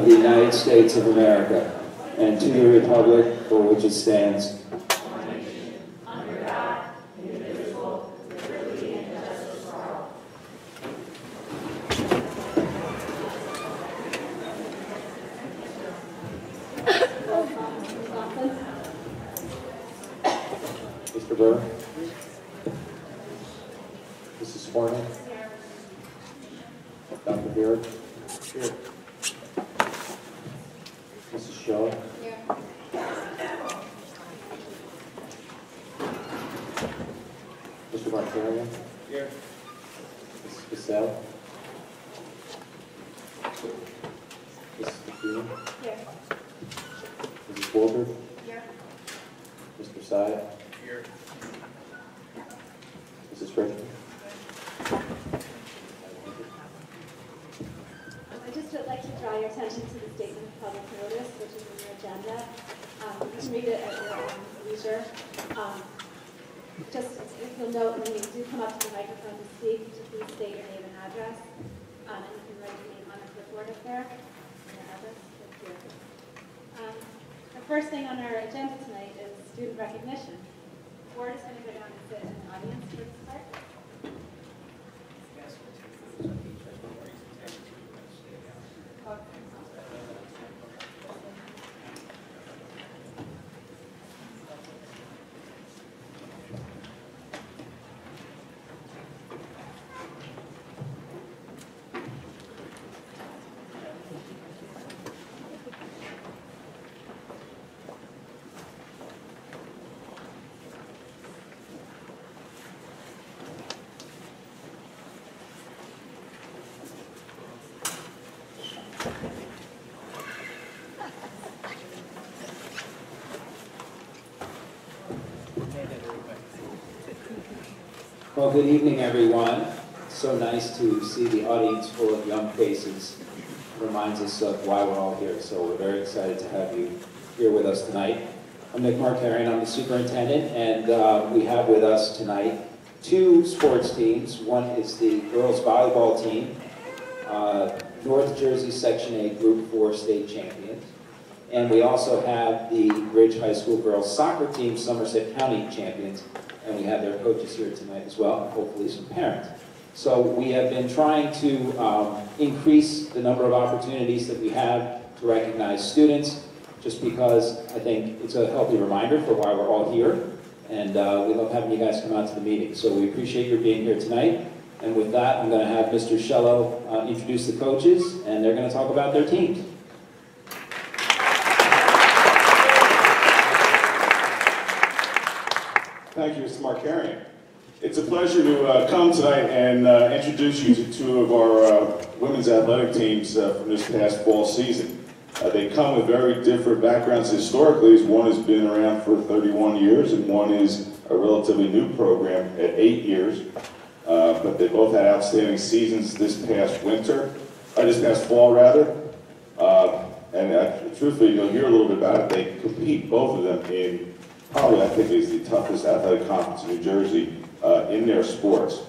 the United States of America, and to the republic for which it stands, under God, indivisible, with liberty and justice for all. Mr. Burr, Mrs. Foreman, Dr. Beard, here. Mrs. Shaw, Here. Mr. Markarian, Here. Mrs. Cassell, Mrs. McKeon, Here. Mrs. Walter, Here. Mr. Syed, Here. Mrs. Richmond. I just would like to draw your attention to the statement of public notice, which is in your agenda. You can read it at your own leisure. Just if you'll note, when you do come up to the microphone to speak, to please state your name and address. And you can write your name on the clipboard up there. And your address right here. The first thing on our agenda tonight is student recognition. The board is going to go down and sit in the audience for this part. Well, good evening, everyone. So nice to see the audience full of young faces. It reminds us of why we're all here, so we're very excited to have you here with us tonight. I'm Nick Markarian, I'm the superintendent, and we have with us tonight two sports teams. One is the girls volleyball team, North Jersey Section A Group 4 state champions. And we also have the Ridge High School girls soccer team, Somerset County champions. And we have their coaches here tonight as well, and hopefully some parents. So we have been trying to increase the number of opportunities that we have to recognize students, just because I think it's a healthy reminder for why we're all here. And we love having you guys come out to the meeting. So we appreciate your being here tonight. And with that, I'm going to have Mr. Shello introduce the coaches, and they're going to talk about their teams. Thank you, Mr. Markarian. It's a pleasure to come tonight and introduce you to two of our women's athletic teams from this past fall season. They come with very different backgrounds historically, as one has been around for 31 years and one is a relatively new program at 8 years. But they both had outstanding seasons this past fall rather. Truthfully, you'll hear a little bit about it. They compete, both of them, in probably, I think, is the toughest athletic conference in New Jersey in their sports.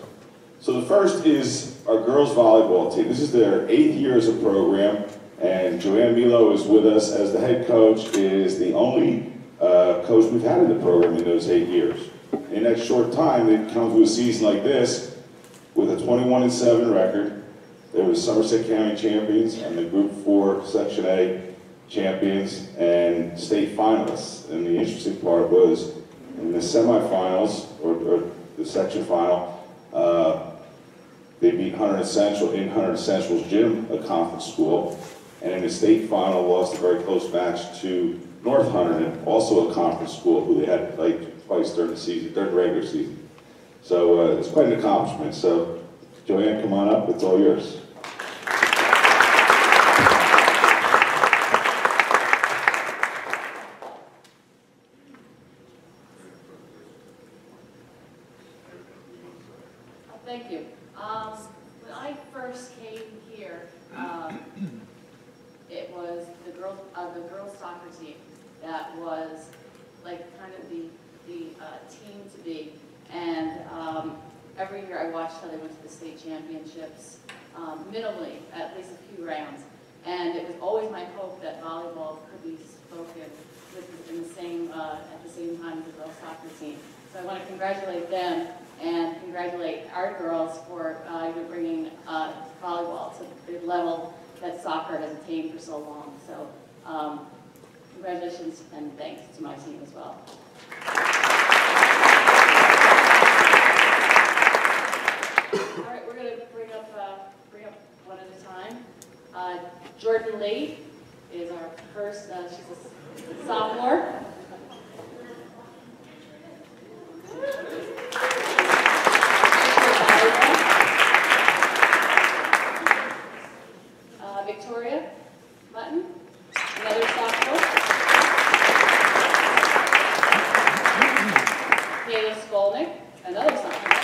So the first is our girls volleyball team. This is their 8th year as a program, and Joanne Milo is with us as the head coach, is the only coach we've had in the program in those 8 years. In that short time, they've come to a season like this with a 21-7 record. They were Somerset County champions and the Group 4 Section A champions and state finalists. And the interesting part was in the semifinals, or the section final, they beat Hunter Central in Hunter Central's gym, a conference school. And in the state final, lost a very close match to North Hunter, also a conference school who they had played twice during the season, during the regular season. So it's quite an accomplishment. So Joanne, come on up, it's all yours. Thank you. When I first came here, it was the girls soccer team that was like kind of the team to be. And every year I watched how they went to the state championships, minimally, at least a few rounds. And it was always my hope that volleyball could be spoken in the same, at the same time as the girls soccer team. So I want to congratulate them and congratulate our girls for bringing volleyball to the level that soccer has attained for so long. So congratulations and thanks to my team as well. All right, we're going to bring up one at a time. Jordan Lee is our first, she's a sophomore. Victoria Mutton, another sophomore. Kayla Skolnick, another sophomore.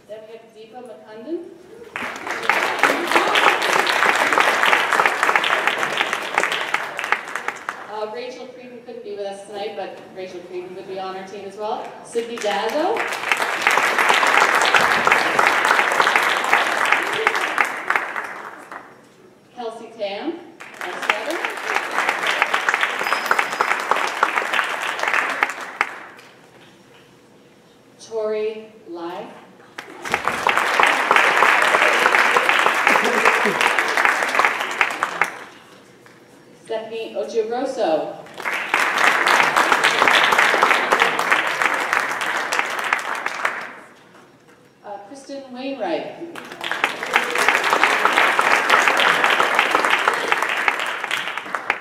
Then we have Deepa McCundon. Rachel Creedon couldn't be with us tonight, but Rachel Creedon would be on our team as well. Sydney Dazzo. Kelsey Tam, our setter. Tori Lai. Stephanie Ochogrosso. Kristen Wainwright.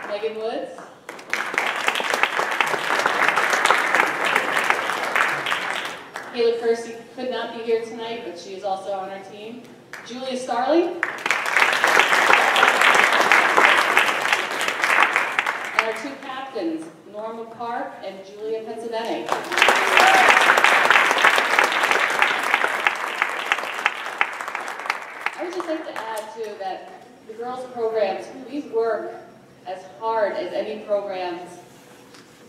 Megan Woods. Kayla Kersey could not be here tonight, but she is also on our team. Julia Starling. And our two captains, Norma Park and Julia Pezzabene. I would just like to add, too, that the girls' programs, we work as hard as any programs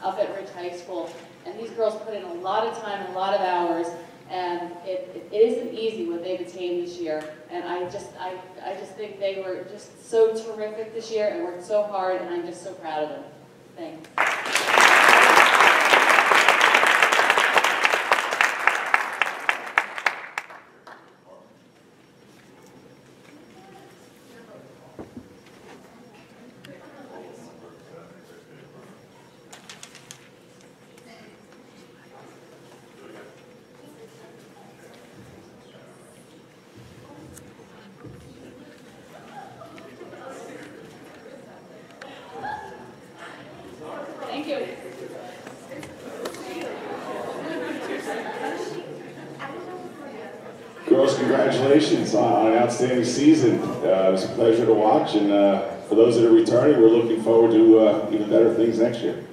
up at Ridge High School. And these girls put in a lot of time, a lot of hours, and it isn't easy what they've attained this year. And I just think they were just so terrific this year and worked so hard, and I'm just so proud of them. Thanks. Thank you. Girls, congratulations on an outstanding season. It was a pleasure to watch, and for those that are returning, we're looking forward to even better things next year.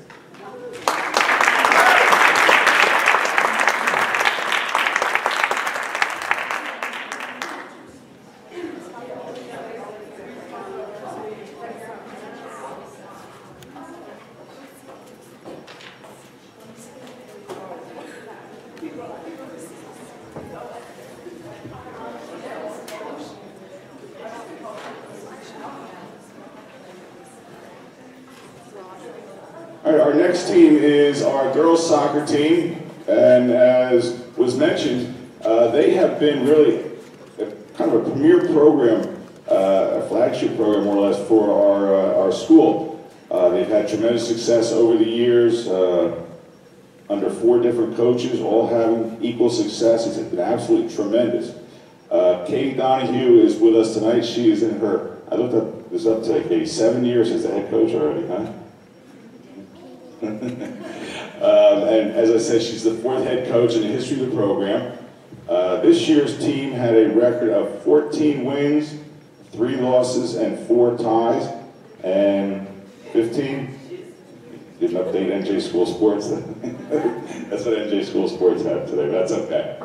All right, our next team is our girls soccer team, and as was mentioned, they have been really kind of a premier program, a flagship program more or less for our school. They've had tremendous success over the years, under 4 different coaches, all having equal success. It's been absolutely tremendous. Katie Donahue is with us tonight. She is in her, I looked this up today, Katie, 7 years as the head coach already, huh? And as I said, she's the 4th head coach in the history of the program. This year's team had a record of 14 wins, 3 losses, and 4 ties, and 15. Didn't update NJ School Sports. That's what NJ School Sports had today. That's okay.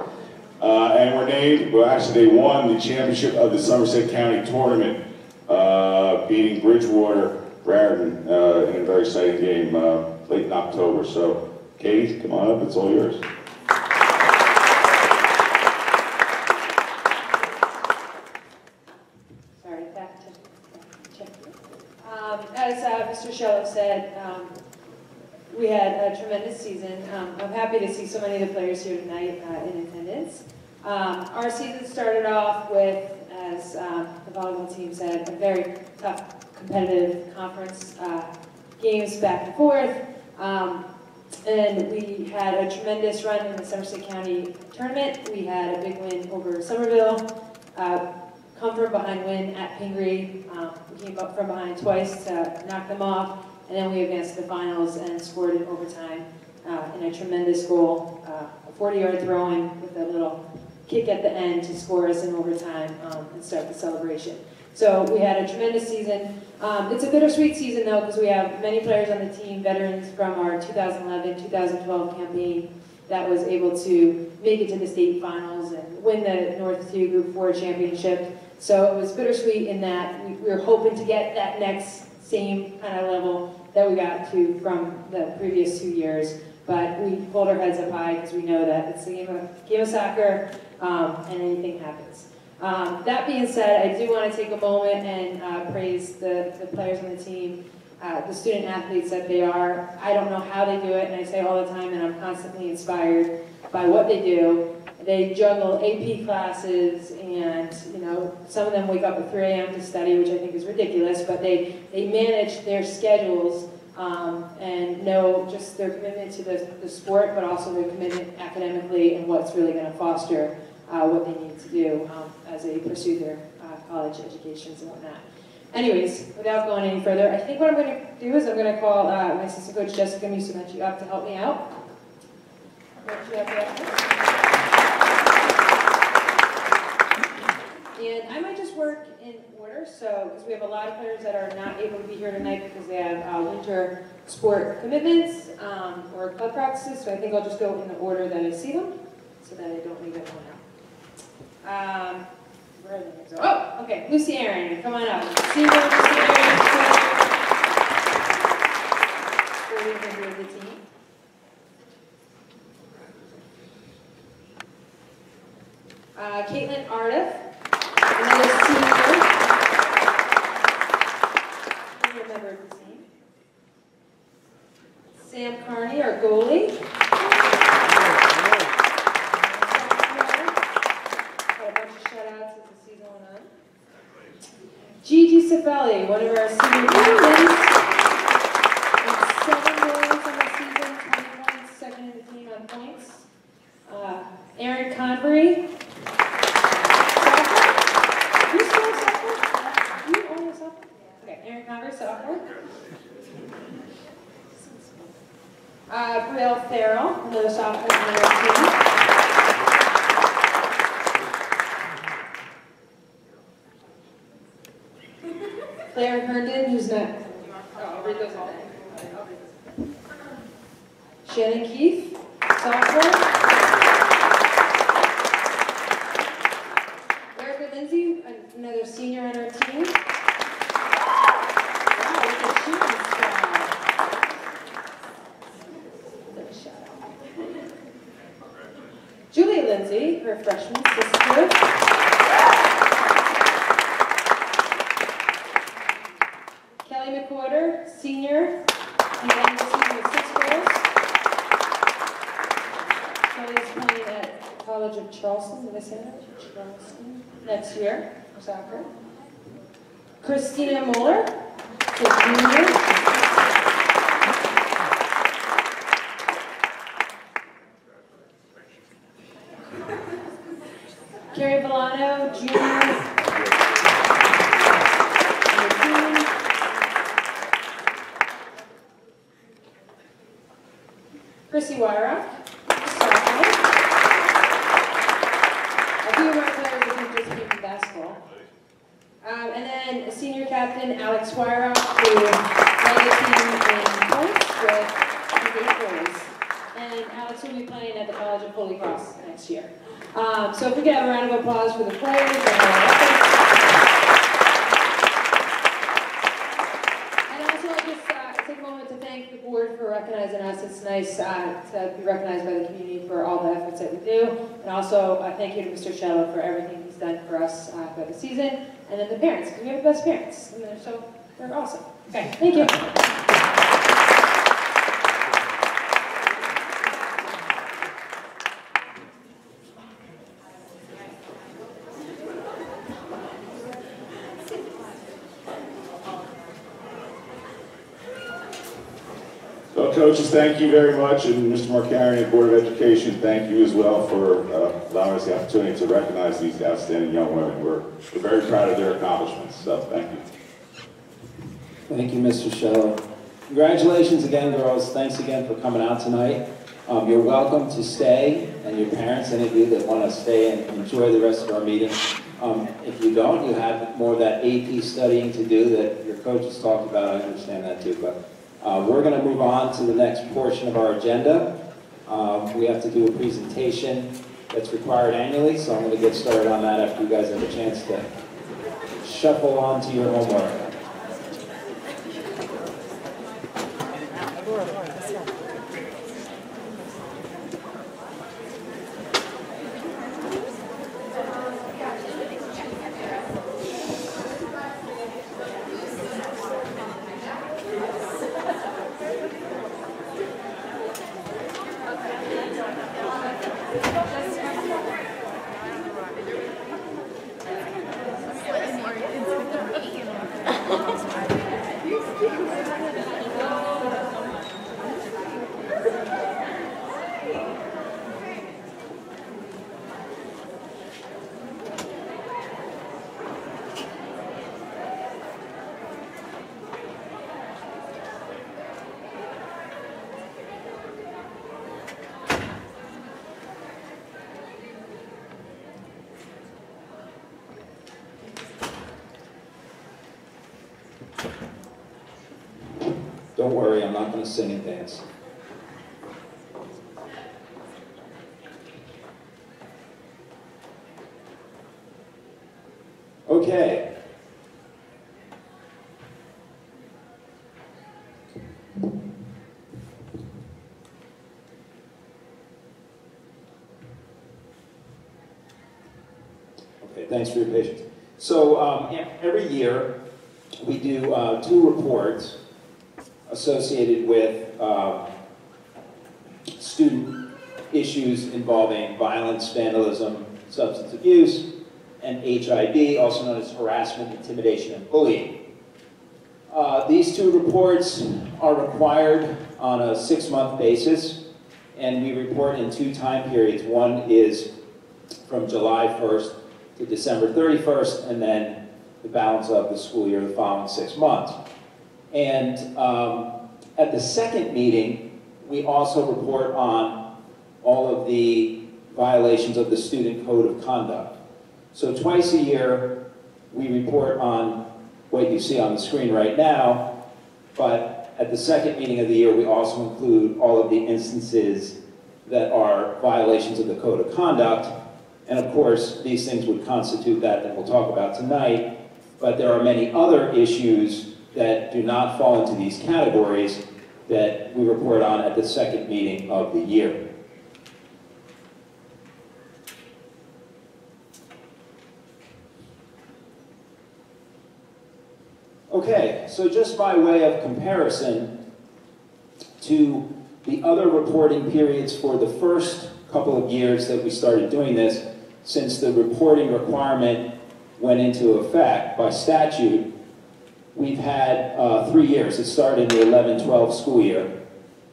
And we're named, well, actually, they won the championship of the Somerset County tournament, beating Bridgewater Raritan in a very exciting game late in October. So, Katie, come on up. It's all yours. As Mr. Shello said, we had a tremendous season. I'm happy to see so many of the players here tonight in attendance. Our season started off with, as the volleyball team said, a very tough competitive conference, games back and forth. And we had a tremendous run in the Somerset County tournament. We had a big win over Somerville, come from behind win at Pingree. We came up from behind twice to knock them off, and then we advanced to the finals and scored in overtime in a tremendous goal, a 40-yard throw-in with a little kick at the end to score us in overtime and start the celebration. So we had a tremendous season. It's a bittersweet season though, because we have many players on the team, veterans from our 2011-2012 campaign that was able to make it to the state finals and win the North 2 Group 4 championship. So it was bittersweet in that we were hoping to get that next same kind of level that we got to from the previous 2 years. But we hold our heads up high because we know that it's a game of soccer and anything happens. That being said, I do want to take a moment and praise the players on the team, the student athletes that they are. I don't know how they do it, and I say all the time, and I'm constantly inspired by what they do. They juggle AP classes, and some of them wake up at 3 a.m. to study, which I think is ridiculous, but they manage their schedules and know just their commitment to the sport, but also their commitment academically and what's really going to foster what they need to do as they pursue their college educations and whatnot. Anyways, without going any further, I think what I'm going to do is I'm going to call my assistant coach Jessica Musumeci up to help me out. And I might just work in order, so because we have a lot of players that are not able to be here tonight because they have winter sport commitments or club practices, so I think I'll just go in the order that I see them so that I don't leave anyone out. Where are the names? Oh, okay, Lucy Aaron, come on up. Senior Lucy Aaron, member of the team. Caitlin Ardiff, another senior member of the team. Sam Carney, our goalie. Gigi Cifelli, one of our senior captains, with 7 goals on the season, 20 points, second in the team on points. Aaron Convery. Sophomore? You still a sophomore? You only a sophomore? Okay, Aaron Convery, sophomore. Brielle Farrell, another sophomore on our team. Claire Herndon, who's not. Oh, I'll read those all. Shannon Keith, sophomore. Erica Lindsay, another senior on our team. Wow, look at she. Julia Lindsay, her freshman sister. McWhorter, senior, and then senior with 6 goals. Kelly's playing at College of Charleston, did I say that? Charleston, next year, for soccer. Christina Muller, the junior. Carrie Villano, junior. Chrissy Wyrock, sophomore. A few of our players who just came from basketball. And then a senior captain, Alex Wyrock, who led the team in points with 8 goals. And Alex will be playing at the College of Holy Cross next year. So if we could have a round of applause for the players and their efforts. For recognizing us. It's nice to be recognized by the community for all the efforts that we do. And also thank you to Mr. Shello for everything he's done for us for the season. And then the parents, because we have the best parents. And they're so They're awesome. Okay, thank you. Well, coaches, thank you very much, and Mr. Marcarian and Board of Education, thank you as well for allowing us the opportunity to recognize these outstanding young women. We're very proud of their accomplishments, so thank you. Thank you, Mr. Shello. Congratulations again, girls. Thanks again for coming out tonight. You're welcome to stay, and your parents, any of you that want to stay and enjoy the rest of our meeting. If you don't, you have more of that AP studying to do that your coaches talked about. I understand that too, but we're going to move on to the next portion of our agenda. We have to do a presentation that's required annually, so I'm going to get started on that after you guys have a chance to shuffle on to your homework. Don't worry, I'm not going to sing and dance. Okay. Okay, thanks for your patience. So every year we do 2 reports associated with student issues involving violence, vandalism, substance abuse, and HIB, also known as harassment, intimidation, and bullying. These 2 reports are required on a 6-month basis, and we report in 2 time periods. One is from July 1st to December 31st, and then the balance of the school year the following 6 months. And at the second meeting, we also report on all of the violations of the student code of conduct. So twice a year, we report on what you see on the screen right now, but at the second meeting of the year, we also include all of the instances that are violations of the code of conduct. And of course, these things would constitute that we'll talk about tonight, but there are many other issues that do not fall into these categories that we report on at the second meeting of the year. Okay, so just by way of comparison to the other reporting periods for the first couple of years that we started doing this, since the reporting requirement went into effect by statute, we've had 3 years. It started in the 11-12 school year.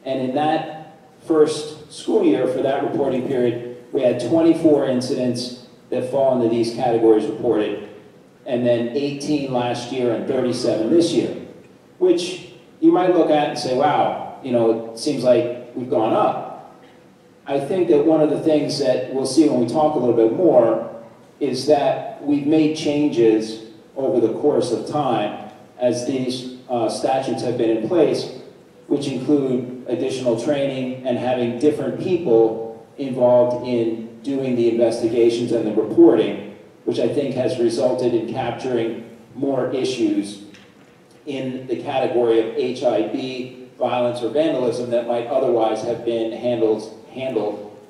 And in that first school year, for that reporting period, we had 24 incidents that fall into these categories reported, and then 18 last year and 37 this year, which you might look at and say, wow, you know, it seems like we've gone up. I think that one of the things that we'll see when we talk a little bit more is that we've made changes over the course of time as these statutes have been in place, which include additional training and having different people involved in doing the investigations and the reporting, which I think has resulted in capturing more issues in the category of HIB, violence or vandalism that might otherwise have been handled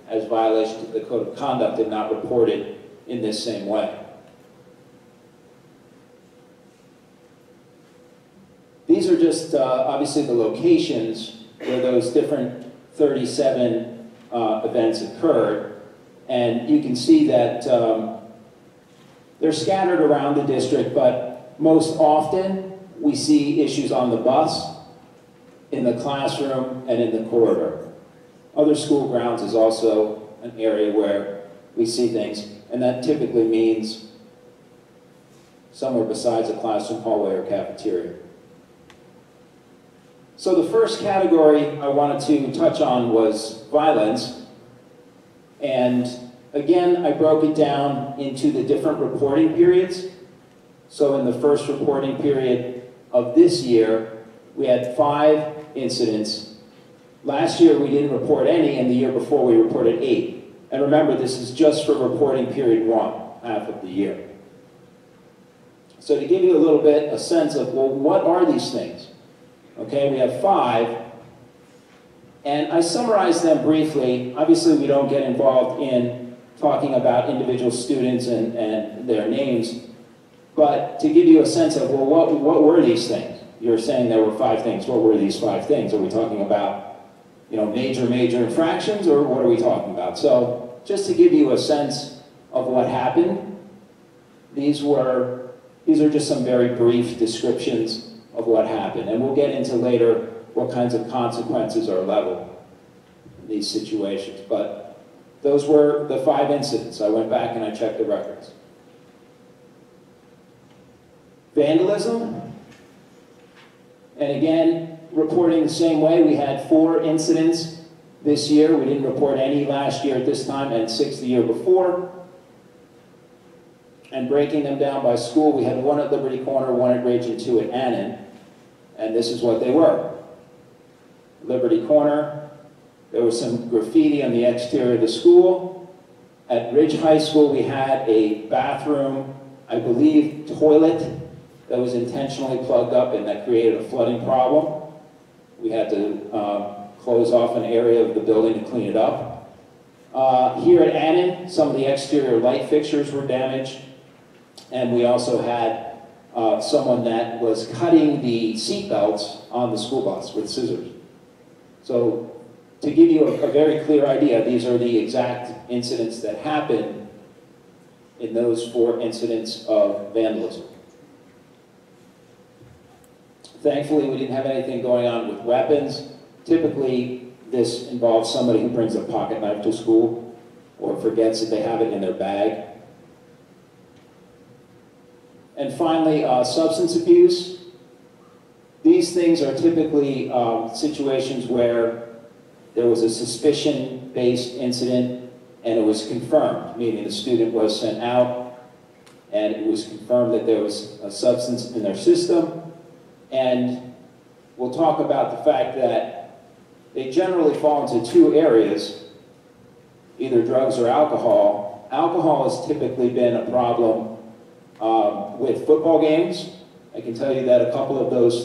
as violations of the code of conduct and not reported in this same way. These are just obviously the locations where those different 37 events occurred. And you can see that they're scattered around the district, but most often we see issues on the bus, in the classroom, and in the corridor. Other school grounds is also an area where we see things, and that typically means somewhere besides a classroom, hallway, or cafeteria. So the first category I wanted to touch on was violence. And again, I broke it down into the different reporting periods. So in the first reporting period of this year, we had 5 incidents. Last year we didn't report any, and the year before we reported 8. And remember, this is just for reporting period 1, half of the year. So to give you a little bit a sense of, well, what are these things? Okay, we have 5, and I summarized them briefly. Obviously, we don't get involved in talking about individual students and their names, but to give you a sense of, well, what were these things? You're saying there were 5 things. What were these 5 things? Are we talking about, you know, major infractions, or what are we talking about? So just to give you a sense of what happened, these are just some very brief descriptions of what happened. And we'll get into later what kinds of consequences are leveled in these situations. But those were the 5 incidents. I went back and I checked the records. Vandalism. And again, reporting the same way. We had 4 incidents this year. We didn't report any last year at this time, and 6 the year before. And breaking them down by school, we had 1 at Liberty Corner, 1 at Ridge, and 2 at Annin. And this is what they were. Liberty Corner, there was some graffiti on the exterior of the school. At Ridge High School, we had a bathroom, I believe, toilet that was intentionally plugged up, and that created a flooding problem. We had to close off an area of the building to clean it up. Here at Annin, some of the exterior light fixtures were damaged. And we also had someone that was cutting the seat belts on the school bus with scissors. So to give you a very clear idea, these are the exact incidents that happened in those 4 incidents of vandalism. Thankfully, we didn't have anything going on with weapons. Typically, this involves somebody who brings a pocket knife to school or forgets that they have it in their bag. And finally, substance abuse. These things are typically situations where there was a suspicion-based incident and it was confirmed, meaning the student was sent out and it was confirmed that there was a substance in their system. And we'll talk about the fact that they generally fall into 2 areas, either drugs or alcohol. Alcohol has typically been a problem with football games. I can tell you that a couple of those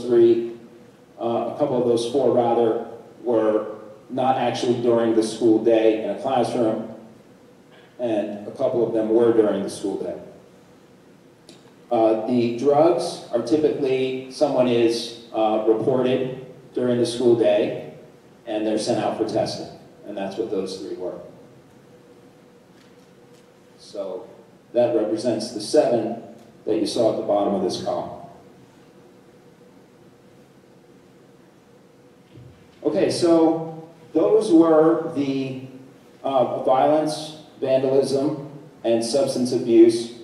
4 rather, were not actually during the school day in a classroom, and a couple of them were during the school day. The drugs are typically, someone is reported during the school day, and they're sent out for testing, and that's what those 3 were. So that represents the 7 that you saw at the bottom of this column. Okay, so those were the violence, vandalism, and substance abuse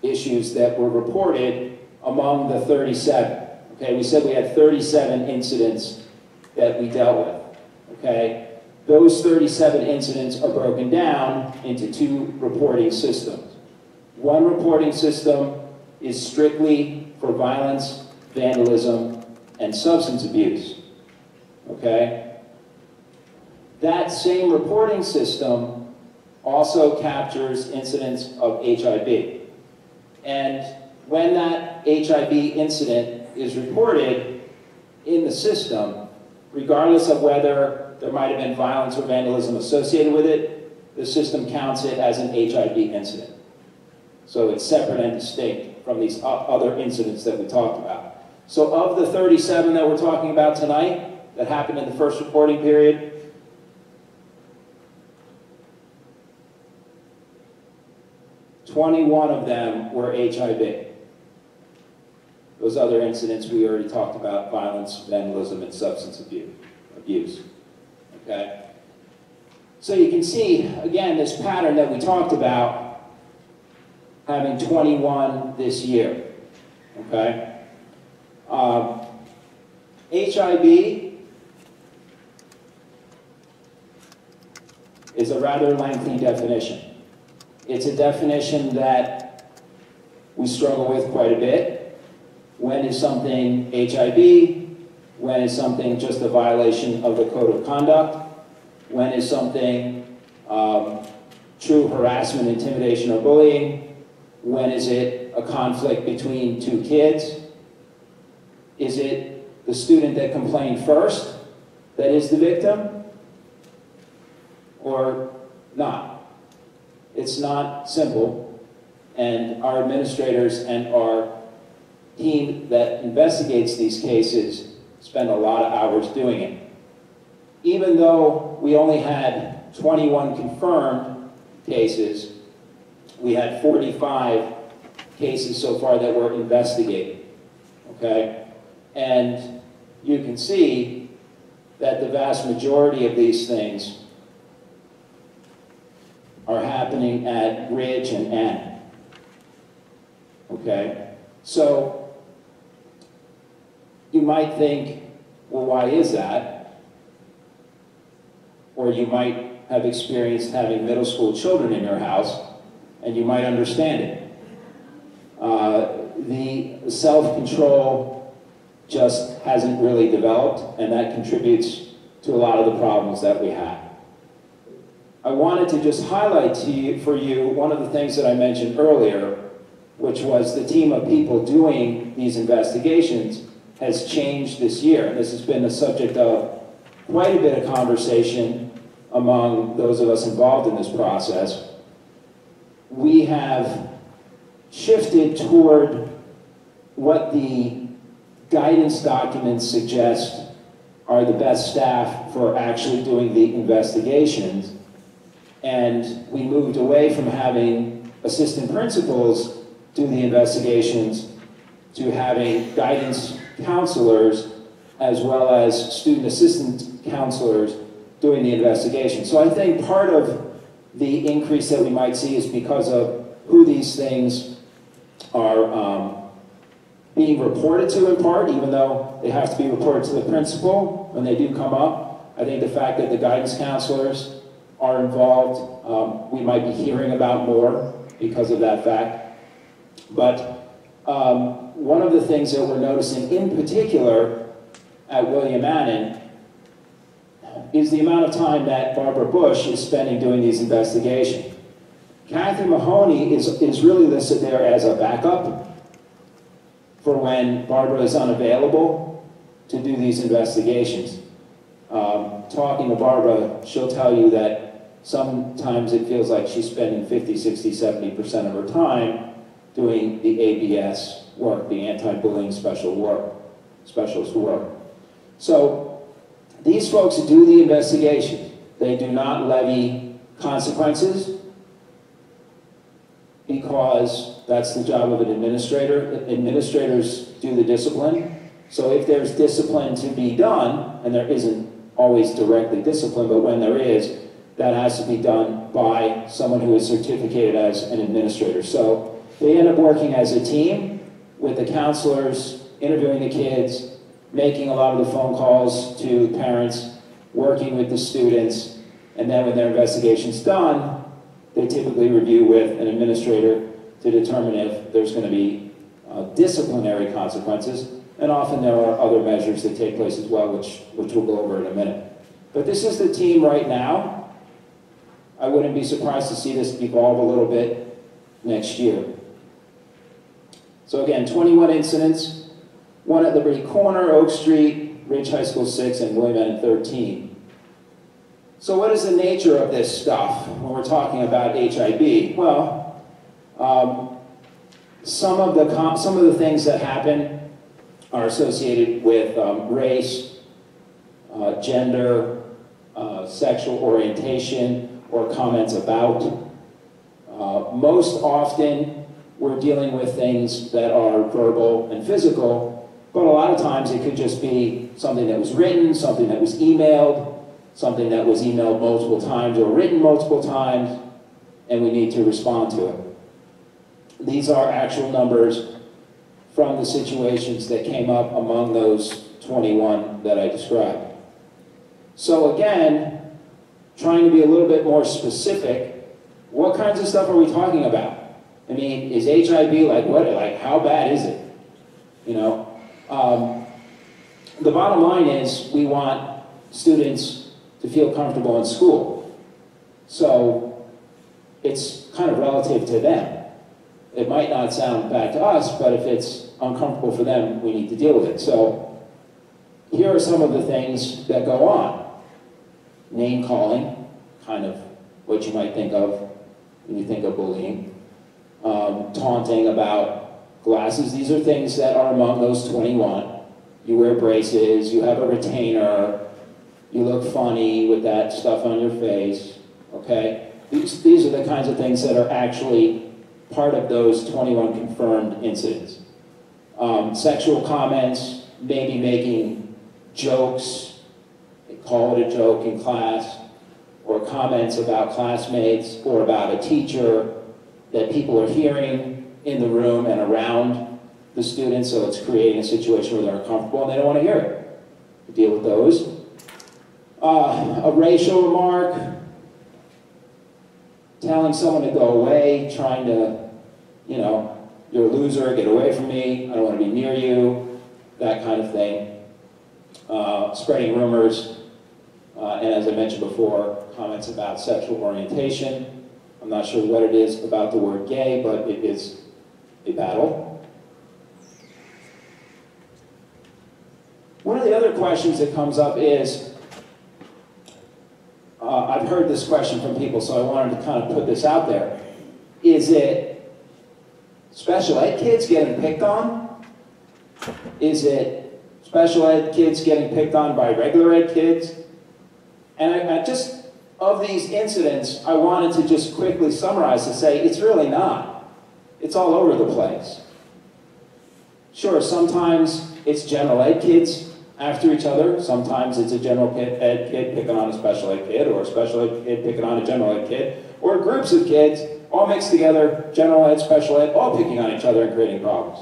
issues that were reported among the 37. Okay, we said we had 37 incidents that we dealt with. Okay, those 37 incidents are broken down into 2 reporting systems. One reporting system is strictly for violence, vandalism, and substance abuse. Okay? That same reporting system also captures incidents of HIV. And when that HIV incident is reported in the system, regardless of whether there might have been violence or vandalism associated with it, the system counts it as an HIV incident. So it's separate and distinct from these other incidents that we talked about. So of the 37 that we're talking about tonight, that happened in the first reporting period, 21 of them were HIB. Those other incidents we already talked about: violence, vandalism, and substance abuse. Okay? So you can see, again, this pattern that we talked about, having 21 this year. Okay? HIB is a rather lengthy definition. It's a definition that we struggle with quite a bit. When is something HIB? When is something just a violation of the code of conduct? When is something true harassment, intimidation, or bullying? When is it a conflict between two kids? Is it the student that complained first that is the victim, or not? It's not simple, and our administrators and our team that investigates these cases spend a lot of hours doing it. Even though we only had 21 confirmed cases, we had 45 cases so far that were investigated, okay? And you can see that the vast majority of these things are happening at Ridge and Annin, okay? So you might think, well, why is that? Or you might have experienced having middle school children in your house, and you might understand it. The self-control just hasn't really developed, and that contributes to a lot of the problems that we have. I wanted to just highlight for you one of the things that I mentioned earlier, which was the team of people doing these investigations has changed this year. And this has been the subject of quite a bit of conversation among those of us involved in this process. We have shifted toward what the guidance documents suggest are the best staff for actually doing the investigations. And we moved away from having assistant principals do the investigations to having guidance counselors as well as student assistant counselors doing the investigation. So I think part of the increase that we might see is because of who these things are being reported to in part, even though they have to be reported to the principal when they do come up. I think the fact that the guidance counselors are involved, we might be hearing about more because of that fact. But one of the things that we're noticing in particular at William Annin is the amount of time that Barbara Bush is spending doing these investigations. Kathy Mahoney is really listed there as a backup for when Barbara is unavailable to do these investigations. Talking to Barbara, she'll tell you that sometimes it feels like she's spending 50, 60, 70% of her time doing the ABS work, the anti-bullying specialist work. So these folks do the investigation. They do not levy consequences because that's the job of an administrator. Administrators do the discipline. So if there's discipline to be done, and there isn't always directly discipline, but when there is, that has to be done by someone who is certificated as an administrator. So they end up working as a team with the counselors, interviewing the kids, making a lot of the phone calls to parents, working with the students, and then when their investigation's done, they typically review with an administrator to determine if there's going to be disciplinary consequences, and often there are other measures that take place as well, which we'll go over in a minute. But this is the team right now. I wouldn't be surprised to see this evolve a little bit next year. So again, 21 incidents, one at Liberty Corner, Oak Street, Ridge High School 6, and William Annin 13. So what is the nature of this stuff when we're talking about HIB? Well, Some of the things that happen are associated with race, gender, sexual orientation, or comments about. Most often, we're dealing with things that are verbal and physical, but a lot of times it could just be something that was written, something that was emailed, something that was emailed multiple times or written multiple times, and we need to respond to it. These are actual numbers from the situations that came up among those 21 that I described. So again, trying to be a little bit more specific, what kinds of stuff are we talking about? I mean, is HIV like how bad is it? You know, the bottom line is we want students to feel comfortable in school. So it's kind of relative to them. It might not sound bad to us, but if it's uncomfortable for them, we need to deal with it. So here are some of the things that go on. Name calling, kind of what you might think of when you think of bullying. Taunting about glasses. These are things that are among those 21. You wear braces, you have a retainer, you look funny with that stuff on your face, okay? These are the kinds of things that are actually part of those 21 confirmed incidents. Sexual comments, maybe making jokes, they call it a joke in class, or comments about classmates or about a teacher that people are hearing in the room and around the students, so it's creating a situation where they're uncomfortable and they don't want to hear it. We deal with those. A racial remark, telling someone to go away, trying to, you know, you're a loser, get away from me, I don't want to be near you, that kind of thing. Spreading rumors, and as I mentioned before, comments about sexual orientation. I'm not sure what it is about the word gay, but it is a battle. One of the other questions that comes up is, I've heard this question from people, so I wanted to kind of put this out there. Is it special ed kids getting picked on? Is it special ed kids getting picked on by regular ed kids? And I just, of these incidents, I wanted to just quickly summarize to say it's really not. It's all over the place. Sure, sometimes it's general ed kids after each other. Sometimes it's a general ed kid picking on a special ed kid, or a special ed kid picking on a general ed kid, or groups of kids all mixed together, general ed, special ed, all picking on each other and creating problems.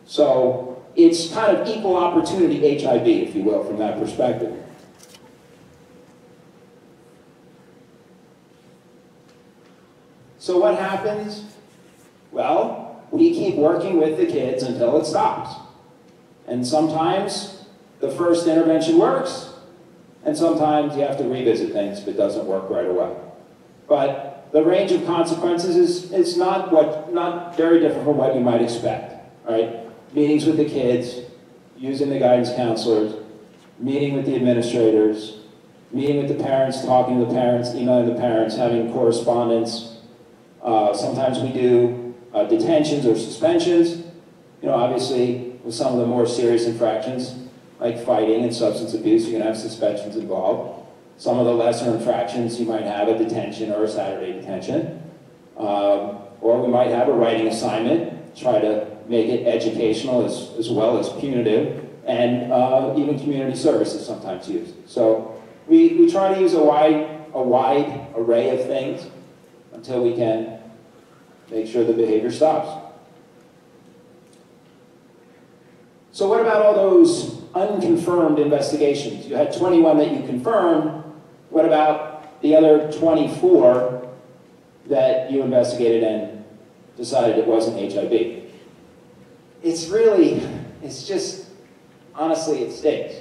So it's kind of equal opportunity HIV, if you will, from that perspective. So what happens? Well, we keep working with the kids until it stops. And sometimes the first intervention works, and sometimes you have to revisit things if it doesn't work right away. But the range of consequences is not very different from what you might expect, right? Meetings with the kids, using the guidance counselors, meeting with the administrators, meeting with the parents, talking to the parents, emailing the parents, having correspondence. Sometimes we do detentions or suspensions. You know, obviously, with some of the more serious infractions, like fighting and substance abuse, you're going to have suspensions involved. Some of the lesser infractions, you might have a detention or a Saturday detention. Or we might have a writing assignment, try to make it educational as well as punitive, and even community service is sometimes used. So we try to use a wide array of things until we can make sure the behavior stops. So what about all those unconfirmed investigations? You had 21 that you confirmed. What about the other 24 that you investigated and decided it wasn't HIV? It's just, honestly, it stinks.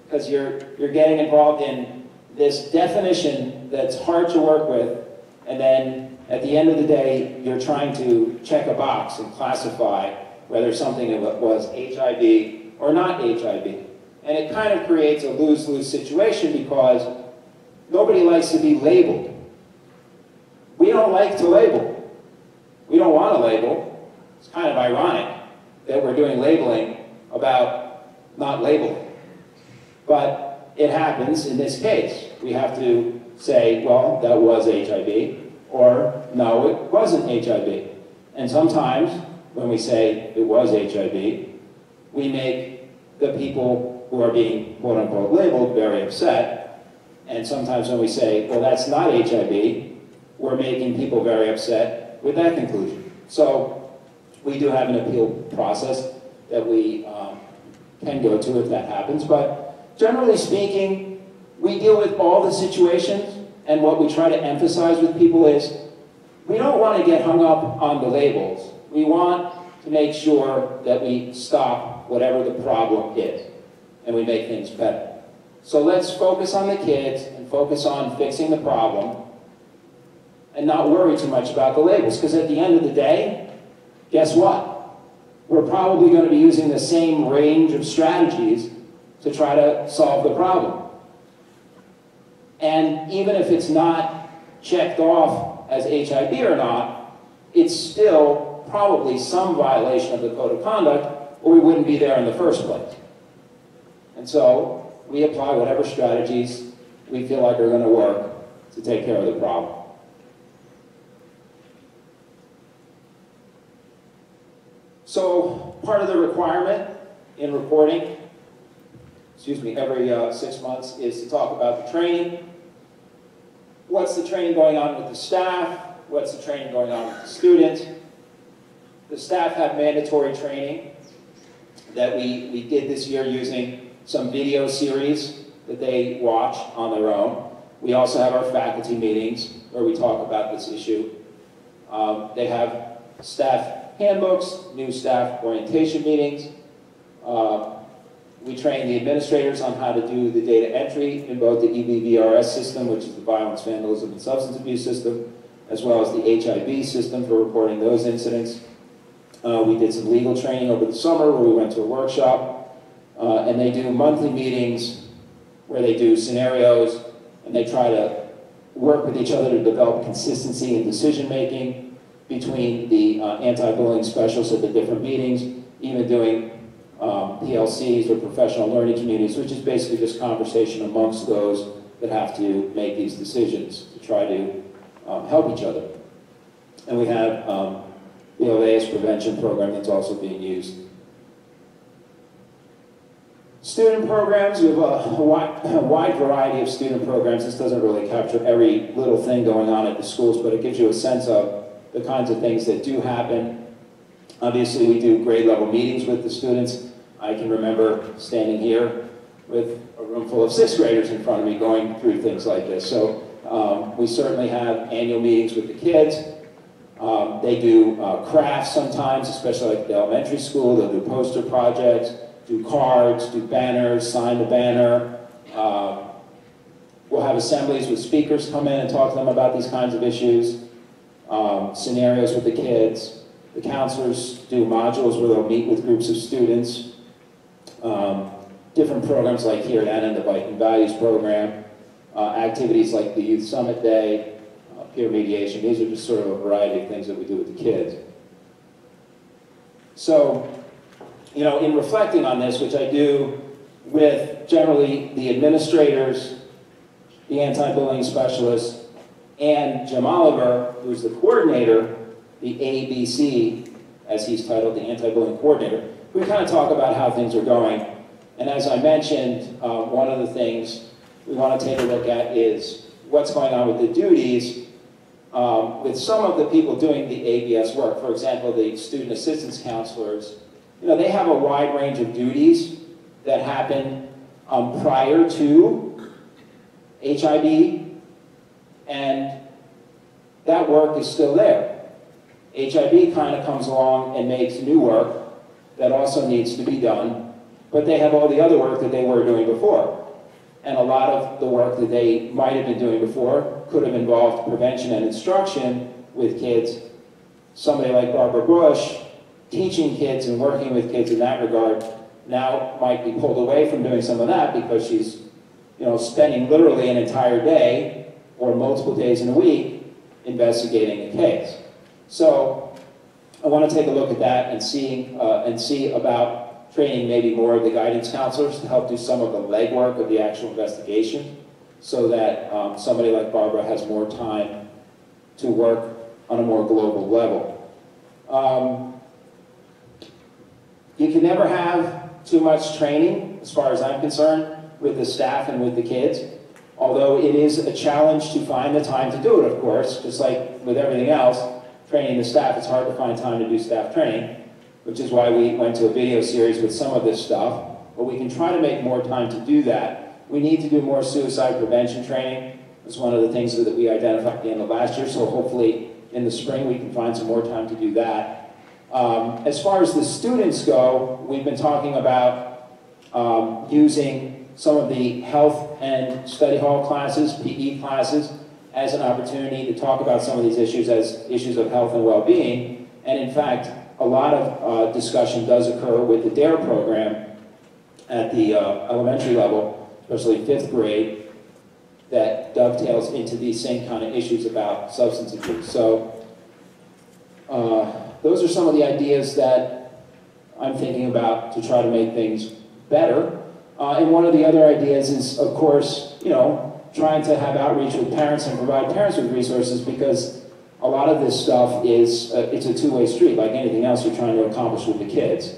Because you're getting involved in this definition that's hard to work with, and then at the end of the day, you're trying to check a box and classify whether something was HIV or not HIV. And it kind of creates a lose-lose situation because nobody likes to be labeled. We don't like to label. We don't want to label. It's kind of ironic that we're doing labeling about not labeling. But it happens in this case. We have to say, well, that was HIV, or no, it wasn't HIV. And sometimes when we say it was HIV, we make the people who are being quote unquote labeled very upset. And sometimes when we say, well, that's not HIV, we're making people very upset with that conclusion. So we do have an appeal process that we can go to if that happens. But generally speaking, we deal with all the situations, and what we try to emphasize with people is we don't want to get hung up on the labels. We want to make sure that we stop whatever the problem is, and we make things better. So let's focus on the kids and focus on fixing the problem and not worry too much about the labels, because at the end of the day, guess what? We're probably going to be using the same range of strategies to try to solve the problem. And even if it's not checked off as HIV or not, it's still probably some violation of the code of conduct, or we wouldn't be there in the first place. And so we apply whatever strategies we feel like are going to work to take care of the problem. So part of the requirement in reporting, every 6 months is to talk about the training. What's the training going on with the staff? What's the training going on with the students? The staff have mandatory training that we did this year using some video series that they watch on their own. We also have our faculty meetings where we talk about this issue. They have staff handbooks, new staff orientation meetings. We train the administrators on how to do the data entry in both the EBVRS system, which is the violence, vandalism, and substance abuse system, as well as the HIV system for reporting those incidents. We did some legal training over the summer where we went to a workshop, and they do monthly meetings where they do scenarios and they try to work with each other to develop consistency in decision making between the anti-bullying specialists at the different meetings, even doing PLCs or professional learning communities, which is basically just conversation amongst those that have to make these decisions to try to help each other. And we have the OAS prevention program that's also being used. Student programs, we have a wide variety of student programs. This doesn't really capture every little thing going on at the schools, but it gives you a sense of the kinds of things that do happen. Obviously, we do grade level meetings with the students. I can remember standing here with a room full of 6th graders in front of me going through things like this. So we certainly have annual meetings with the kids. They do crafts sometimes, especially like the elementary school. They'll do poster projects, do cards, do banners, sign the banner. We'll have assemblies with speakers come in and talk to them about these kinds of issues, scenarios with the kids. The counselors do modules where they'll meet with groups of students. Different programs like here at Annin, the Viking Values program, activities like the Youth Summit Day, peer mediation. These are just sort of a variety of things that we do with the kids. So, you know, in reflecting on this, which I do with generally the administrators, the anti-bullying specialists, and Jim Oliver, who's the coordinator, the ABC, as he's titled, the anti-bullying coordinator, we kind of talk about how things are going. And as I mentioned, one of the things we want to take a look at is what's going on with the duties with some of the people doing the ABS work. For example, the student assistance counselors, you know, they have a wide range of duties that happen prior to HIV, and that work is still there. HIV kind of comes along and makes new work that also needs to be done, but they have all the other work that they were doing before. And a lot of the work that they might have been doing before could have involved prevention and instruction with kids. Somebody like Barbara Bush, teaching kids and working with kids in that regard, now might be pulled away from doing some of that because she's, you know, spending literally an entire day or multiple days in a week investigating a case. So I want to take a look at that and see about training maybe more of the guidance counselors to help do some of the legwork of the actual investigation, so that somebody like Barbara has more time to work on a more global level. You can never have too much training, as far as I'm concerned, with the staff and with the kids, although it is a challenge to find the time to do it, of course, just like with everything else. Training the staff, it's hard to find time to do staff training, which is why we went to a video series with some of this stuff, but we can try to make more time to do that. We need to do more suicide prevention training. It's one of the things that we identified at the end of last year, so hopefully in the spring we can find some more time to do that. As far as the students go, we've been talking about using some of the health and study hall classes, PE classes, as an opportunity to talk about some of these issues as issues of health and well-being. And in fact, a lot of discussion does occur with the DARE program at the elementary level, especially 5th grade, that dovetails into these same kind of issues about substance abuse. So those are some of the ideas that I'm thinking about to try to make things better. And one of the other ideas is, of course, you know, trying to have outreach with parents and provide parents with resources, because a lot of this stuff is, it's a two-way street. Like anything else you're trying to accomplish with the kids.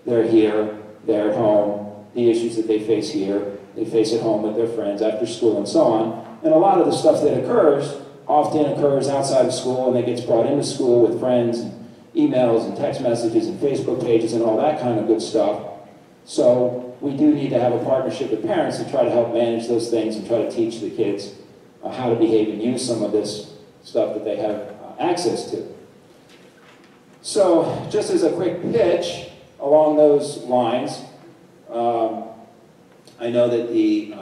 They're here, they're at home, the issues that they face here, they face at home with their friends after school and so on. And a lot of the stuff that occurs often occurs outside of school, and it gets brought into school with friends, and emails and text messages and Facebook pages and all that kind of good stuff. So we do need to have a partnership with parents to try to help manage those things and try to teach the kids how to behave and use some of this stuff that they have access to. So just as a quick pitch along those lines, I know that the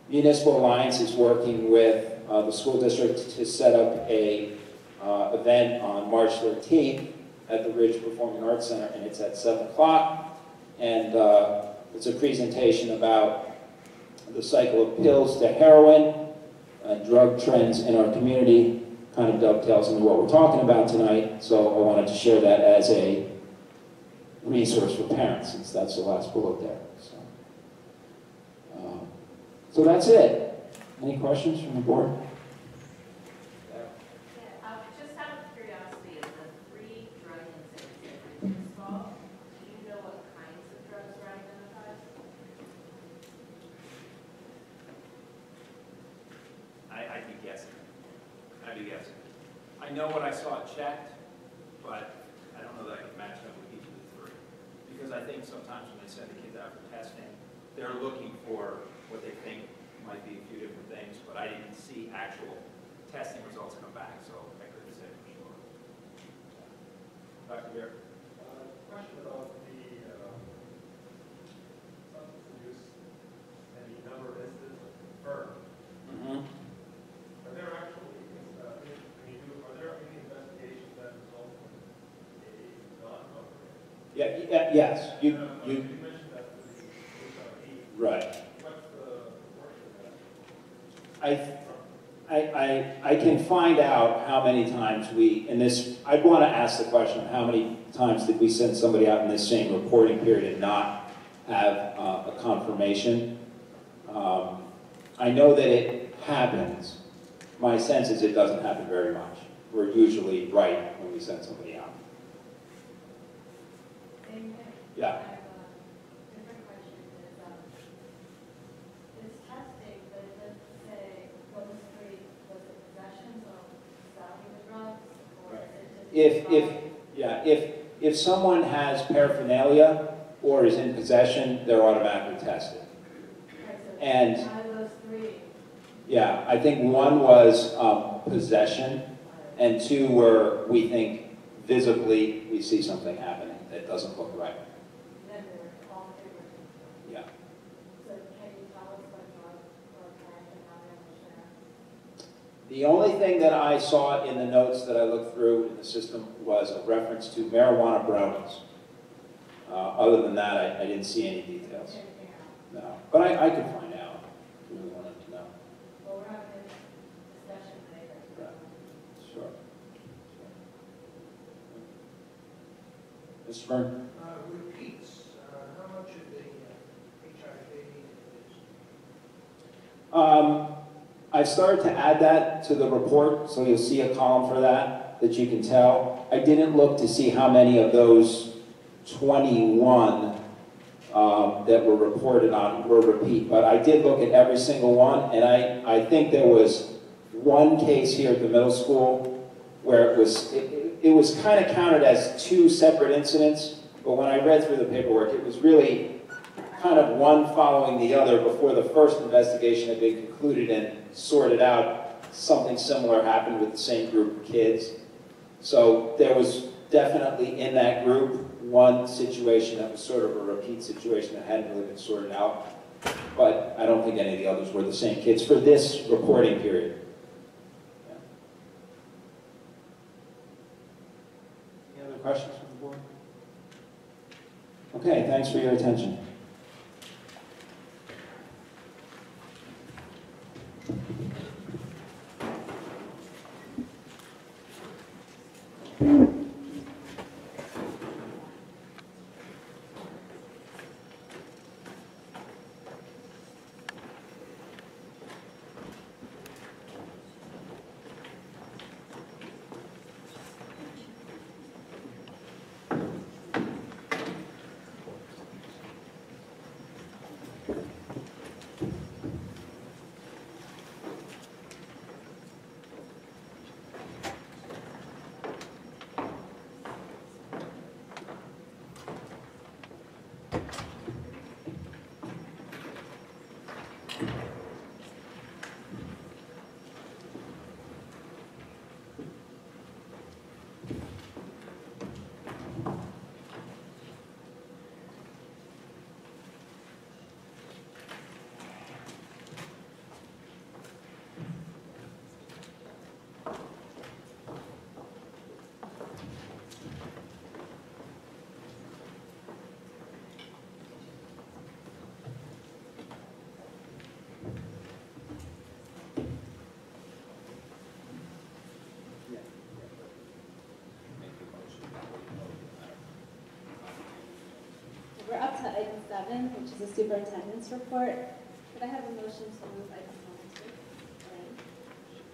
Municipal Alliance is working with the school district to set up a event on March 13th at the Ridge Performing Arts Center, and it's at 7 o'clock. And it's a presentation about the cycle of pills to heroin and drug trends in our community. Kind of dovetails into what we're talking about tonight, so I wanted to share that as a resource for parents, since that's the last bullet there. So that's it. Any questions from the board? Just out of curiosity, of the 3 drug incidents that you saw, do you know what kinds of drugs were identified? I'd be guessing. I'd be guessing. I know what I saw checked, but I don't know that I can match up with each of the 3. Because I think sometimes when they send the kids out for testing, they're looking for what they think might be a few different things, but I didn't see actual testing results come back, so I couldn't say for sure. Dr. Beer? Question about the substance abuse and the number of incidents confirmed. Are there actually, are there any investigations that result in a non-confirmation? Yes. You mentioned that for the HIV. right. What's the proportion of that? I can find out how many times we, in this, I'd want to ask the question, how many times did we send somebody out in this same reporting period and not have a confirmation? I know that it happens. My sense is it doesn't happen very much. We're usually right when we send somebody out. Yeah. I have a different question. It's testing, but it doesn't say what was it possession of selling the drugs, or is it just If someone has paraphernalia or is in possession, they're automatically tested. And out of those 3? yeah, I think 1 was possession, and 2 were, we think, visibly we see something happening that doesn't look right. Then they're all different. Yeah. So can you tell us what drug or kind and how they understand? The only thing that I saw in the notes that I looked through in the system was a reference to marijuana brownies. Other than that, I didn't see any details. Anything else? No, but I could find out if we wanted to know. Well, we're having a discussion later. Right. Sure. Mr. Byrne? Repeats, how much of the HIV is? I've started to add that to the report, so you'll see a column for that you can tell. I didn't look to see how many of those 21 that were reported on were repeat, but I did look at every single one, and I think there was one case here at the middle school where it was kind of counted as 2 separate incidents, but when I read through the paperwork, it was really kind of one following the other before the first investigation had been concluded and sorted out. Something similar happened with the same group of kids. So there was definitely in that group one situation that was sort of a repeat situation that hadn't really been sorted out, but I don't think any of the others were the same kids for this reporting period. Yeah. Any other questions from the board? Okay, thanks for your attention. We're up to item 7, which is the superintendent's report. Could I have a motion to move items 1 and 2? Lynn?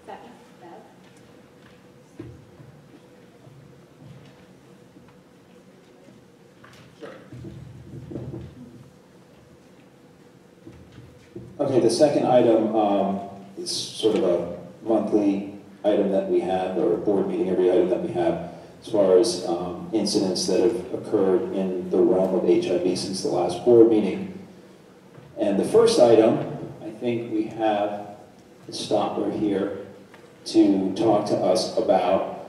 Second, Bev? Okay, the second item is sort of a monthly item that we have, or a board meeting, every item that we have, as far as incidents that have occurred in the realm of HIV since the last board meeting. And the first item, I think we have the stopper here to talk to us about.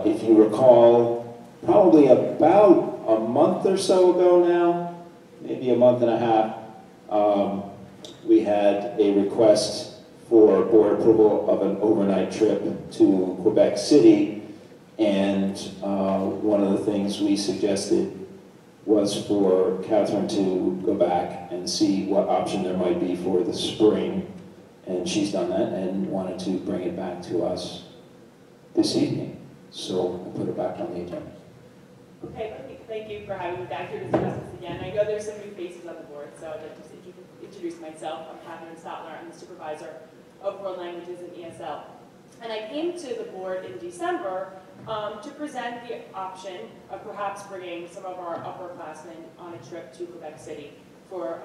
If you recall, probably about a month or so ago now, maybe a month and a half, we had a request for board approval of an overnight trip to Quebec City, and one of the things we suggested was for Catherine to go back and see what option there might be for the spring, and she's done that and wanted to bring it back to us this evening. So I put it back on the agenda. Okay, thank you for having me back here to discuss this again. I know there's some new faces on the board, so I'd like to introduce myself. I'm Catherine Stotler. I'm the supervisor of World Languages and ESL. And I came to the board in December to present the option of perhaps bringing some of our upperclassmen on a trip to Quebec City for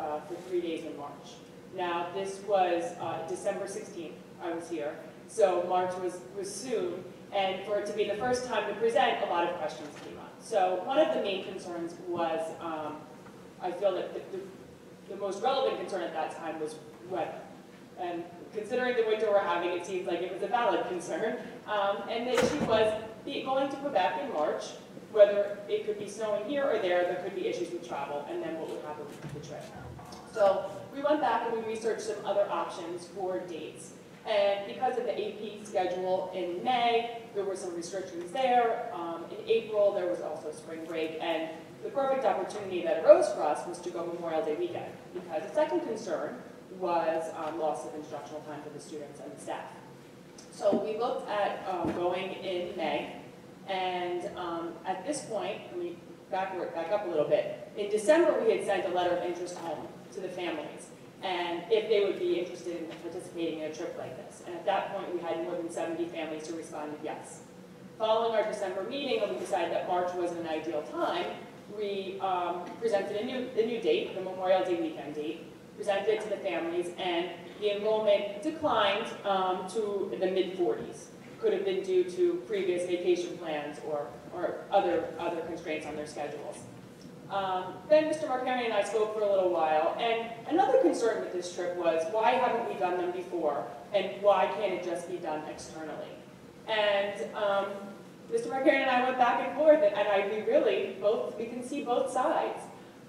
3 days in March. Now, this was December 16th, I was here, so March was soon, and for it to be the first time to present, a lot of questions came up. So one of the main concerns was, I feel that the most relevant concern at that time was weather. And considering the winter we're having, it seems like it was a valid concern. And the issue was going to Quebec in March, whether it could be snowing here or there could be issues with travel, and then what would happen with the trip. So we went back and we researched some other options for dates. And because of the AP schedule in May, there were some restrictions there. In April, there was also spring break, and the perfect opportunity that arose for us was to go Memorial Day weekend, because the second concern was loss of instructional time for the students and the staff. So we looked at going in May, and at this point, back up a little bit. In December, we had sent a letter of interest home to the families, and if they would be interested in participating in a trip like this. And at that point, we had more than 70 families who responded yes. Following our December meeting, and we decided that March was an ideal time, we presented a new date, the Memorial Day weekend date, presented it to the families, and the enrollment declined to the mid-40s. Could have been due to previous vacation plans or other constraints on their schedules. Then Mr. Marcari and I spoke for a little while, and another concern with this trip was, why haven't we done them before, and why can't it just be done externally? And Mr. Marcari and I went back and forth, and we can see both sides.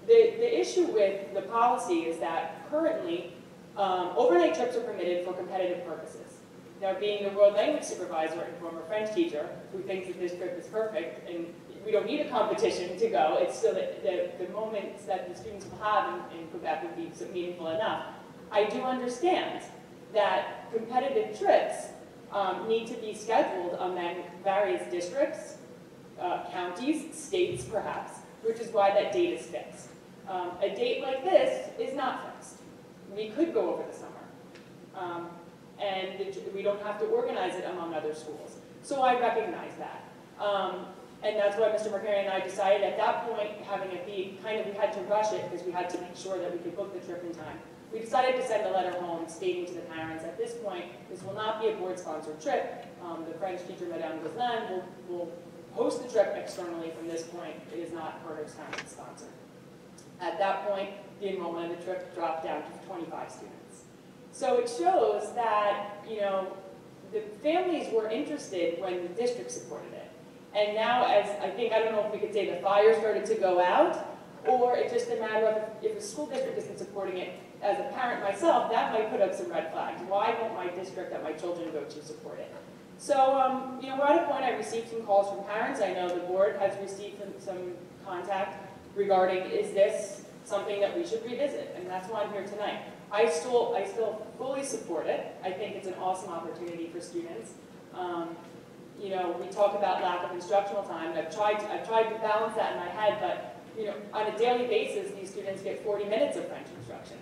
The issue with the policy is that currently, overnight trips are permitted for competitive purposes. Now, being the world language supervisor and former French teacher who thinks that this trip is perfect, and we don't need a competition to go, it's still the moments that the students will have in Quebec would be meaningful enough. I do understand that competitive trips need to be scheduled among various districts, counties, states perhaps, which is why that date is fixed. A date like this is not fixed. We could go over the summer. And we don't have to organize it among other schools. So I recognize that. And that's why Mr. Marcari and I decided at that point, having it be we had to rush it because we had to make sure that we could book the trip in time. We decided to send a letter home stating to the parents, at this point, this will not be a board-sponsored trip. The French teacher, Madame Guzlan, will host the trip externally from this point. It is her township sponsor. At that point, the enrollment of the trip dropped down to 25 students. So it shows that, the families were interested when the district supported it. And now, I don't know if we could say the fire started to go out, or it's just a matter of if the school district isn't supporting it. As a parent myself, that might put up some red flags. Why won't my district that my children go to support it? So, we're at a point, I received some calls from parents. I know the board has received some contact regarding, is this something that we should revisit? And that's why I'm here tonight. I still fully support it. I think it's an awesome opportunity for students. We talk about lack of instructional time, and I've tried to balance that in my head, but on a daily basis, these students get 40 minutes of French instruction.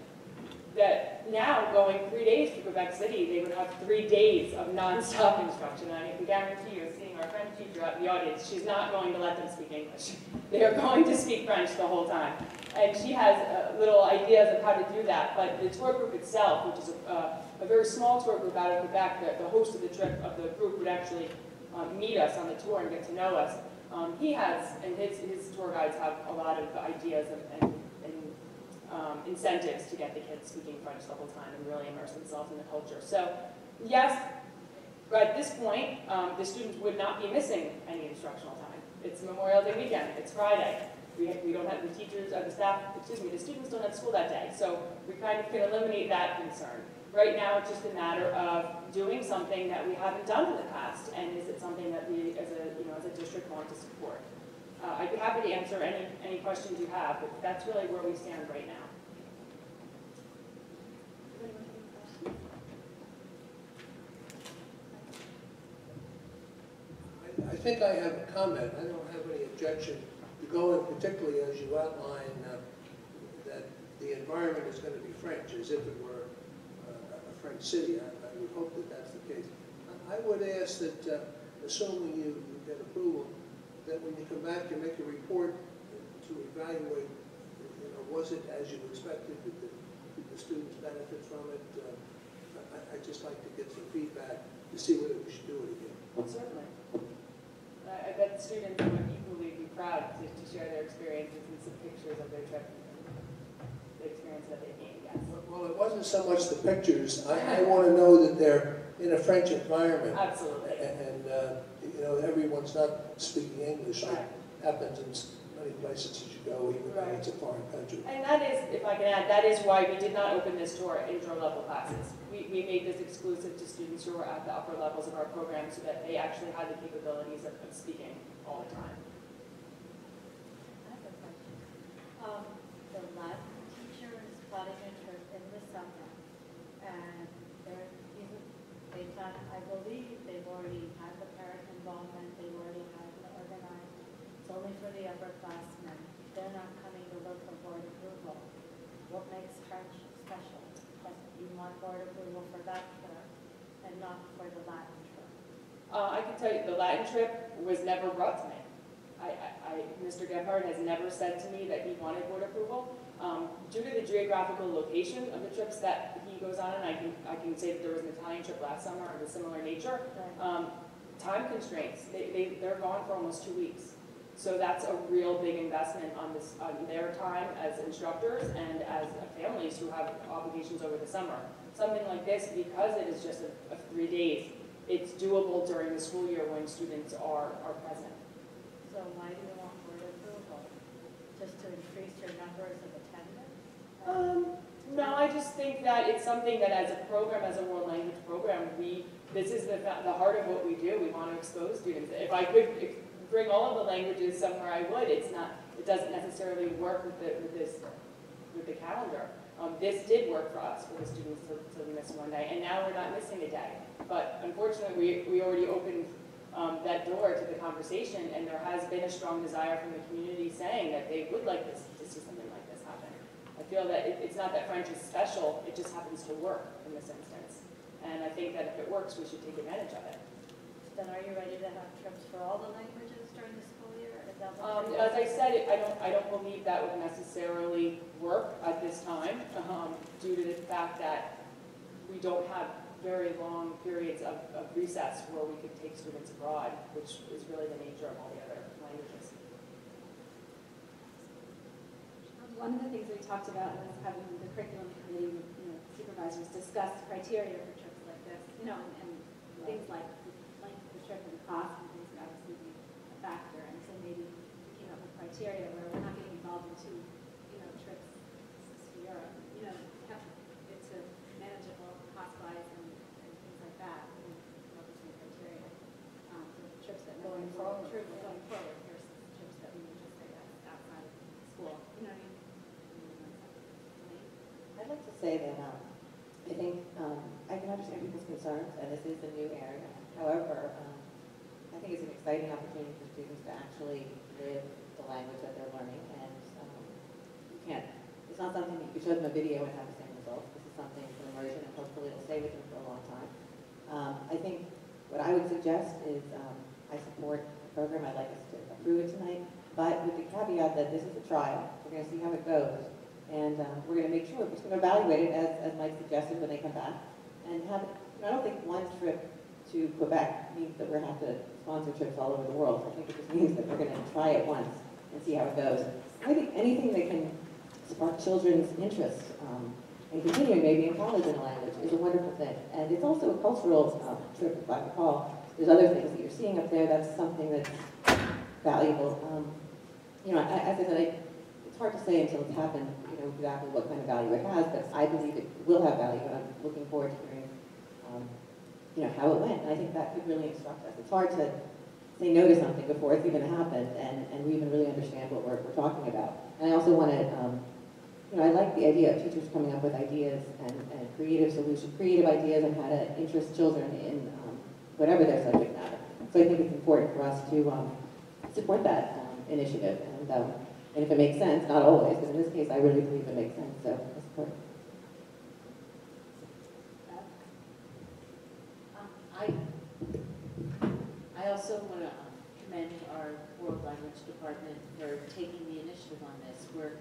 That now, going 3 days to Quebec City, they would have 3 days of nonstop instruction. And I can guarantee you, seeing our French teacher out in the audience, she's not going to let them speak English. They are going to speak French the whole time. And she has little ideas of how to do that. But the tour group itself, which is a very small tour group out of Quebec, the host of the trip of the group would actually meet us on the tour and get to know us. He has, and his tour guides have a lot of ideas and incentives to get the kids speaking French the whole time and really immerse themselves in the culture. So, yes, at this point, the students would not be missing any instructional time. It's Memorial Day weekend. It's Friday. We don't have the teachers, the staff, the students don't have school that day. So we kind of can eliminate that concern. Right now, it's just a matter of doing something that we haven't done in the past, and is it something that we, as a district, want to support? I'd be happy to answer any questions you have, but that's really where we stand right now. I think I have a comment. I don't have any objection to going, particularly as you outline that the environment is going to be French, as if it were a French city. I would hope that that's the case. I would ask that, assuming you get approval, that when you come back, you make a report to evaluate, was it as you expected? Did the students benefit from it? I'd just like to get some feedback to see whether we should do it again. Certainly. I bet the students would equally be proud to share their experiences and some pictures of their trip, the experience that they gained, yes. Well, it wasn't so much the pictures. I want to know that they're in a French environment. Absolutely. And everyone's not speaking English. Right. It happens in many places as you go, even though it's a foreign country. And that is, if I can add, that is why we did not open this to our intro-level classes. We made this exclusive to students who are at the upper levels of our program so that they actually had the capabilities of speaking all the time. I have a question. The Latin teacher is plotting a trip in the summer, and I believe they've already had the parent involvement, they've already had it organized. It's only for the upperclassmen. not coming to look for board approval? What makes French special? That you want board approval for that trip and not for the Latin trip? I can tell you, the Latin trip was never brought to me. Mr. Gebhardt has never said to me that he wanted board approval. Due to the geographical location of the trips that he goes on, and I can say that there was an Italian trip last summer of a similar nature, time constraints. They're gone for almost 2 weeks. So that's a real big investment on their time as instructors and as families who have obligations over the summer. Something like this, because it is just a 3 days, it's doable during the school year when students are present. So why do you want board approval? Just to increase your numbers of attendance? No, I just think that it's something that as a program, as a world language program, this is the heart of what we do. We want to expose students. If I could bring all of the languages somewhere, I would. It doesn't necessarily work with the calendar. This did work for us, for the students to miss one day, and now we're not missing a day. But unfortunately, we already opened that door to the conversation, and there has been a strong desire from the community saying that they would like to see something like this happen. I feel that it's not that French is special, it just happens to work in this instance. And I think that if it works, we should take advantage of it. Then are you ready to have trips for all the languages during the school year? Is that what As I said, I don't believe that would necessarily work at this time, due to the fact that we don't have very long periods of recess where we could take students abroad, which is really the nature of all the other languages. One of the things we talked about was having the curriculum committee, supervisors discuss criteria for trips like this, and things like the length of the trip and the cost and things would obviously be a factor. And so maybe we came up with criteria where we're not getting involved in two, trips to Europe. It's a manageable cost-wise and things like that. We come up with some criteria for trips that Going forward. Going forward versus trips that we would just say that's outside of school. You know what I mean? I'd like to say that I think I can understand people's concerns, and this is a new area. However, I think it's an exciting opportunity for students to actually live the language that they're learning, and it's not something that you can show them a video and have the same results. This is something for immersion, and hopefully it'll stay with them for a long time. I think what I would suggest is I support the program. I'd like us to approve it tonight, but with the caveat that this is a trial. We're going to see how it goes. And we're going to make sure, we're just going to evaluate it as Mike suggested when they come back. And I don't think one trip to Quebec means that we're going to have to sponsor trips all over the world. I think it just means that we're going to try it once and see how it goes. I think anything that can spark children's interest and continuing maybe in college in a language is a wonderful thing. And it's also a cultural trip, if I recall. There's other things that you're seeing up there. That's something that's valuable. As I said, it's hard to say until it's happened, exactly what kind of value it has, but I believe it will have value, and I'm looking forward to hearing, how it went. And I think that could really instruct us. It's hard to say no to something before it's even happened, and we even really understand what we're talking about. And I also want to, I like the idea of teachers coming up with ideas and creative solutions, creative ideas on how to interest children in whatever their subject matter. So I think it's important for us to support that initiative. And if it makes sense, not always, but in this case, I really believe it makes sense, so I support it. I also want to commend our world language department for taking the initiative on this. We're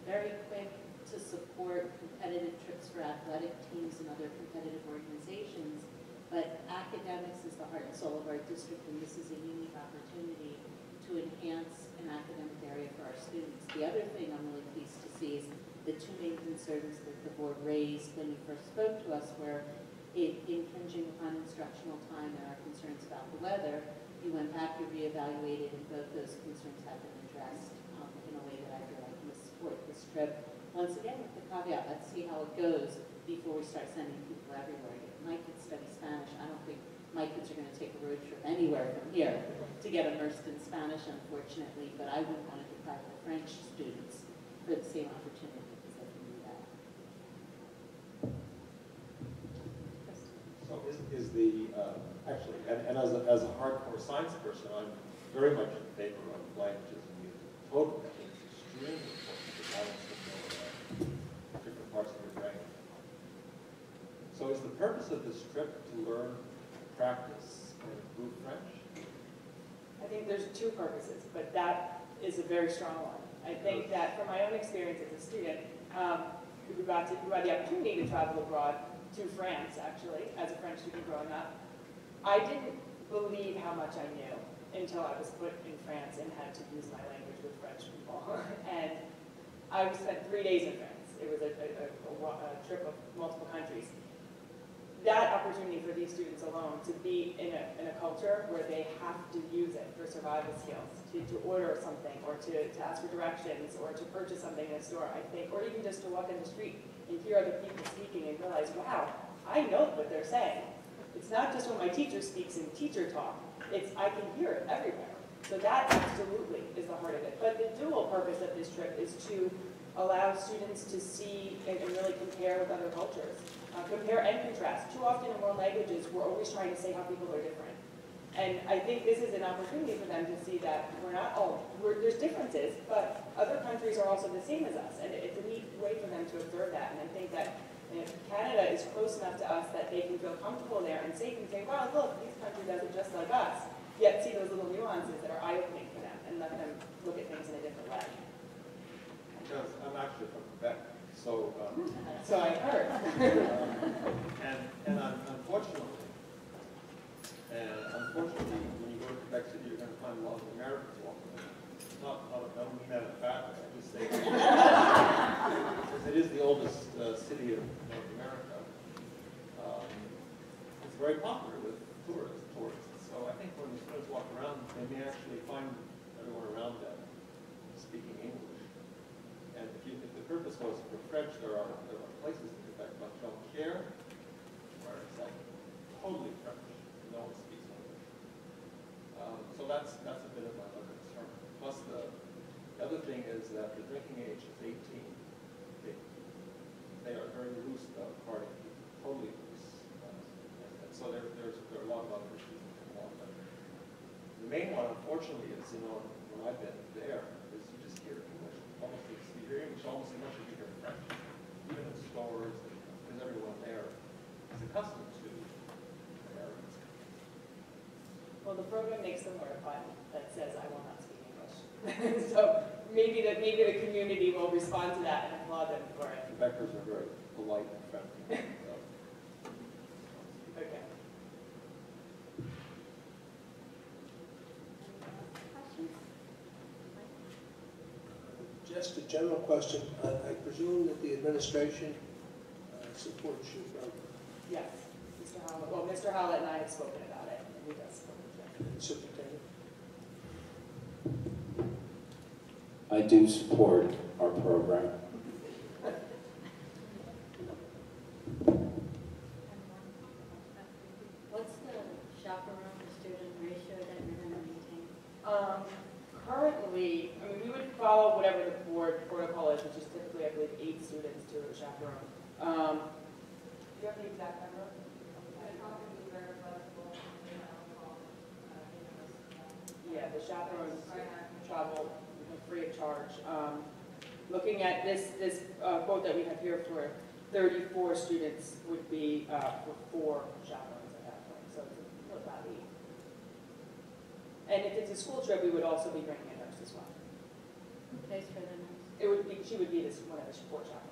very quick to support competitive trips for athletic teams and other competitive organizations, but academics is the heart and soul of our district, and this is a unique opportunity to enhance an academic area for our students. The other thing I'm really pleased to see is the two main concerns that the board raised when you first spoke to us were it infringing upon instructional time and our concerns about the weather. You went back, you reevaluated, and both those concerns have been addressed in a way that I feel like can support this trip. Once again, with the caveat, let's see how it goes before we start sending people everywhere. If my kids study Spanish, I don't think my kids are going to take a road trip anywhere from here to get immersed in Spanish, unfortunately, but I wouldn't want to deprive the French students for the same opportunity because they can do that. So is the, actually, and as a hardcore science person, I'm very much in favor of languages and music. Totally. I think it's extremely important to balance different parts of your brain. So is the purpose of this trip to learn, practice, and improve French? I think there's two purposes, but that is a very strong one. I think that from my own experience as a student, who had the opportunity to travel abroad to France, actually, as a French student growing up, I didn't believe how much I knew until I was put in France and had to use my language with French people. And I spent 3 days in France. It was a trip of multiple countries. That opportunity for these students alone to be in a culture where they have to use it for survival skills, to order something, or to ask for directions, or to purchase something in a store, I think, or even just to walk in the street and hear other people speaking and realize, wow, I know what they're saying. It's not just when my teacher speaks in teacher talk, I can hear it everywhere. So that absolutely is the heart of it. But the dual purpose of this trip is to allow students to see and really compare with other cultures. Compare and contrast. Too often in world languages, we're always trying to say how people are different. And I think this is an opportunity for them to see that there's differences, but other countries are also the same as us. And it's a neat way for them to observe that. And I think that Canada is close enough to us that they can feel comfortable there and safe and say, wow, look, this country does it just like us. Yet see those little nuances that are eye-opening for them and let them look at things in a different way. Because I'm actually from Quebec, so I heard. and unfortunately, when you go to Quebec City, you're going to find a lot of Americans walking around. I don't mean that in a bad way. I just say because it is the oldest city of North America. It's very popular with tourists. So I think when the students walk around, they may actually find everyone around them speaking English. And if the purpose was for French, there are places in Quebec like Township where it's like totally French. No one speaks English. So that's a bit of my other concern. Plus the other thing is that the drinking age is 18. They are very loose about partying, totally loose. And so there are a lot of other issues that come along. But the main one, unfortunately, is when I've been there, is you just hear English. You hear English almost as much as you hear French, even in stores, because everyone there is accustomed to Americans. Well, the program makes them wear a button that says, I will not speak English. So maybe the community will respond to that and applaud them for it. Quebecers are very polite and friendly. Okay. Just a general question. I presume that the administration supports your program. Yes, Mr. Howlett. Well, Mr. Howlett and I have spoken about it, and he does support it. Superintendent? I do support our program. What's the chaperone to student ratio that you're going to maintain? Currently, I mean, we would follow whatever the board protocol is, which is typically, I believe, 8 students to a chaperone. Do you have the exact number? Yeah, the chaperones travel free of charge. Looking at this quote that we have here for 34 students would be for 4 chaperones at that point, so it's about 8. And if it's a school trip, we would also be bringing a nurse as well. Who pays for the nurse? She would be one of the 4 chaperones.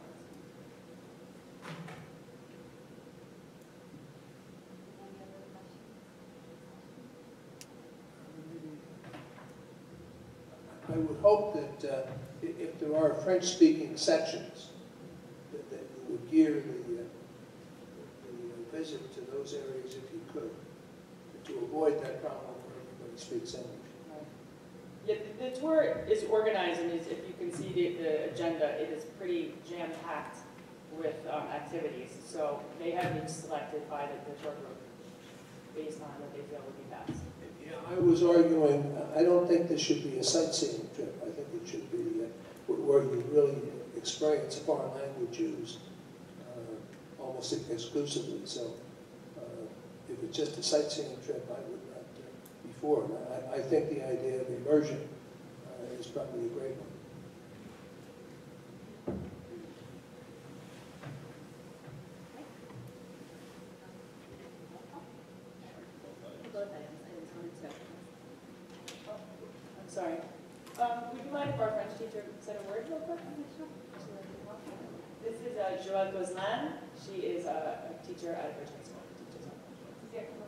Any other questions? I would hope that if there are French-speaking sections, that you would gear the visit to those areas if you could, to avoid that problem where everybody speaks English. Yeah, the tour is organized, and if you can see the agenda, it is pretty jam-packed with activities. So they have been selected by the tour group based on what they feel would be best. Yeah, I was arguing, I don't think this should be a sightseeing trip. I think it should be where you really experience foreign language use almost exclusively. So if it's just a sightseeing trip, I would not be for it. I think the idea of immersion is probably a great one. said a word real quick? This is Joelle Gozlan. She is a teacher at Bridge High School. Teaches on Bridge. Yeah, come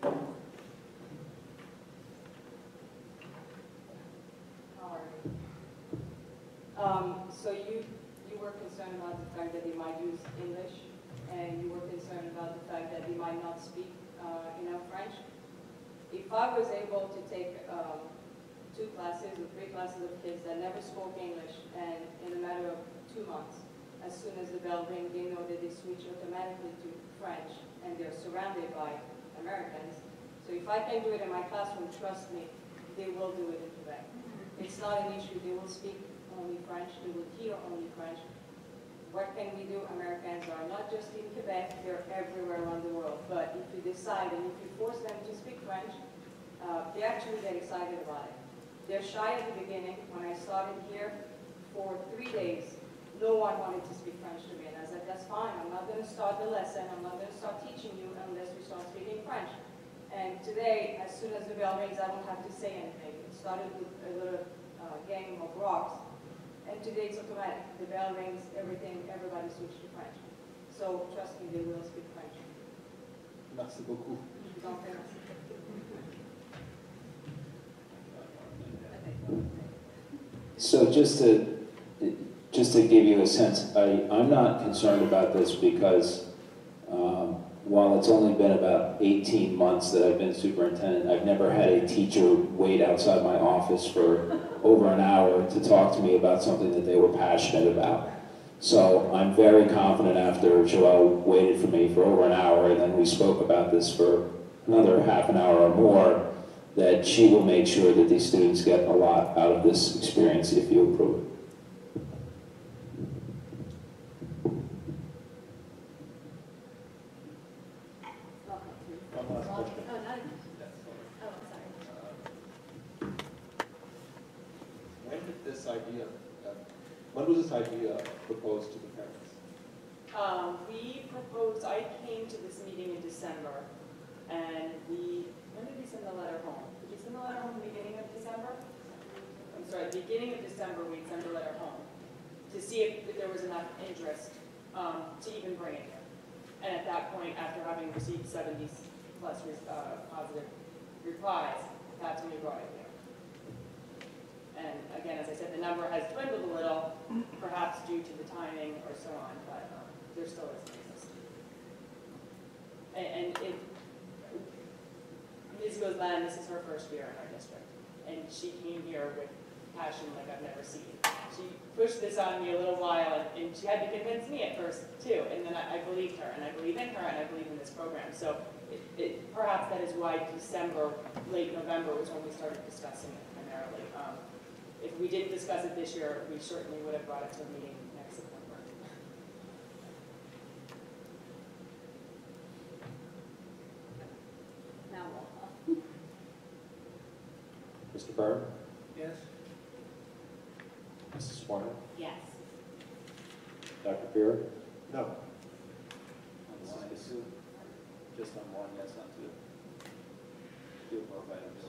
on. How are you? So you were concerned about the fact that they might use English, and you were concerned about the fact that they might not speak enough French. If I was able to take 2 classes or 3 classes of kids that never spoke English, and in a matter of 2 months, as soon as the bell rings, they know that they switch automatically to French, and they're surrounded by Americans. So if I can do it in my classroom, trust me, they will do it in Quebec. It's not an issue. They will speak only French. They will hear only French. What can we do? Americans are not just in Quebec, they're everywhere around the world. But if you decide and if you force them to speak French, they actually get excited about it. They're shy at the beginning. When I started here, for 3 days, no one wanted to speak French to me. And I said, that's fine. I'm not going to start the lesson. I'm not going to start teaching you unless you start speaking French. And today, as soon as the bell rings, I don't have to say anything. It started with a little game of rocks. And today it's automatic. The bell rings, everybody switched to French. So trust me, they will speak French. Merci beaucoup. Don't fail. So just to give you a sense, I'm not concerned about this because while it's only been about 18 months that I've been superintendent, I've never had a teacher wait outside my office for over an hour to talk to me about something that they were passionate about. So I'm very confident after Joelle waited for me for over an hour and then we spoke about this for another half an hour or more, that she will make sure that these students get a lot out of this experience if you approve it. One last question. Oh, not again. Oh, sorry. When was this idea proposed to the parents? I came to this meeting in December, and when did we send the letter home? Did we send the letter home at the beginning of December? I'm sorry, at the beginning of December, we sent the letter home to see if there was enough interest to even bring it here. And at that point, after having received 70 plus positive replies, that's when we brought it here. And again, as I said, the number has dwindled a little, perhaps due to the timing or so on, but there still is interest. And Ms. Gozlan, this is her first year in our district, and she came here with passion like I've never seen. She pushed this on me a little while, and she had to convince me at first too, and then I believed her, and I believe in her, and I believe in this program. So perhaps that is why December, late November was when we started discussing it primarily. If we didn't discuss it this year, we certainly would have brought it to a meeting next September. Now roll call. Mr. Byrd? Yes? Mrs. Swarno? Yes. Dr. Beer? No. Just on one, yes, on two. Do both items.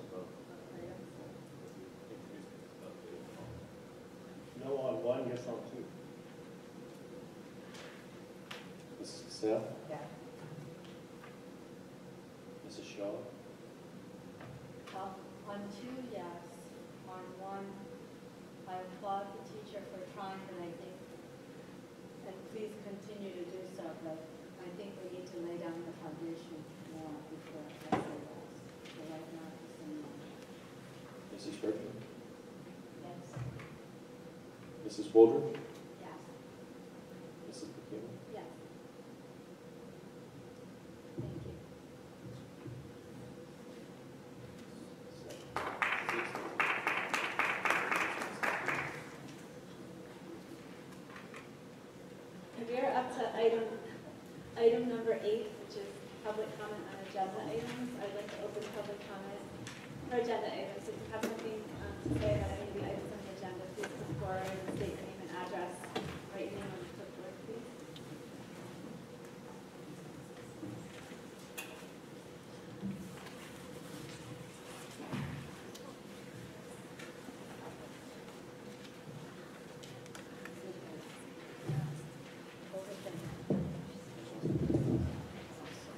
No on one, yes on two. Mrs. Cassell? Yeah. Mrs. Shaw? On two, yes. On one, I applaud the teacher for trying, and I think, and please continue to do so, but I think we need to lay down the foundation more before I say yes. So right now, just a moment. Mrs. Griffin? Yes. Mrs. Woldridge? Yes. Mrs. McKeown? Yes. Thank you. We're up to item number 8, which is public comment on agenda items. I'd like to open public comment for agenda items. If you have something to say about any of the items on the agenda, please come forward and state your name and address. Write your name on the clipboard, please.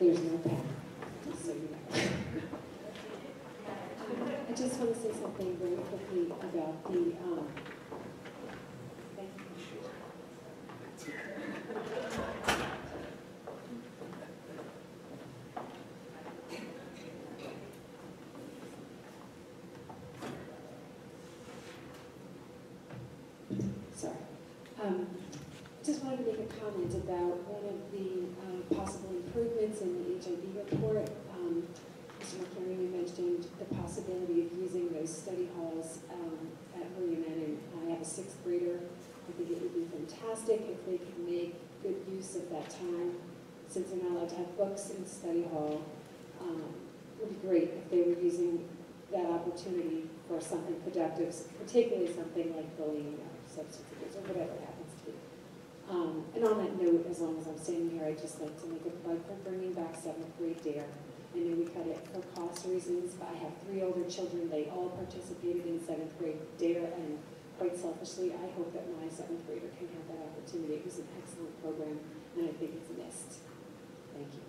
There's no pen, just so you know. I just want to say something very quickly about the, thank you. Sorry. Just wanted to make a comment about one of the possible improvements in the HIV report. Mr. McCary mentioned the possibility of using those study halls at William Annin. I have a sixth grader. I think it would be fantastic if they could make good use of that time. Since they're not allowed to have books in the study hall, it would be great if they were using that opportunity for something productive, particularly something like bullying or substance abuse or whatever it happens to be. And on that note, as long as I'm standing here, I'd just like to make a plug for bringing back 7th grade DARE. I know we cut it for cost reasons, but I have 3 older children. They all participated in 7th grade DARE, and quite selfishly, I hope that my 7th grader can have that opportunity. It was an excellent program, and I think it's missed. Thank you.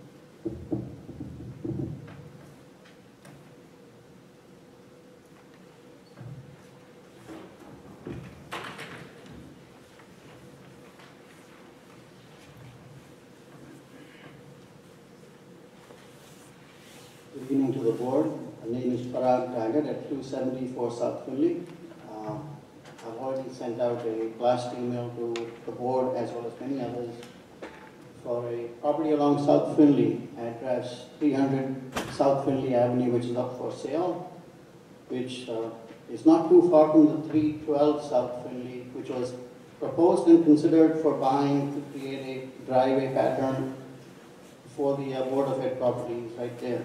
Good evening to the board. My name is Parag Taggart at 274 South Finley. I've already sent out a blast email to the board as well as many others for a property along South Finley, address 300 South Finley Avenue, which is up for sale, which is not too far from the 312 South Finley, which was proposed and considered for buying to create a driveway pattern for the Board of Ed properties right there.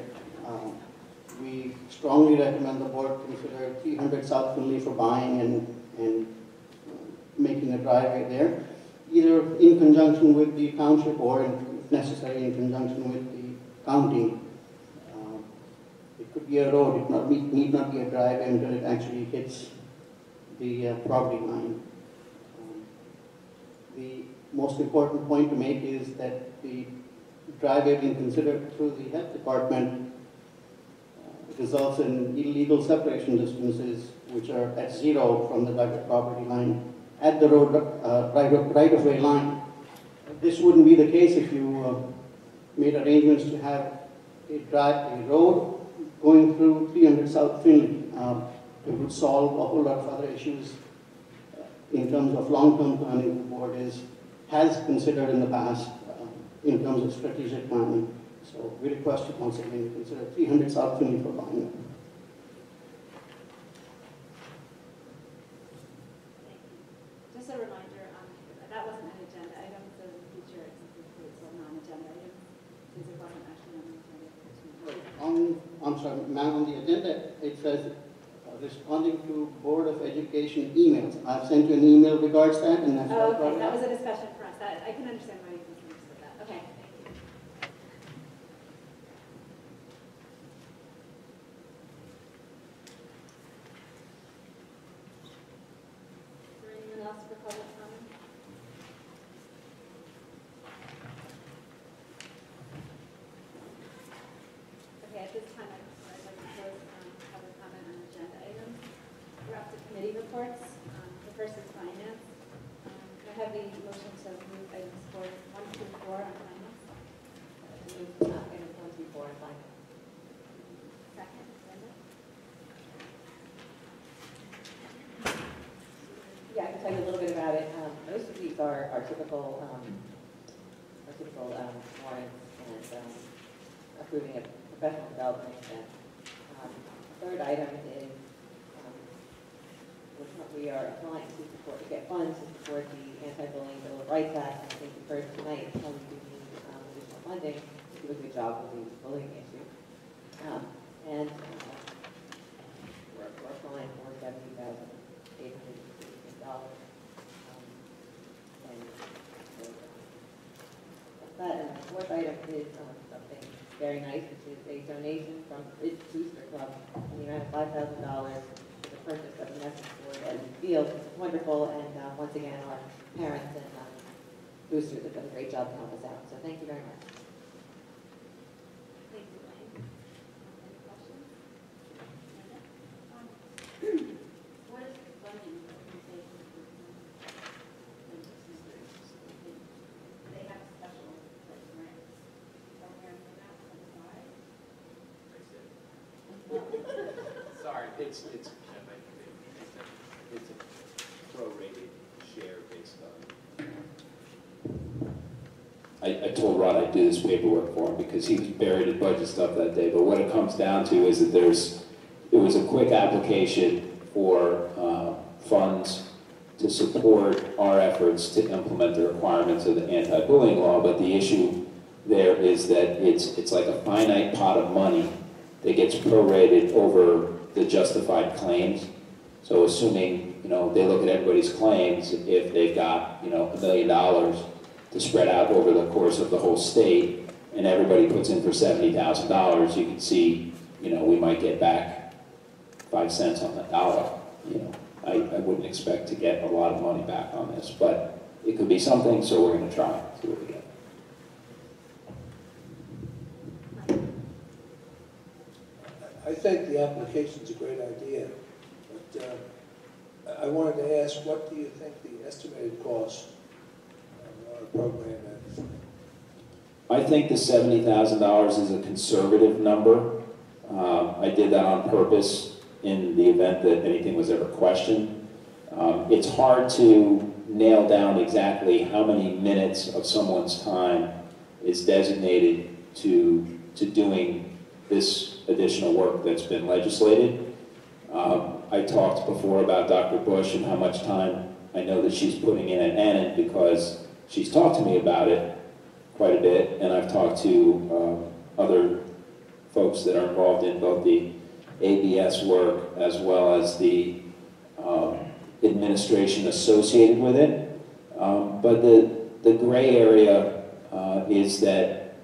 We strongly recommend the board consider 300 South Finley for buying and making a driveway there, either in conjunction with the township or, if necessary, in conjunction with the county. It could be a road, it need not be a driveway until it actually hits the property line. The most important point to make is that the driveway being considered through the health department results in illegal separation distances which are at 0 from the private property line at the road right-of-way line. This wouldn't be the case if you made arrangements to have a road going through 300 South Finley. It would solve a whole lot of other issues in terms of long-term planning. The board has considered in the past in terms of strategic planning. So we request you once again to consider 300 South Finley for buying. Thank you. Just a reminder, that wasn't an agenda item, so in the future it's a non-agenda item, since it wasn't actually on the agenda. I'm sorry, ma'am, on the agenda it says responding to Board of Education emails. I've sent you an email regards that, and that's Oh, okay, that was a discussion for us. I can understand why you misunderstood that. Okay, thank you. Is there anyone else for public comment? Okay, at this time, I'd like to close public comment on agenda items. We're up to committee reports. The first is finance. Can I have the motion to move items 1 through 4 on finance? Move items 1 through 4 on finance. Second, Linda? Yeah, I can tell you a little bit about it. Most of these are typical warrants and approving a professional development expense. Third item is we are applying to get funds to support the Anti-Bullying Bill of Rights Act. And I think you've heard tonight how we do need additional funding to do a good job with the bullying issue. And we're applying for $70,860. And that, and the fourth item is something very nice, which is a donation from Ridge Booster Club in the amount of $5,000 for the purchase of a message board at the field. It's wonderful, and once again, our parents and boosters have done a great job to help us out. So thank you very much. it's a prorated share based on. I told Rod I'd do this paperwork for him because he was buried in budget stuff that day, but what it comes down to is that it was a quick application for funds to support our efforts to implement the requirements of the anti-bullying law, but the issue there is that it's like a finite pot of money that gets prorated over the justified claims. So assuming, they look at everybody's claims, if they've got, $1 million to spread out over the course of the whole state, and everybody puts in for $70,000, you can see, we might get back 5 cents on the dollar. I wouldn't expect to get a lot of money back on this, but it could be something, so we're going to try, see what we get. I think the application's a great idea, but I wanted to ask, what do you think the estimated cost of our program is? I think the $70,000 is a conservative number. I did that on purpose in the event that anything was ever questioned. It's hard to nail down exactly how many minutes of someone's time is designated to doing this additional work that's been legislated. I talked before about Dr. Bush and how much time I know that she's putting in at Annin because she's talked to me about it quite a bit, and I've talked to other folks that are involved in both the ABS work as well as the administration associated with it. But the gray area is that,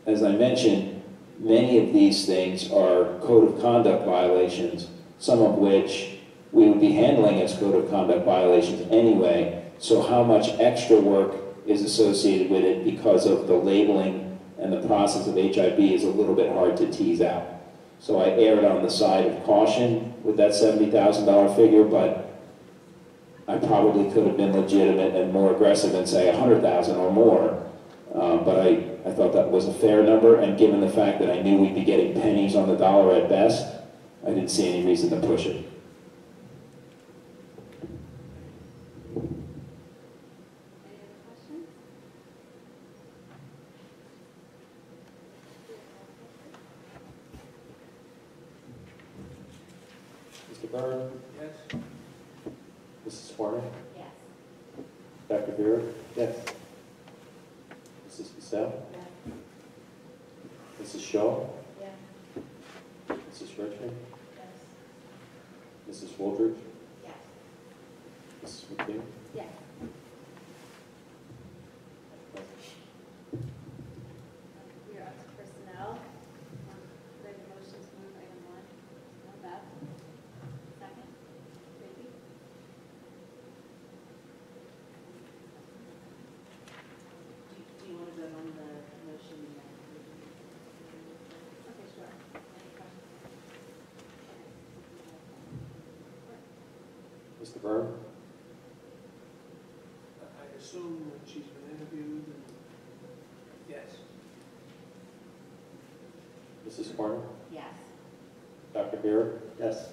as I mentioned, many of these things are code of conduct violations, some of which we would be handling as code of conduct violations anyway. So how much extra work is associated with it because of the labeling and the process of HIB is a little bit hard to tease out. So I erred on the side of caution with that $70,000 figure, but I probably could have been legitimate and more aggressive and say $100,000 or more. But I thought that was a fair number, and given the fact that I knew we'd be getting pennies on the dollar at best, I didn't see any reason to push it. Mr. Byrne? Yes. Mrs. Warner? Yes. Dr. Vera? Yes. Mrs. Bissell? Yes. Mrs. Shaw? Yes. Mrs. Richmond? Yes. Mrs. Woldridge? Yes. Mrs. McKeon? Yes. We are up to personnel. Ready motion to move item 1. Beth? Second? Vicky? Do you want to vote on the motion? Okay, sure. Any questions? Mr. Byrne? I assume that she's been interviewed and, yes. Mrs. Warner? Yes. Dr. Vera? Yes.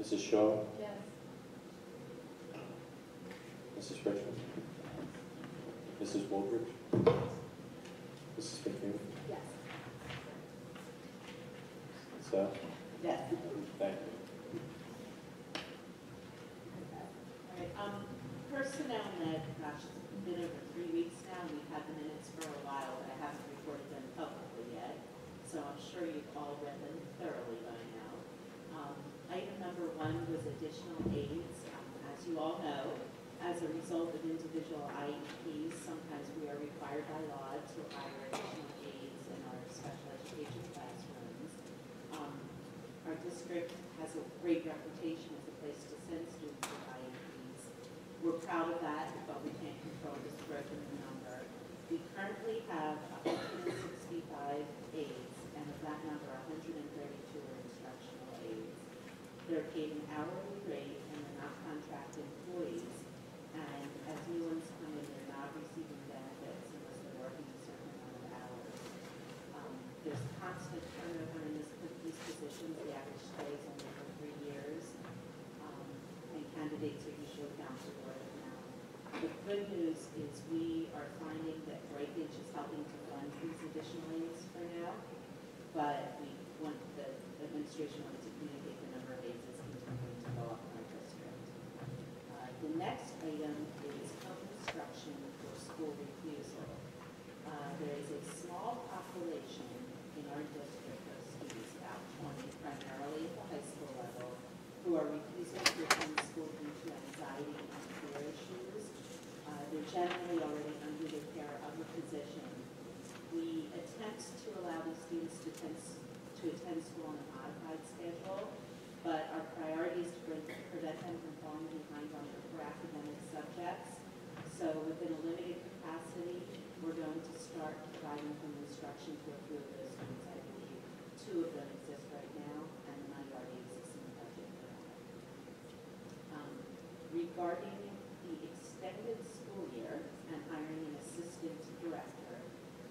Mrs. Shaw? Yes. Mrs. Richmond? Mrs. Woldridge? Mrs. McKeon? Yes. So, Yes. thank you. All right, personnel net, gosh, it's been over 3 weeks now, we've had the minutes for a while, but I haven't reported them publicly yet, so I'm sure you've all read them thoroughly by now. Item number 1 was additional aides. As you all know, as a result of individual IEPs, sometimes we are required by law to hire additional aides in our special education classrooms. Our district has a great reputation as a place to send students with IEPs. We're proud of that, but we can't control this growth in the number. We currently have 165 aides, and of that number, 132 are instructional aides. They're paid an hourly rate, and they're not contract employees. And as new ones come in, they're not receiving benefits unless they're working a certain amount of hours. There's constant turnover in these positions. The average good news is we are finding that breakage is helping to fund these additional aids for now, but we want the administration wanted to communicate the number of aids is continuing to go up in our district. The next item is home instruction for school refusal. There is a small population in our district of students, about 20, primarily at the high school level, who are refusing to attend school due to anxiety and fear issues. They're generally already under the care of a physician. We attempt to allow these students to attend school on a modified schedule, but our priority is to prevent them from falling behind on their core academic subjects. So within a limited capacity, we're going to start providing them instruction to a few of those students. I believe 2 of them exist right now, and the money already exists in the budget for that. Regarding the extended school year and hiring an assistant director,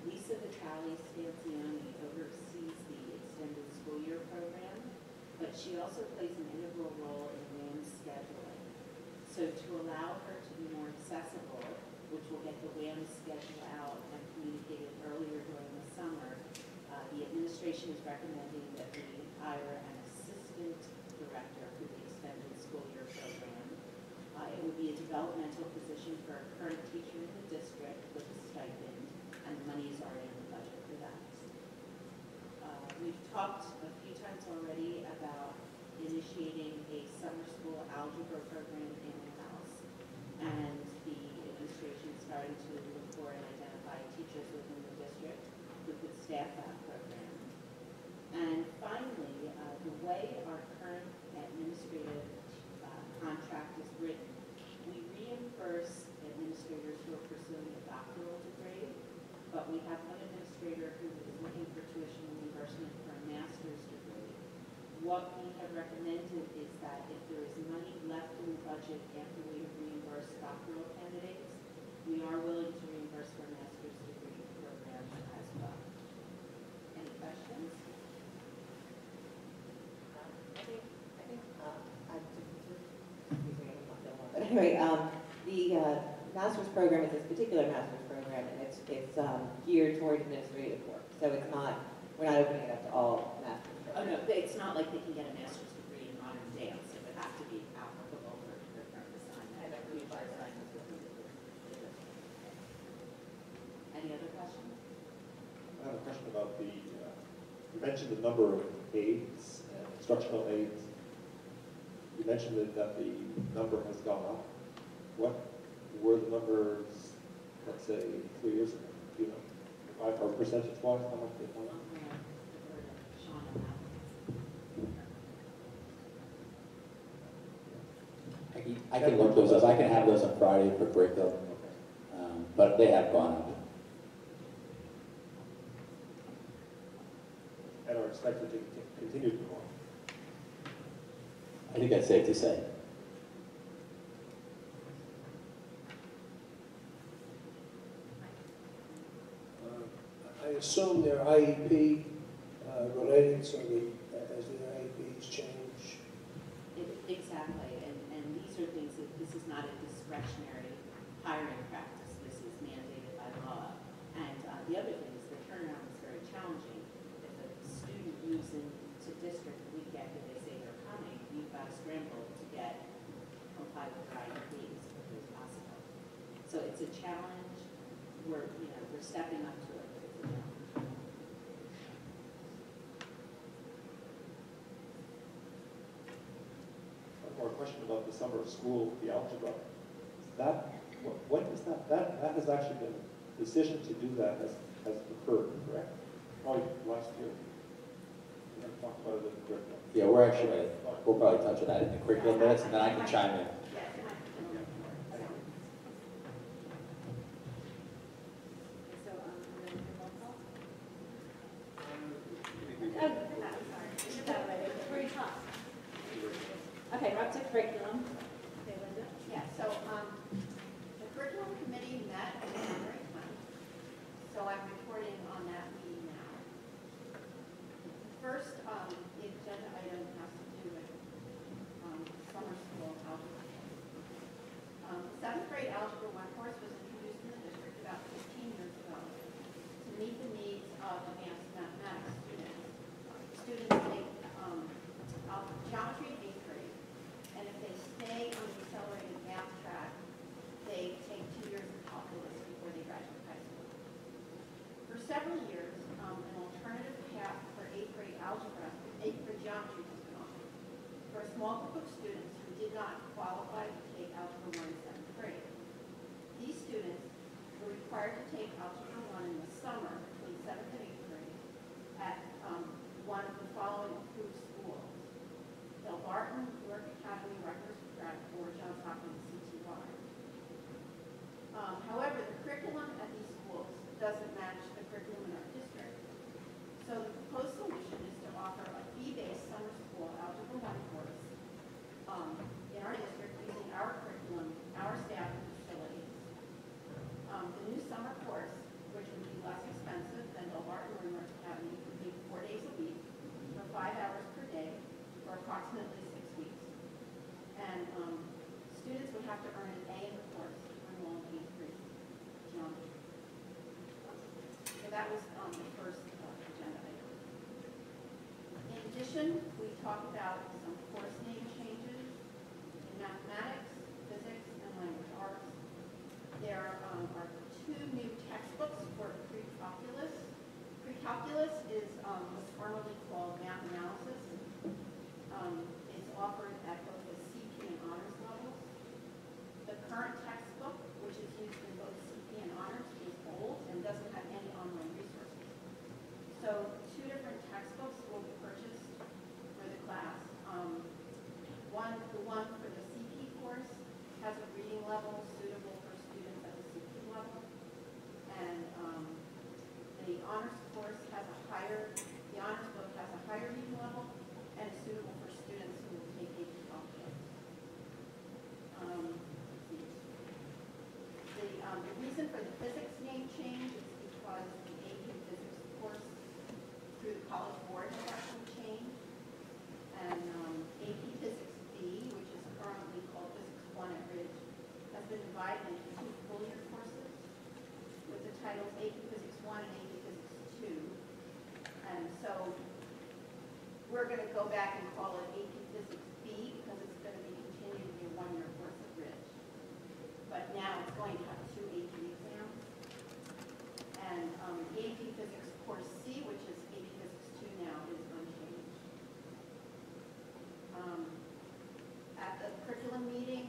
Lisa Vitale-Stanzioni oversees the extended school year program, but she also plays an integral role in WAM scheduling. So to allow her to be more accessible, which will get the WAM schedule out and communicated earlier during the summer, the administration is recommending that we hire an assistant director for the extended school year program. It would be a developmental position for a current teacher in the district with a stipend, and the money is already in the budget for that. We've talked a few times already about initiating a summer school algebra program in-house, and the administration is starting to look for and identify teachers within the district who could staff that program. And finally, the way our current administrative contract is written, we reimburse administrators who are pursuing a doctoral degree, but we have one administrator who is looking for tuition reimbursement for a master's degree. What we have recommended is that if there is money left in the budget after we have reimbursed doctoral candidates, we are willing to reimburse for a master's degree program as well. Any questions? But anyway, the master's program is this particular master's program, and it's geared toward administrative work. So it's not, we're not opening it up to all master's Oh, programs. no, it's not like they can get a master's degree in modern dance. It would have to be applicable for their current assignment. Future assignments would be different. Any other questions? I have a question about the, you mentioned the number of aides, instructional aides. You mentioned that the number has gone up. What were the numbers, let's say, 3 years ago? Do you know? Or percentage-wise, how much they've gone up? I can look those up. I can have those on Friday for curriculum, but they have gone up. And are expected to continue to go on. I think that's safe to say. I assume they're IEP related, so as the IEPs change. Exactly, and these are things that this is not a discretionary hiring practice. This is mandated by law. And the other thing is the turnaround is very challenging. If a student moves into district the week after they say they're coming, you've got to scramble to comply with their IEP as quickly as possible. So it's a challenge. We're stepping up to it, but it's a challenge. One more question about the summer school, the algebra. When is that has actually been, the decision to do that has occurred, correct? Probably last year. We haven't talked about it in the curriculum. Yeah, we'll probably touch on that in the curriculum minutes, and then I can chime in. Okay, we're up to curriculum. Okay, Linda? Yeah, so the curriculum committee met on January 20th, so I'm reporting on that meeting now. First, the agenda item has to do with summer school algebra. grade Algebra 1 course was introduced in the district about 15 years ago to meet the needs of advanced mathematics students. Students take geometry in 8th grade, and if they stay on the accelerated math track, they take 2 years of calculus before they graduate high school. For several years, an alternative path for 8th grade algebra, 8th grade geometry has been offered for a small group of students who did not qualify to take Algebra 1 in 7th grade. These students were required to take Algebra 1 in the summer between 7th and 8th grade at one of the following approved schools: Del Barton, York Academy, Rutgers Prep, or Johns Hopkins CTY. However, the curriculum at these schools doesn't match the curriculum in our district. So the proposed solution is to offer a fee-based summer school Algebra 1 course in our district using our curriculum, our staff, and facilities. The new summer course, which would be less expensive than Del Barton or York Academy, would be 4 days a week for 5 hours per day for approximately 6 weeks. And students would have to earn an A in the course to enroll in 8th grade geometry. So that was the first agenda item. In addition, we talked about some course name changes in mathematics, physics, and language arts. There are 2 new textbooks for pre-calculus. Pre-calculus was formerly called math analysis. It's offered at both the CP and honors levels. The current textbook, which is used in both CP and honors, is old and doesn't have any online resources. So 2 different textbooks will be purchased for the class. The one for the CP course has a reading level suitable for students at the CP level, and the honors course has the honors book has a higher reading level and is suitable for students who will take AP calculus. The reason for the physics name change is because the AP physics course through the College Board has actually changed, and AP Physics B, which is currently called Physics 1 at Ridge, has been divided into 2 full-year courses with the titles AP Physics 1 and AP Physics 2. And so we're going to go back and call it AP Physics B because it's going to be continued to be a 1-year course at Ridge. But now it's going to have 2 AP exams. And AP Physics Course C, which is AP Physics 2 now, is unchanged. At the curriculum meeting,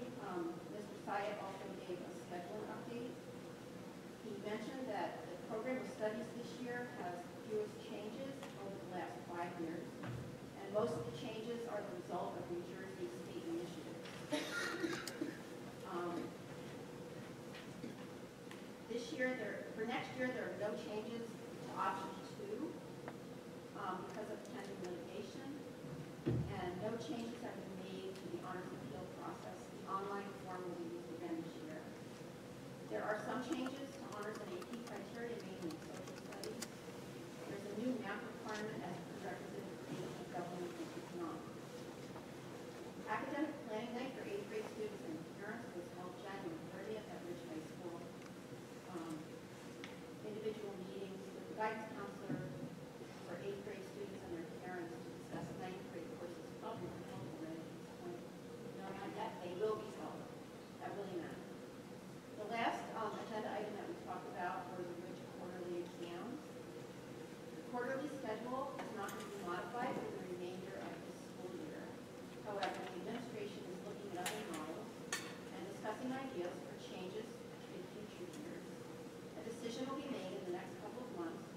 Mr. Syed also gave a scheduling update. He mentioned that the program of studies this year has fewest changes over the last 5 years, and most of the changes are the result of New Jersey state initiatives. For next year, there are no changes to option 2 because of pending litigation, and no changes have been made to the honors appeal process. The online form will be used again this year. There are some changes to honors and AP criteria, mainly in social studies. There's a new math requirement as a prerequisite for government and economics. Academic planning night for 8th grade students and parents was held January 30th at Ridge High School. Individual meetings with the guidance counselor for 8th grade students and their parents to discuss 9th grade courses. Probably were held already at this point. No, not yet. They will be held. That really matters. The last agenda item that we talked about were the Ridge quarterly exams. The quarterly schedule is not going to be modified for the remainder of this school year. However, the administration is looking at other models and discussing ideas for changes in future years. A decision will be made in the next couple of months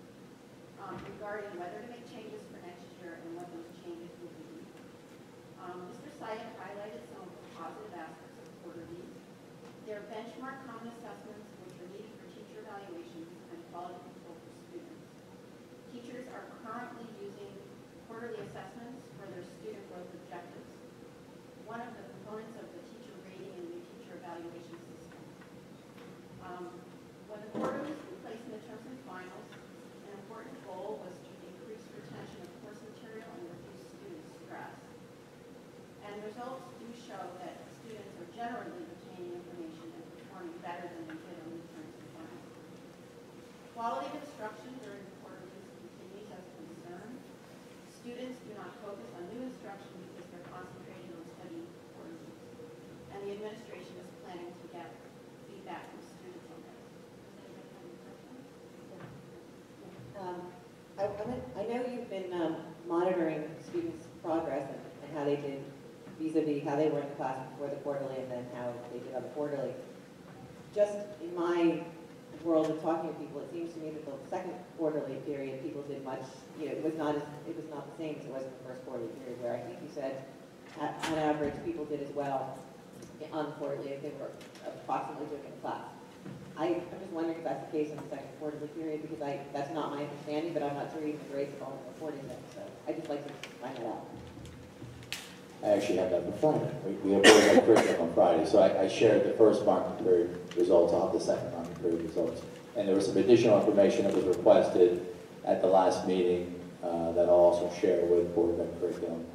regarding whether to make changes for next year and what those changes will be. Mr. Syed highlighted some of the positive aspects of quarterlies. There are benchmark common assessments which are needed for teacher evaluations and quality control for students. Teachers are currently using quarterly assessments for their student growth objectives, one of the components of the teacher rating and new teacher evaluation system. When the quarterlies replaced midterms and finals, an important goal was to increase retention of course material and reduce student stress. And the results do show that students are generally retaining information and performing quality of instruction during the quarterlies continues as a concern. Students do not focus on new instruction because they're concentrating on studying for quarterlies. And the administration is planning to get feedback from students on this. Does anybody have any questions? I know you've been monitoring students' progress and how they did vis-a-vis how they were in the class before the quarterly and then how they did on the quarterly. Just in my world of talking to people, it seems to me that the second quarterly period, people did much, it was not the same as it was in the first quarterly period, where I think you said, on average, people did as well on the quarterly as they were approximately doing in class. I'm just wondering if that's the case in the second quarterly period, because that's not my understanding, but I'm not sure even the grades are all reporting that, so I'd just like to find that out. I actually have that for Friday. We have board curriculum on Friday, so I shared the first marking period results. I'll have the second marking period results. And there was some additional information that was requested at the last meeting that I'll also share with board curriculum.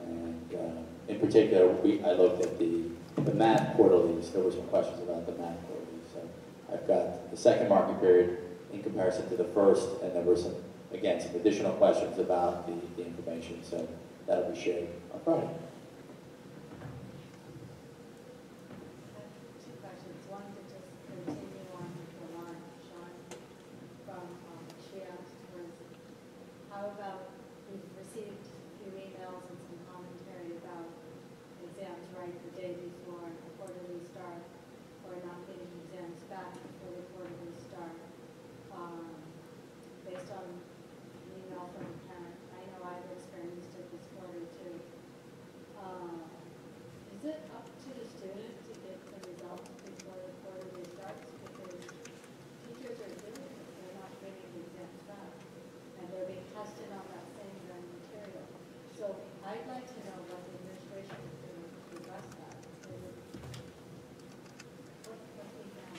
And in particular, I looked at the math quarterlies. There were some questions about the math quarterlies. So I've got the second marking period in comparison to the first, and there were some additional questions about the information. So that'll be shared on Friday. Two questions. One to just continue on the line Sean from she asked was, how about we've received a few emails and some commentary about exams right the day before a quarterly start or not getting exams back before the quarterly start. Based on an email from a parent, I know I've experienced it this quarter too. Is it up to the student to get the results before the quarterly starts? Because teachers are doing it, they're not bringing the exams back. And they're being tested on that same learning material. So I'd like to know what the administration is doing to address that. What's being done?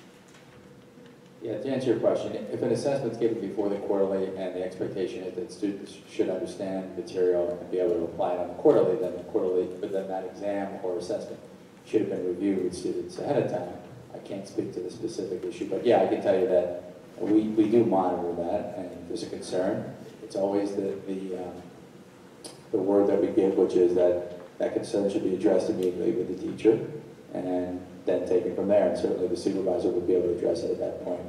Yeah, to answer your question, if an assessment's given before the quarterly and the expectation is that students should understand material and be able to apply it on the quarterly, then that exam or assessment should have been reviewed with students ahead of time. I can't speak to the specific issue, but yeah, I can tell you that we do monitor that, and if there's a concern, it's always the word that we give, which is that concern should be addressed immediately with the teacher, and then taken from there, and certainly the supervisor would be able to address it at that point.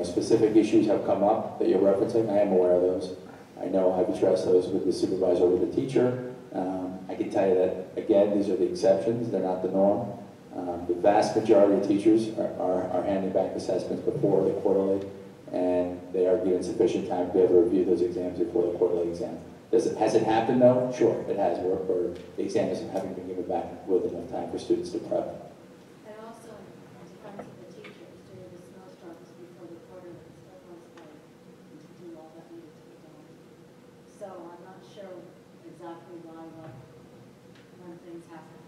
Specific issues have come up that you're referencing. I am aware of those. I know I've addressed those with the supervisor, with the teacher. I can tell you that, again, these are the exceptions. They're not the norm. The vast majority of teachers are handing back assessments before the quarterly, and they are given sufficient time to be able to review those exams before the quarterly exam. Has it happened, though? Sure, it has, where the exams haven't been given back with enough time for students to prep. And also, in defense of the teachers, due to the snowstorms before the quarterly, that was like to do all that needed to be done. So I'm not sure exactly when things happen.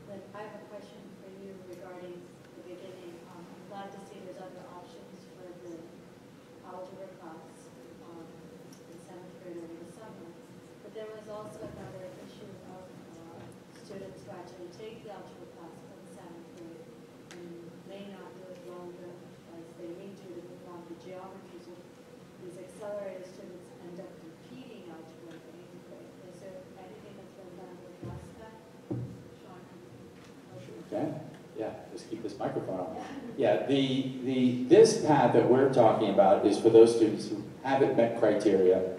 But I have a question for you regarding the beginning. I'm glad to see there's other options for the algebra class in 7th grade over the summer. But there was also another issue of students who actually take the algebra class in 7th grade and may not do it longer as they need to move on to geometry. So these accelerated students end up repeating algebra in 8th grade. Is there anything that's been done to address that? Sean? Okay. Yeah, just keep this microphone on. Yeah, this path that we're talking about is for those students who haven't met criteria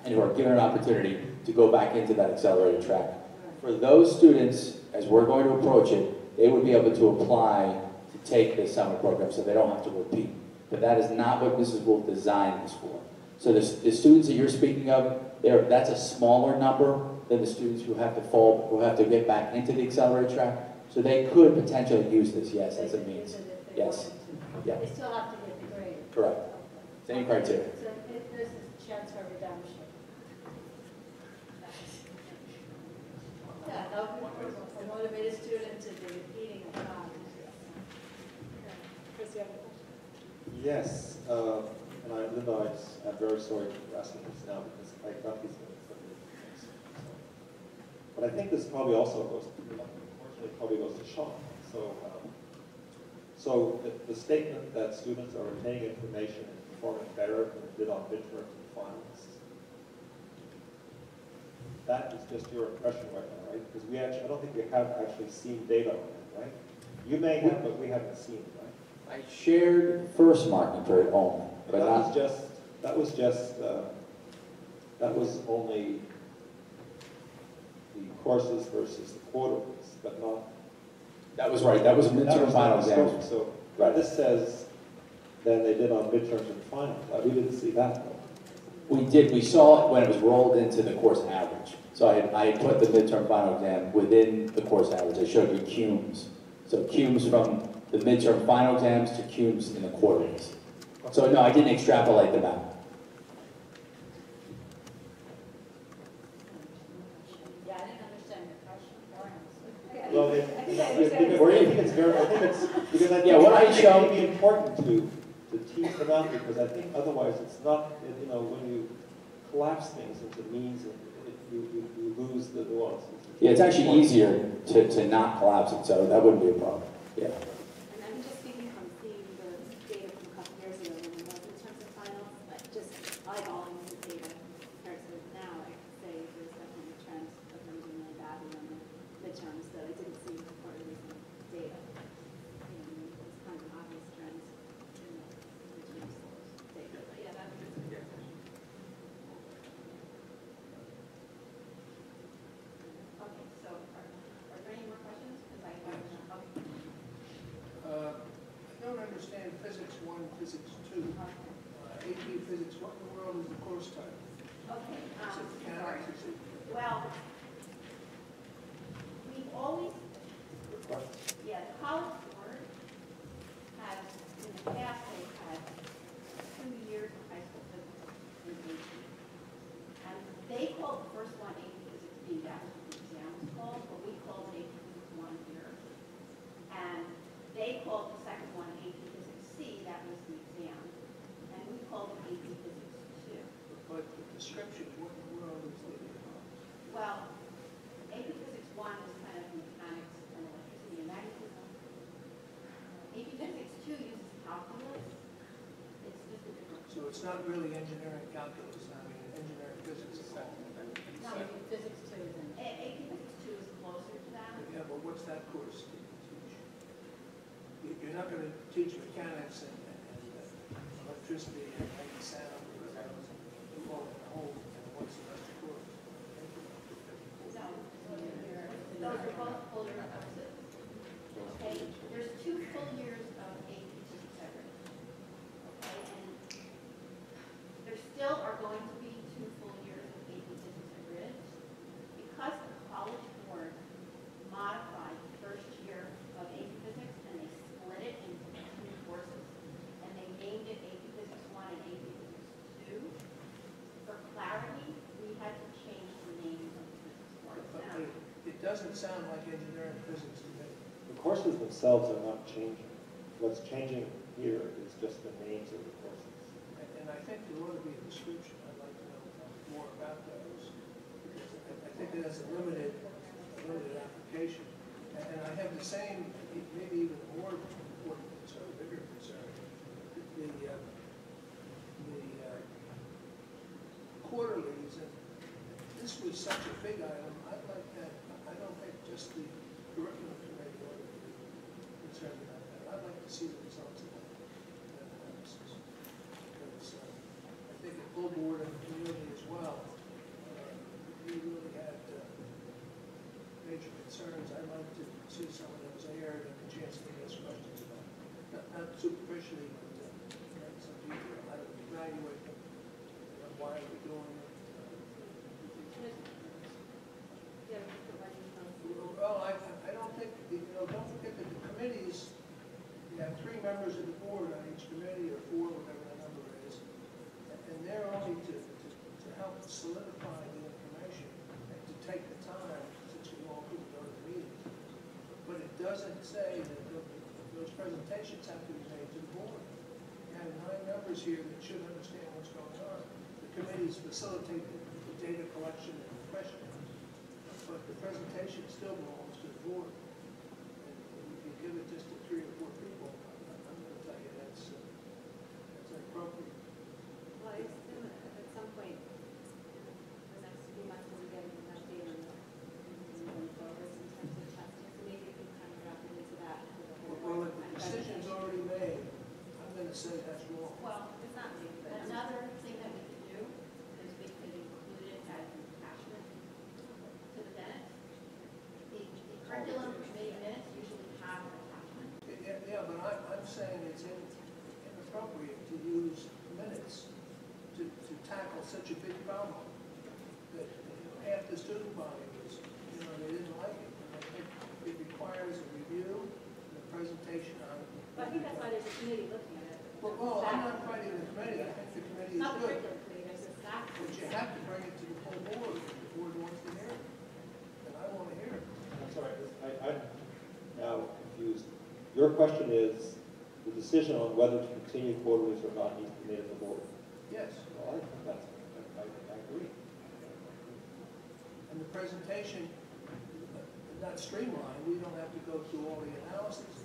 and who are given an opportunity to go back into that accelerated track. For those students, as we're going to approach it, they would be able to apply to take this summer program so they don't have to repeat. But that is not what Mrs. Wolf designed this for. So the students that you're speaking of, that's a smaller number than the students who have to get back into the accelerated track. So they could potentially use this, yes, as a means. Yes. Yeah. They still have to get the grade. Correct. Same criteria. So there's a chance for redemption. Yeah, help a motivated student to be repeating a class. Chris, you have a question? Yes, Linda, I'm very sorry for asking this now because I got these minutes. But I think this probably also goes, unfortunately, probably goes to Sean. So the statement that students are retaining information and performing better than they did on midterms and finals, that is just your impression right now, right? Because I don't think we have actually seen data on it, right? You may have, but we haven't seen it, right? I shared first marking period only, but That not, was only the courses versus the quarterlies, but not. that was right, that was midterm final exams. So Right. this says than they did on midterms and finals. We didn't see that though. We did, we saw it when it was rolled into the course average. So I had put the midterm final exam within the course average. I showed you CUMES. So CUMES from the midterm final exams to CUMES in the quarterlies. So no, I didn't extrapolate them out. Yeah, I didn't understand the question. Well, I think it's very, I think it's, because I think Yeah, what I it show- may be important to tease them out, because I think otherwise it's not, you know, when you collapse things into means, you lose the nuances. Yeah, it's actually easier to not collapse it, so that wouldn't be a problem. Yeah. And I'm just speaking from seeing the data from a couple years ago when it was in terms of finals, but just eyeballing the data compared to now, I could say there's definitely a trend of them doing really badly on the midterms that I didn't see before the recent data. It's kind of an obvious trend in the midterms data. But yeah, that was just a good question. Okay, so are there any more questions? Because I have, okay. I don't understand physics 1, physics 2. AP physics, what in the world is the course title? Okay, Is it sorry. mechanics? Is it Well, we've always, yeah, the College Board has, in the past, they've had 2 years of high school physics in AP. And they called the first one AP Physics B, that's what the exam was called, but we called AP Physics 1 here. And they called the second one AP Physics C, that was the exam. And we called it AP Physics 2. But the description, what in the world is the Well, AP Physics 1 is kind of mechanics and electricity and magnetism. AP Physics 2 uses calculus. It's just a different. So it's not really engineering calculus, I mean, engineering physics is that. No, Physics 2 is in. AP Physics 2 is closer to that. Yeah, but what's that course teach? You're not going to teach mechanics and electricity and making sound or all in the whole, and what's the rest of the course? No, those are both full year courses. Okay, there's 2 full years of AP Physics every. Okay, and there still are going to be 2 full years of AP Physics at Ridge because the College Board modified the first year of AP Physics and they split it into 2 courses and they named it AP Physics 1 and AP Physics 2. For clarity, we had to change the names of the physics course. Now, It doesn't sound like engineering physics to me. The courses themselves are not changing. What's changing here is just the names of the courses. And I think there ought to be a description. I'd like to know more about those. Because I think it has a limited application. And I have the same, maybe even more important concern, bigger concern. The quarterlies, and this was such a big item, I'd like that, I don't think just the curriculum committee ought to be concerned about that. I'd like to see the results of that analysis. Because I think the full board and the community as well, we really had major concerns. I'd like to see some of those aired and a chance to ask questions about it. Not superficially, but in some detail, how do we evaluate them? Why are we doing it? Well, I don't think, don't forget that the committees, you have 3 members of the board on each committee, or 4, whatever the number is, and they're only to help solidify the information and to take the time, since we all couldn't go to the meetings. But it doesn't say that those presentations have to be made to the board. You have 9 members here that should understand what's going on. The committees facilitate the data collection and the questions, but the presentation still belongs to the board. And if you give it just to 3 or 4 people, say that's wrong. Well, it's not me, but another thing that we could do is we could include it as an attachment to the minutes. The curriculum committee minutes usually have an attachment. Yeah, but I'm saying it's inappropriate to use minutes to tackle such a big problem that half the student body was, they didn't like it. And I think it requires a review and a presentation on it. But I think that's why there's a committee looking at it. Well, I'm not fighting the committee. I think the committee is Not the good. curriculum committee, there's a staff. But you have to bring it to the full board if the board wants to hear it. And I want to hear it. I'm sorry, I'm now confused. Your question is, the decision on whether to continue quarterlies or not needs to be made at the board. Yes. Well, I think that's, I agree. And the presentation, not streamlined, we don't have to go through all the analysis.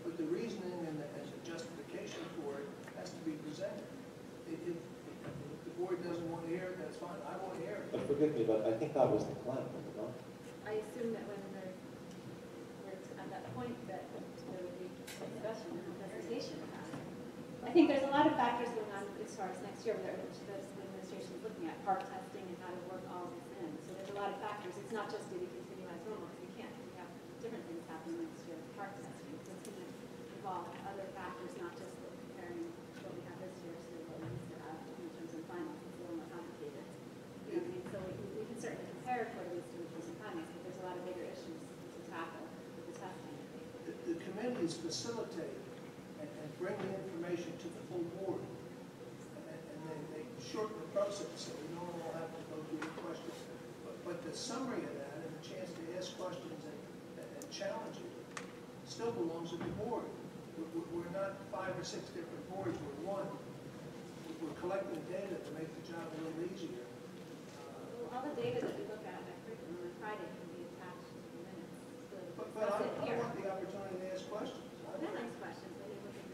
But the reasoning and the justification for it has to be presented. If the board doesn't want to hear it, that's fine. I want to hear it. But forgive me, but I think that was the plan, was it not? I assume that when we're at that point that there will be discussion and a presentation about it. I think there's a lot of factors going on as far as next year that the administration is looking at, park testing and how to work all of this in. So there's a lot of factors. It's not just do we continue as normal, because we can't. We have different things happening next year with park testing. So it's going to involve other factors, not just comparing what we have this year to what we used to have in terms of finance. It's a little more complicated. You know what I mean? So we can certainly compare quarterlies to terms of finance, but there's a lot of bigger issues to tackle with the testing. The committees facilitate and bring the information to the full board. And they shorten the process, so we don't all have to go through the questions. But the summary of that and the chance to ask questions and challenge it still belongs at the board. We're not 5 or 6 different boards, we're one. We're collecting data to make the job a little easier. All the data that we look at curriculum on Friday can be attached to the minutes. But I want the opportunity to ask questions. They're nice questions.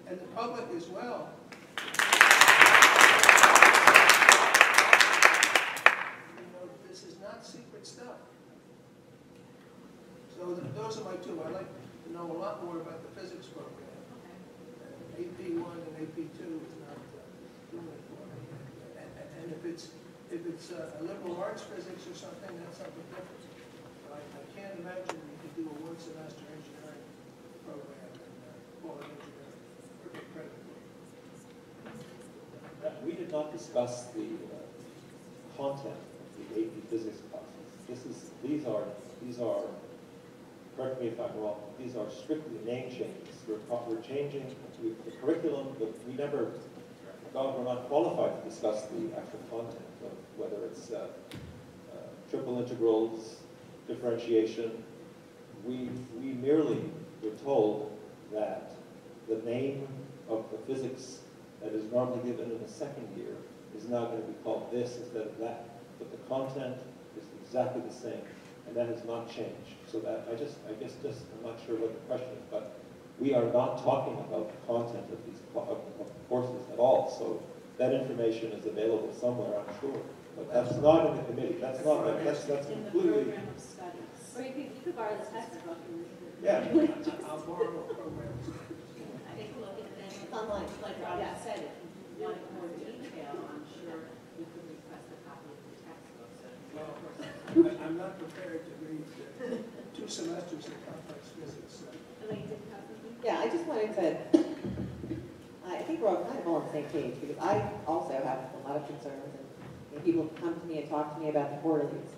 And the public as well. This is not secret stuff. So those are my two. I'd like to know a lot more about the physics program. AP1 and AP2 is not doing it for me. And if it's a liberal arts physics or something, that's something different. But I can't imagine you could do a one-semester engineering program and call it engineering or get credit for it. We did not discuss the content of the AP physics classes. These are, correct me if I'm wrong, these are strictly name changes. We're changing the curriculum, but we're not qualified to discuss the actual content of whether it's triple integrals, differentiation. We merely were told that the name of the physics that is normally given in the second year is now going to be called this instead of that. But the content is exactly the same, and that has not changed. So that I guess I'm not sure what the question is, but we are not talking about the content of these of courses at all. So that information is available somewhere, I'm sure. But that's not in the committee. That's not. That's In the completely. program of studies. Or you could borrow the textbook and read it. Yeah. I'll borrow a program. I think look at that. It's online. Like Roger said, if you want more detail, I'm sure you could request a copy of the textbook. So Well, I'm not prepared to read 2 semesters of complex physics. Elaine, did you have something? Yeah, I just wanted to, I think we're all kind of all on the same page, because I also have a lot of concerns, and people come to me and talk to me about the quarterlies.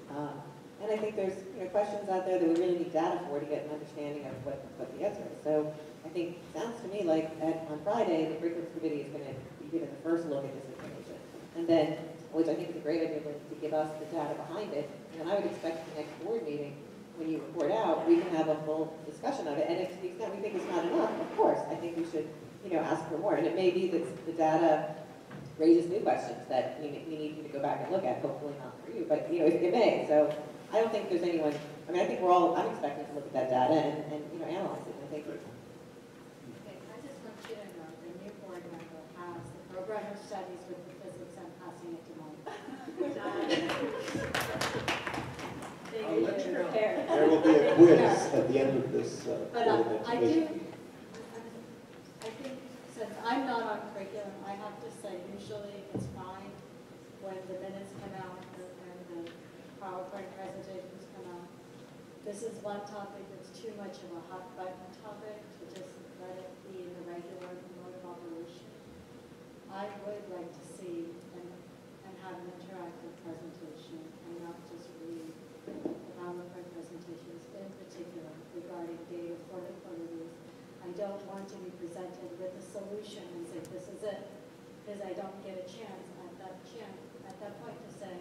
And I think there's questions out there that we really need data for to get an understanding of what the answer is. So I think it sounds to me like on Friday, the curriculum committee is going to be given the first look at this information. And then, which I think is a great idea, to give us the data behind it. And then I would expect the next board meeting, when you report out, we can have a full discussion of it. And if to the extent we think it's not enough, of course, I think we should, ask for more. And it may be that the data raises new questions that we need you to go back and look at, hopefully not for you, but, it may. So I don't think there's anyone, I think I'm expecting to look at that data and analyze it. And I think Okay, I just want you to know the new board member has the program of studies with the physics. I'm passing it to Mike. I'll let you know. There will be a quiz at the end of this. But I think, since I'm not on curriculum. I have to say, usually it's fine when the minutes come out and the PowerPoint presentations come out. This is one topic that's too much of a hot button topic to just let it be in the regular mode of operation. I would like to see and have an interactive presentation and not just read the PowerPoint presentations in particular regarding data for the communities. I don't want to be presented with a solution and say, this is it, because I don't get a chance at that point to say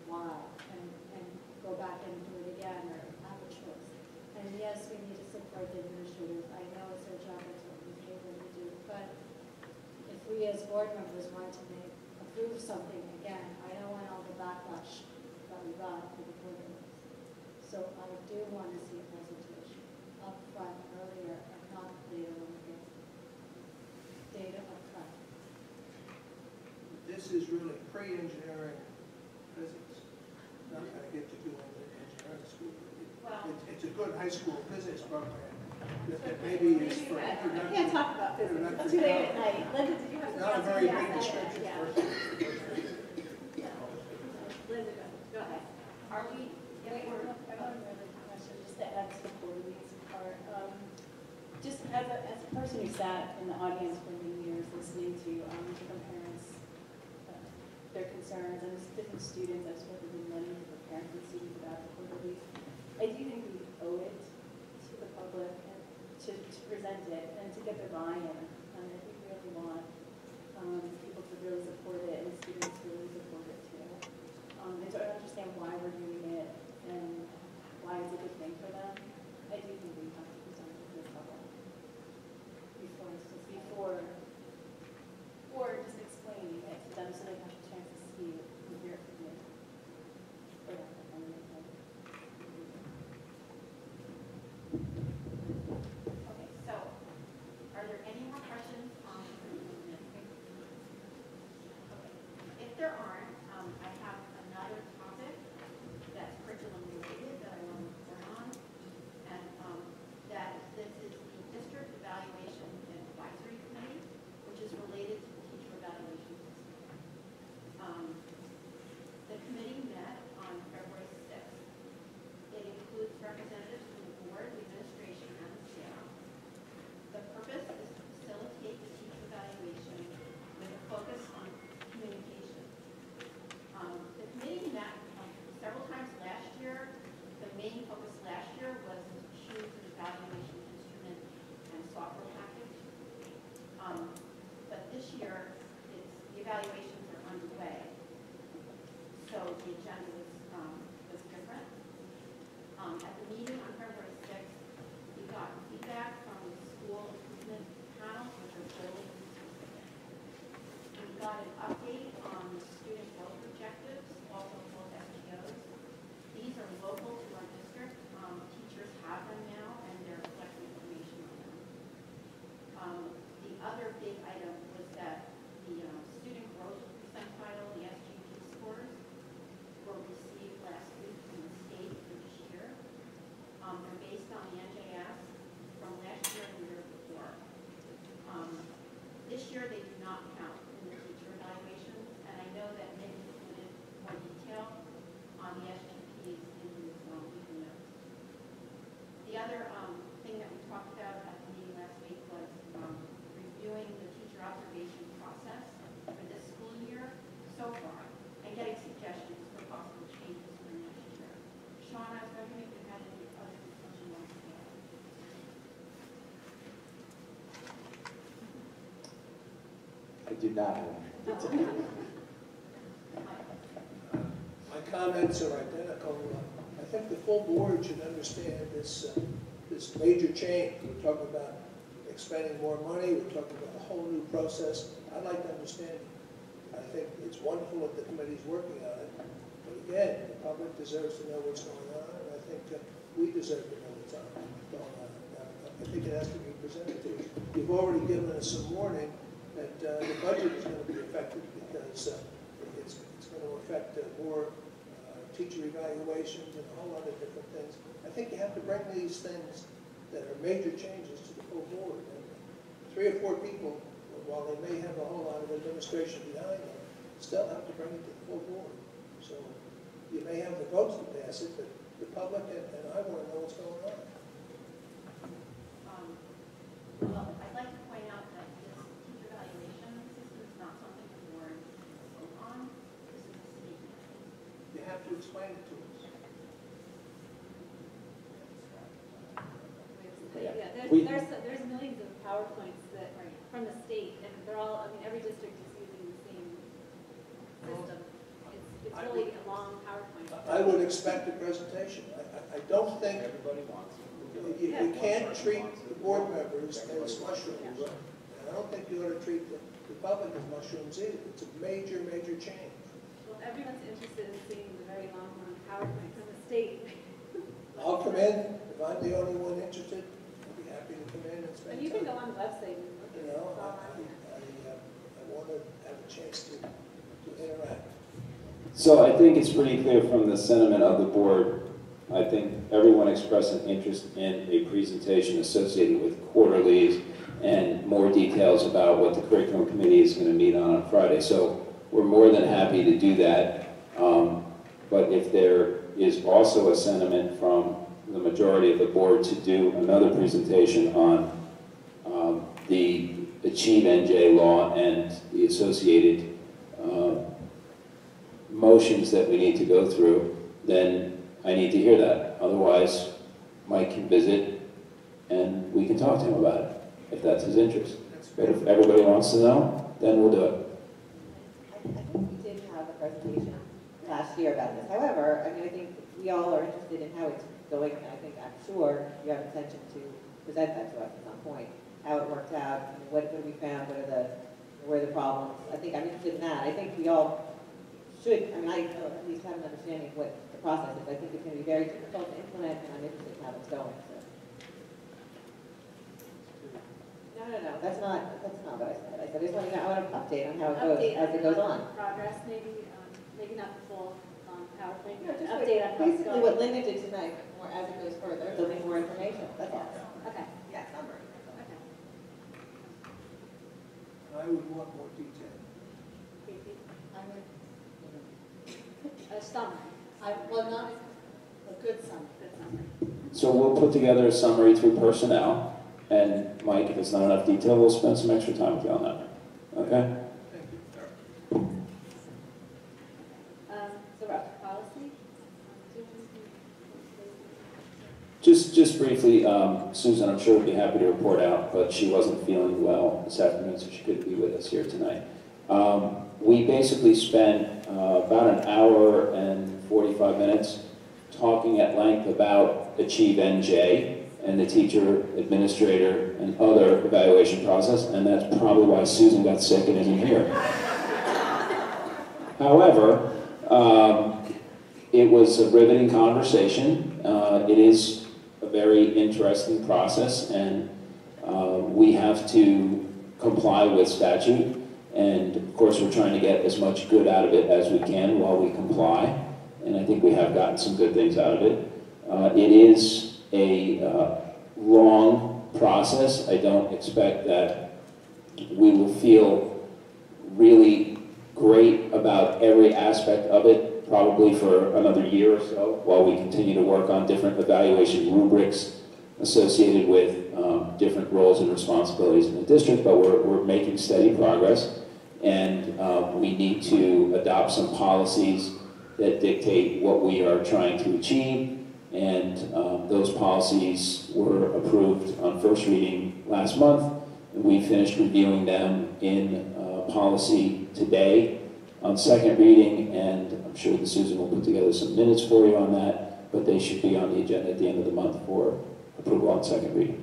why and go back and do it again or have a choice. And yes, we need to support the administrators. I know it's their job, it's what we pay them to do. But if we as board members want to approve something again, I don't want all the backlash that we got for the board members. So I do want to see a presentation up front earlier and not later when we get data up front. This is really pre-engineering physics. Not going to get to do engineering school. It's a good high school physics program that maybe is for I introduction. can't talk about physics. It's too late at night. Linda, did you have Not a something very else? big description. Linda, go ahead. Are we, I want another question, just to add to the quarterlies part. Just as a person who sat in the audience for many years listening to different parents, their concerns, and different students, I've spoken with many different parents and students about the quarterlies. I do think we owe it to the public and to present it and to get their buy-in. And I think we really want people to really support it and students to really support it too. And to understand why we're doing it and why it's a good thing for them. I do think we have to present it to the public or just explaining it to them so they have a chance to see it and hear it from you. Okay, so are there any more questions on the curriculum? Okay. If there aren't, I have another topic that's curriculum related that I want to report on. And that this is the District Evaluation and Advisory Committee, which is related to the teacher evaluation system. The committee met on February 6th. It includes representatives from the board, the administration, and the staff. The purpose is to facilitate the teacher evaluation with a focus on communication. The committee met several times last year. The main focus last year was to choose an evaluation instrument and software package. But this year, the evaluations are underway. So the agenda was different. At the meeting on February 6th, we got feedback from the school improvement panels, which are building specific. We got an update on the student growth objectives, also called SGOs. These are local to our district. Teachers have them now, and they're collecting information on them. The other big item was that the student growth percentile, the SGP scores, were received last week from the state for this year. They're based on the NJS from last year and the year before. This year they do not count in the teacher evaluation, and I know that Nick included more detail on the SGPs in his weekly notes. The other thing that we talked about at the meeting last week was reviewing the teacher observation process for this school year so far and getting suggestions for possible changes for next year. Sean, I was wondering if you had any other discussion you wanted to add. I did not have My comments are identical. I think the full board should understand this major change. We're talking about expending more money. We're talking about a whole new process. I'd like to understand it. I think it's wonderful that the committee's working on it. But again, the public deserves to know what's going on, and I think we deserve to know what's going on. I think it has to be presented to us. You've already given us some warning that the budget is going to be affected because it's going to affect more teacher evaluations and a whole lot of different things. I think you have to bring these things that are major changes to the full board. And 3 or 4 people will while they may have a whole lot of administration behind them, still have to bring it to the full board. So you may have the votes to pass it, but the public and I want to know what's going on. Well, I'd like to point out that this teacher evaluation system is not something the board will vote on. This is a state matter. You have to explain it to us. Yeah, We- there's millions of PowerPoints that are from the state, and they're all, I mean, every district is using the same system. It's really a long PowerPoint. I would expect a presentation. I don't think Everybody wants it. you can't treat the board members as mushrooms. And I don't think you ought to treat the public as mushrooms either. It's a major, major change. Well, everyone's interested in seeing the very long PowerPoint from the state. I'll come in. If I'm the only one interested, I'll be happy to come in and spend And you can time. go on the website and look You at it. know, It's all on there. I want to have a chance to interact. So I think it's pretty clear from the sentiment of the board, I think everyone expressed an interest in a presentation associated with quarterlies and more details about what the curriculum committee is going to meet on Friday. So we're more than happy to do that. But if there is also a sentiment from the majority of the board to do another presentation on the Achieve NJ law and the associated motions that we need to go through, then I need to hear that. Otherwise, Mike can visit and we can talk to him about it, if that's his interest. But if everybody wants to know, then we'll do it. I think we did have a presentation last year about this. However, I mean, I think we all are interested in how it's going, and I think, I'm sure you have intention to present that to us at some point, how it worked out, I mean, what we found, where are the problems. I think I'm interested in that. I think we all should, I mean, I at least have an understanding of what the process is. I think it's going to be very difficult to implement, and I'm interested in how it's going. So. No, that's not what I said. I said I just want to know, I want an update on how it goes as it goes on. Progress, maybe not the full PowerPoint, No, just update on how it's basically going. what Linda did tonight, more as it goes further, there'll be more information. That's all. Okay, Yeah, summary. okay. I would want more detail. I would, A summary. well, not a good summary. Good summary. So we'll put together a summary through personnel, and Mike, if it's not enough detail, we'll spend some extra time with you on that. Okay? Thank you. So we're up to policy. Just briefly, Susan, I'm sure would be happy to report out, but she wasn't feeling well this afternoon, so she couldn't be with us here tonight. We basically spent about an hour and 45 minutes talking at length about Achieve NJ and the teacher, administrator, and other evaluation process, and that's probably why Susan got sick and isn't here. However, it was a riveting conversation. It is a very interesting process, and we have to comply with statute, and of course we're trying to get as much good out of it as we can while we comply, and I think we have gotten some good things out of it. It is a long process. I don't expect that we will feel really great about every aspect of it, probably for another year or so, while we continue to work on different evaluation rubrics associated with different roles and responsibilities in the district, but we're making steady progress, and we need to adopt some policies that dictate what we are trying to achieve, and those policies were approved on first reading last month, and we finished reviewing them in policy today on second reading, and I'm sure that Susan will put together some minutes for you on that, but they should be on the agenda at the end of the month for approval on second reading.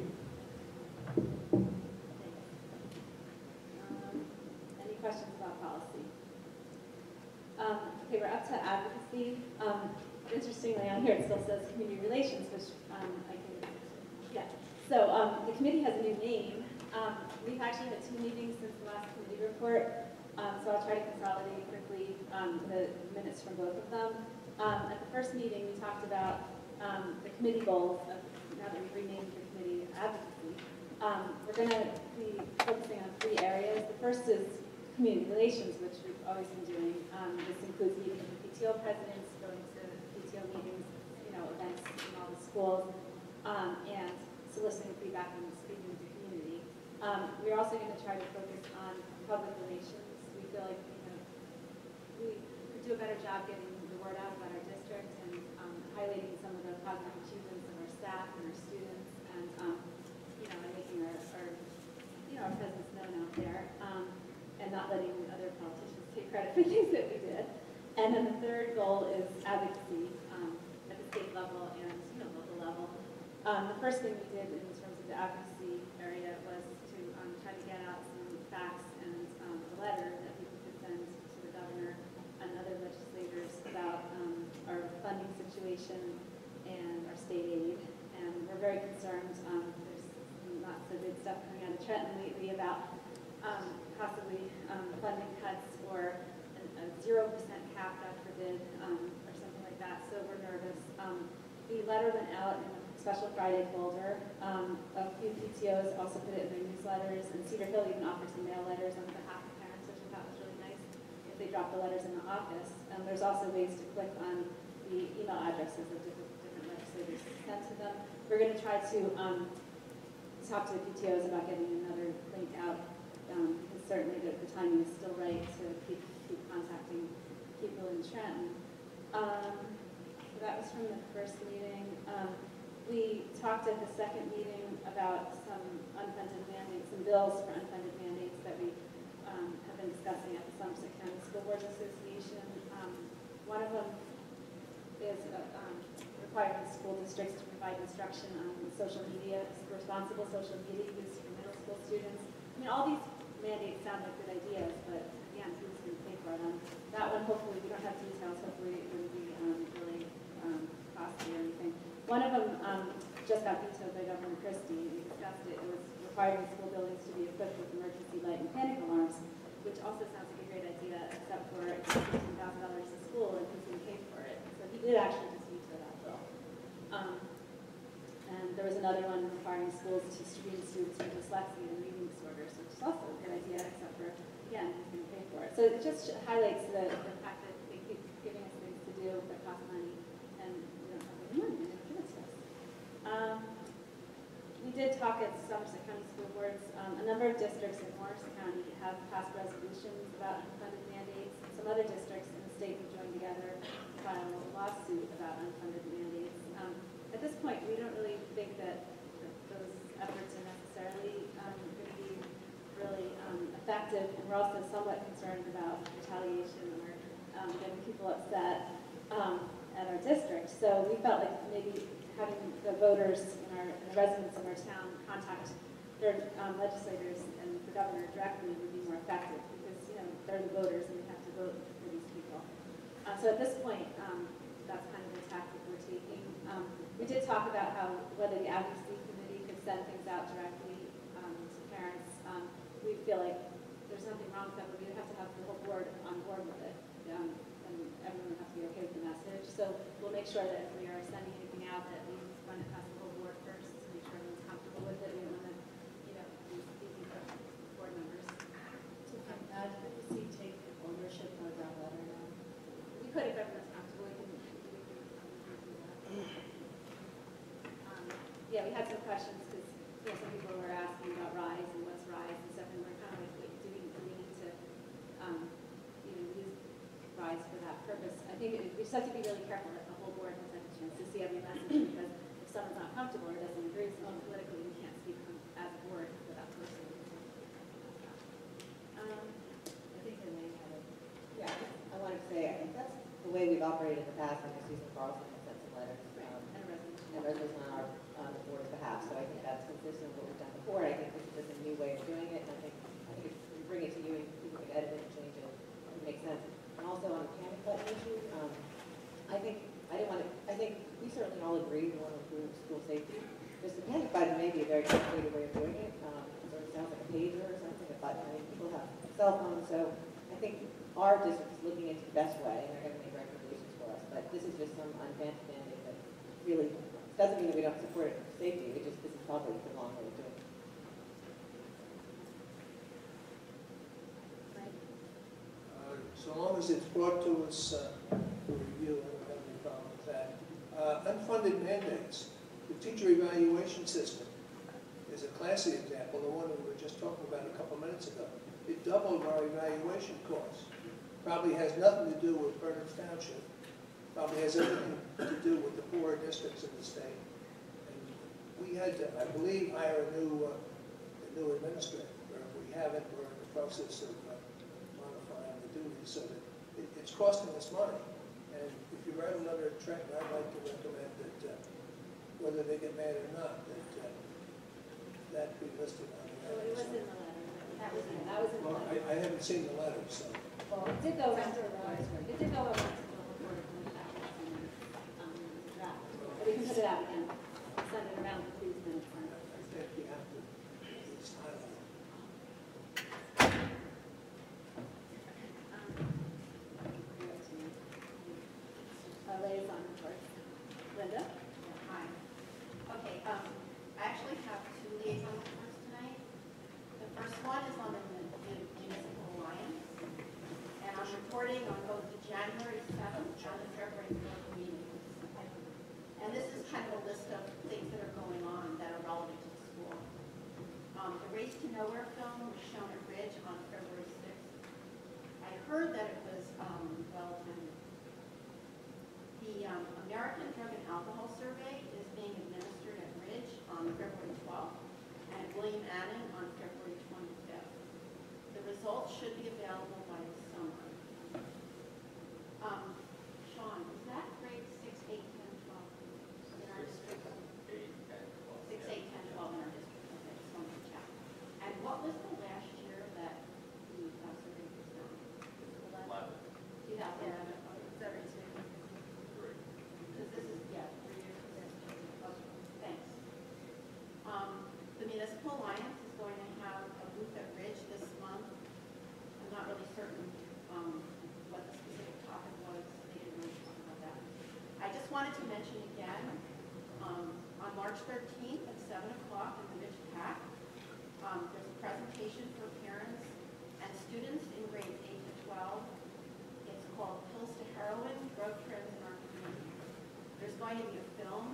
Any questions about policy? Okay, we're up to advocacy. Interestingly, on here it still says community relations, which I can, yeah. So the committee has a new name. We've actually had 2 meetings since the last committee report, so I'll try to consolidate quickly the minutes from both of them. At the first meeting, we talked about the committee goals, now that we've renamed the committee advocacy. We're going to be focusing on 3 areas. The first is community relations, which we've always been doing. This includes meeting with PTO presidents, going to PTO meetings, events in all the schools, and soliciting feedback and speaking with the community. We're also going to try to focus on public relations. We feel like we do a better job getting the word out about our district and highlighting some of the positive achievements of our staff and our students, and and making our presence known out there, and not letting other politicians take credit for things that we did. And then the third goal is advocacy at the state level and local level. The first thing we did in terms of the advocacy area was to try to get out some facts and a letter that people could send to the governor and other legislators about our funding situation and our state aid. And we're very concerned. There's lots of good stuff coming out of Trenton lately about possibly funding cuts or a 0% cap, God forbid, or something like that. So we're nervous. The letter went out in a special Friday folder. A few PTOs also put it in their newsletters, and Cedar Hill even offered some mail letters on behalf of parents, which I thought was really nice if they dropped the letters in the office. There's also ways to click on the email addresses of different legislators sent to them. We're going to try to talk to the PTOs about getting another link out, because certainly the timing is still right to keep contacting people in Trenton. So that was from the first meeting. We talked at the second meeting about some unfunded mandates, some bills for unfunded mandates that we have been discussing at the Somerset County School Boards Association. One of them is requiring school districts to provide instruction on social media, responsible social media use for middle school students. I mean, all these mandates sound like good ideas, but again, who's going to pay for them? That one, hopefully, we don't have details. Hopefully, it wouldn't be really costly or anything. One of them just got vetoed by Governor Christie. We discussed it. It was requiring school buildings to be equipped with emergency light and panic alarms, which also sounds like a great idea, except for it's $15,000 a school and who's going to pay for it. So he did actually just veto that bill. And there was another one requiring schools to screen students for dyslexia and reading disorders, which is also a good idea, except for, again, who's going to pay for it. So it just highlights the fact that they keep giving us things to do that cost money, and we don't have any money, and they don't give it to us. We did talk at Somerset County School Boards. A number of districts in Morris County have passed resolutions about unfunded mandates. Some other districts in the state have joined together to file a lawsuit about unfunded mandates. At this point, we don't really think that those efforts are necessarily going to be really effective, and we're also somewhat concerned about retaliation or getting people upset at our district. So we felt like maybe having the voters and the residents of our town contact their legislators and the governor directly would be more effective, because they're the voters and we have to vote for these people. So at this point, that's kind of the tactic we're taking. We did talk about whether the advocacy committee could send things out directly to parents. We feel like there's nothing wrong with that, but we have to have the whole board on board with it, and everyone would have to be okay with the message. So we'll make sure that if we are sending anything out, that we run it past the whole board first to make sure everyone's comfortable with it. We don't want to, be easy for board members. So can advocacy take ownership of that letter now? We could if everyone's comfortable. We can do that. Yeah, we had some questions because some people were asking about RISE and what's RISE and stuff, and we're kind of like, do we need to use RISE for that purpose? I think we just have to be really careful that the whole board has had a chance to see every message, because if someone's not comfortable or doesn't agree with someone politically, we can't speak as a board for that person. I think the main kind of, I wanted to say, I think that's the way we've operated in the past. I know Susan Carlson has sent some letters and resolution on the board's behalf. So I think that's consistent with what we've done before. I think this is just a new way of doing it. And I think if we bring it to you and people can edit it and change it, it makes sense. And also on the panic button issue, I think we certainly all agree we want to improve school safety. Just the panic button may be a very complicated way of doing it. It sounds like a pager or something, a button. I mean, people have cell phones, so I think our district is looking into the best way, and they're going to make recommendations for us. But this is just some unfancy mandate that really doesn't mean that we don't support it for safety. This is probably the wrong way of doing it. so long as it's brought to us for review, I don't have any problem with that. Unfunded mandates, the teacher evaluation system is a classic example, the one we were just talking about a couple minutes ago. It doubled our evaluation costs. Probably has nothing to do with Berners Township. Probably has everything to do with the poorer districts in the state. And we had to, I believe, hire a new administrator. Or if we haven't, we're in the process of modifying the duties so that it's costing us money. And if you write a letter to Trenton, I'd like to recommend that, whether they get mad or not, that be listed on the So it was in the letter. That was in the Well, letter. I haven't seen the letter, so. Well, it did go around to the letter. It did go around to the draft. But we can put it out again. Send it around to these minutes. I think you have to at least highlight it. Liaison reports. Linda? Hi. Okay, I actually have two liaison reports tonight. The first one is on the Municipal Alliance, and I'm reporting on both the January 7th and the February 4th meetings. And this is kind of a list of things that are going on that are relevant to the school. The Race to Nowhere film was shown at Ridge on February 6th. I heard that it was well attended. The American Drug and Alcohol Survey is being administered at Ridge on February 12th and William Annin on February 25th. The results should be available by the summer. Sean, is that grade 6, 8, 10, 12 in our district? 6, 8, 10, 12 in our district. Okay, just wanted to check. And what was the last year that the survey was done? 2011. Because this is, 3 years. Okay, thanks. The Municipal Alliance is going to have a booth at Ridge this month. I'm not really certain what the specific topic was. They didn't really talk about that. I just wanted to mention again, on March 13th at 7 o'clock in the Ridge PAC, there's a presentation for parents and students in grades 8 to 12. It's called Pills to Heroin, Drug Trends in Our Community. There's going to be a film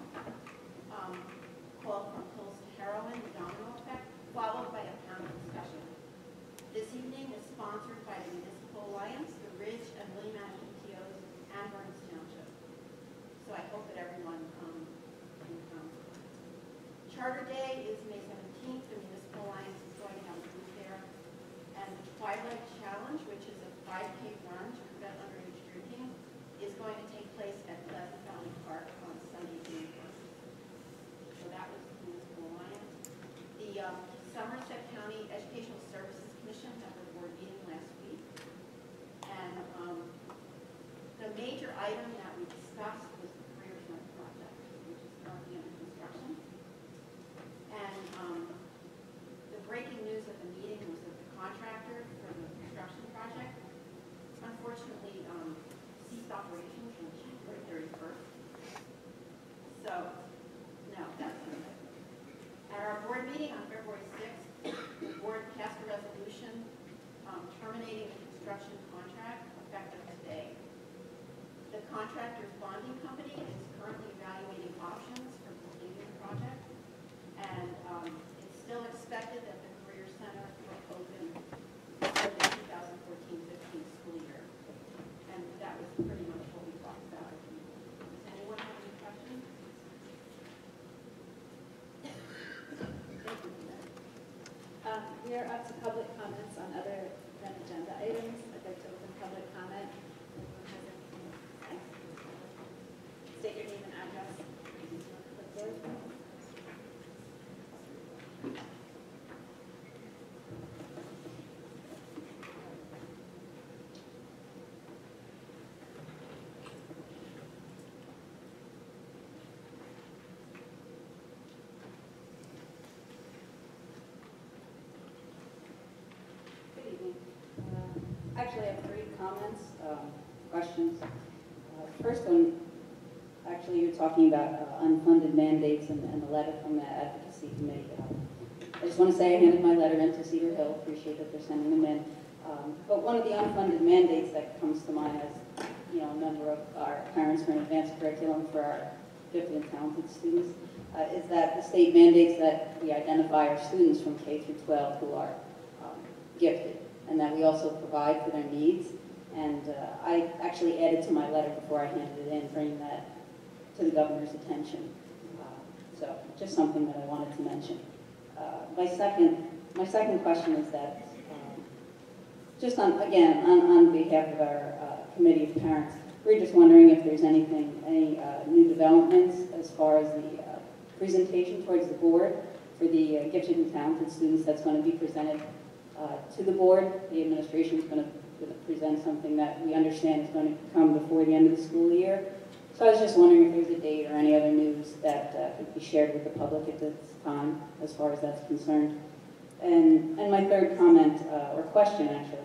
called From Pills to Heroin, The Domino Effect, followed by a panel discussion. This evening is sponsored by the Municipal Alliance, the Ridge and William Annin PTOs, and Berners Township. So I hope that everyone can come. Charter Day is May 17th. The Municipal Alliance is going to have a booth there. And the Twilight Challenge, which is a 5K run to prevent underage drinking, is going to take place at Pleasant Valley Park on Sunday, June 1st. So that was the Municipal Alliance. The Somerset County Educational Services Commission had their board meeting last week. And the major item that we discussed was the Career Center project, which is currently under construction. And the breaking news at the meeting was that the contractor for the construction project unfortunately ceased operations on January 31st. So, no, that's not it. At our board meeting on February 6th, the board passed a resolution terminating the construction contract effective today. The contractor's bonding company is currently evaluating options for completing the project, and it's still expected that the Career Center will open for the 2014-15 school year. And that was pretty much what we talked about. Does anyone have any questions? We are up to public comments on other than agenda items. I'd like to open public comment. Anyone has anything to say? State your name and address. Good evening. Actually, I have 3 comments, questions. First one, actually, you're talking about unfunded mandates and the letter from the advocacy committee. I just want to say I handed my letter in to Cedar Hill. Appreciate that they're sending them in. But one of the unfunded mandates that comes to mind as, a member of our Parents for an Advanced Curriculum for our gifted and talented students, is that the state mandates that we identify our students from K through 12 who are gifted, and that we also provide for their needs. And I actually added to my letter before I handed it in, bringing that to the governor's attention. So just something that I wanted to mention. My second question is that, just on behalf of our committee of parents, we're just wondering if there's any new developments as far as the presentation towards the board for the gifted and talented students that's going to be presented to the board. The administration is going to present something that we understand is going to come before the end of the school year. So I was just wondering if there's a date or any other news that could be shared with the public at this time, as far as that's concerned. And my third comment, or question actually,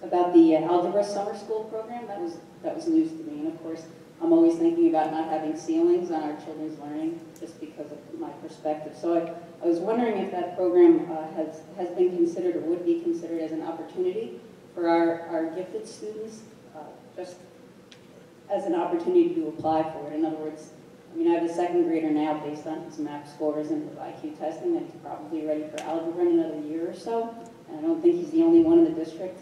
about the algebra summer school program, that was news to me. And of course, I'm always thinking about not having ceilings on our children's learning, just because of my perspective. So I was wondering if that program has been considered or would be considered as an opportunity for our gifted students, just as an opportunity to apply for it. In other words, I mean, I have a second grader now based on his math scores and his IQ testing, and he's probably ready for algebra in another year or so. And I don't think he's the only one in the district.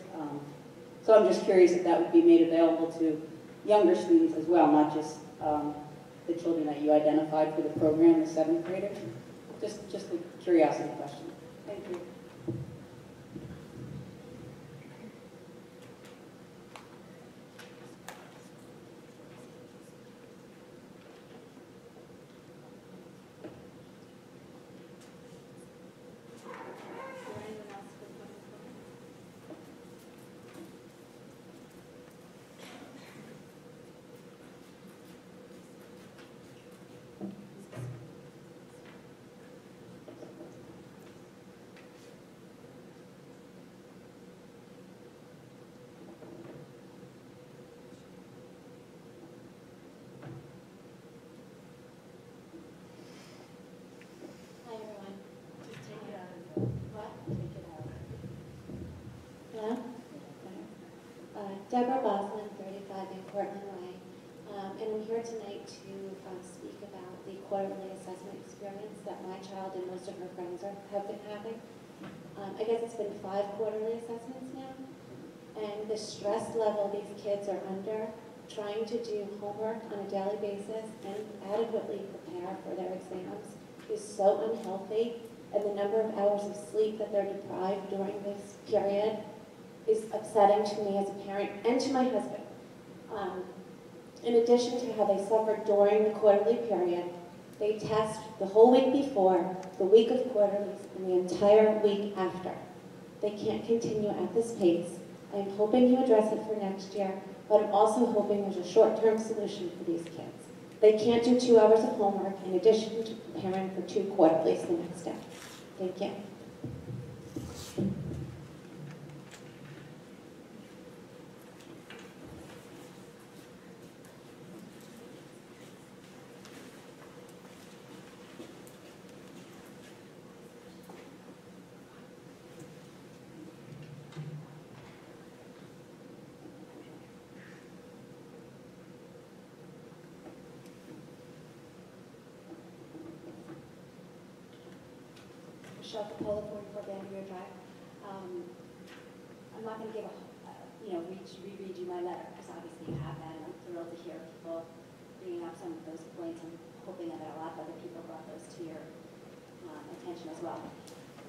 So I'm just curious if that would be made available to younger students as well, not just the children that you identified for the program, the seventh graders. Just a curiosity question. Thank you. Deborah Boslin, 35 in Portland Way, and I'm here tonight to speak about the quarterly assessment experience that my child and most of her friends have been having. I guess it's been 5 quarterly assessments now, and the stress level these kids are under, trying to do homework on a daily basis and adequately prepare for their exams is so unhealthy, and the number of hours of sleep that they're deprived during this period is upsetting to me as a parent and to my husband. In addition to how they suffer during the quarterly period, they test the whole week before, the week of quarterlies, and the entire week after. They can't continue at this pace. I'm hoping you address it for next year, but I'm also hoping there's a short-term solution for these kids. They can't do 2 hours of homework in addition to preparing for 2 quarterlies the next day. Thank you. Michelle Capola, 44 Vandermeer Drive. I'm not going to give reread you my letter, because obviously you have that, and I'm thrilled to hear people bringing up some of those points. I'm hoping that a lot of other people brought those to your attention as well.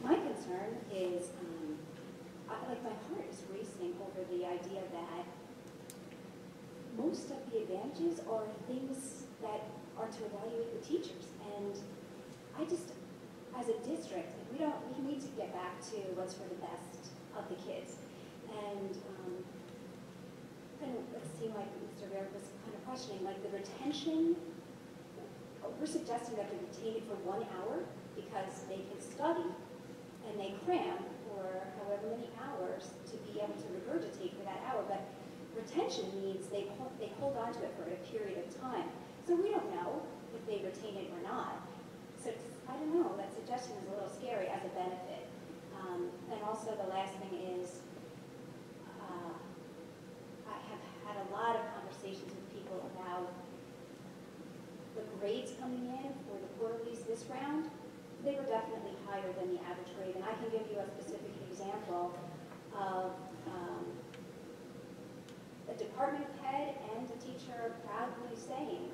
My concern is, my heart is racing over the idea that most of the advantages are things that are to evaluate the teachers, and I just, as a district, we need to get back to what's for the best of the kids. And it seemed like Mr. Rare was kind of questioning, like the retention, we're suggesting that they retain it for 1 hour because they can study and they cram for however many hours to be able to regurgitate for that hour. But retention means they hold on to it for a period of time. So we don't know if they retain it or not. So I don't know, that suggestion is a little scary as a benefit. And also the last thing is, grades coming in for the quarterlies this round, they were definitely higher than the average grade. And I can give you a specific example of a department head and a teacher proudly saying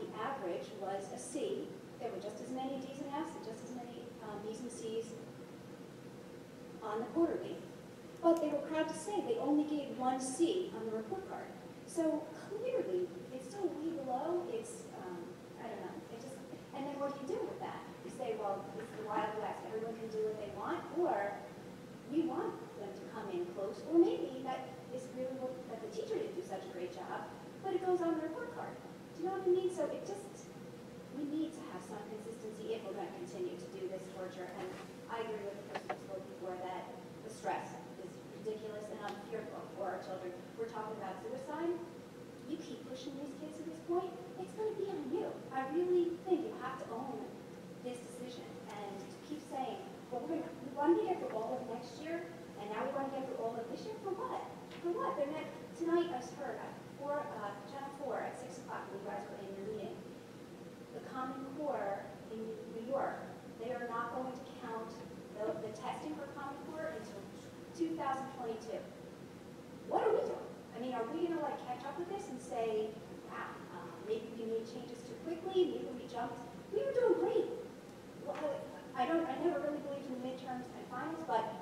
the average was a C. There were just as many D's and F's and just as many B's and C's on the quarterly. But they were proud to say they only gave 1 C on the report card. So clearly, it's still way below. It's, I don't know. It just, and then what do you do with that? You say, well, it's the Wild West. Everyone can do what they want, or we want them to come in close, or maybe that is really what, that the teacher didn't do such a great job, but it goes on the report card. Do you know what I mean? So it just, we need to have some consistency if we're going to continue to do this torture. And I agree with the person who spoke before that the stress is ridiculous, and I'm fearful for our children. We're talking about suicide. You keep pushing these kids to this point, it's going to be on you. I really think you have to own this decision and to keep saying, well, we want to get through all of next year, and now we want to get through all of this year. For what? For what? They're not, tonight I heard at Channel 4 at 6 o'clock when you guys were in your meeting, the Common Core in New York, they are not going to count the testing for Common Core until 2022. What are we doing? I mean, are we going to like catch up with this and say, wow, maybe we made changes too quickly, maybe we jumped. We were doing great. Well, I never really believed in midterms and finals, but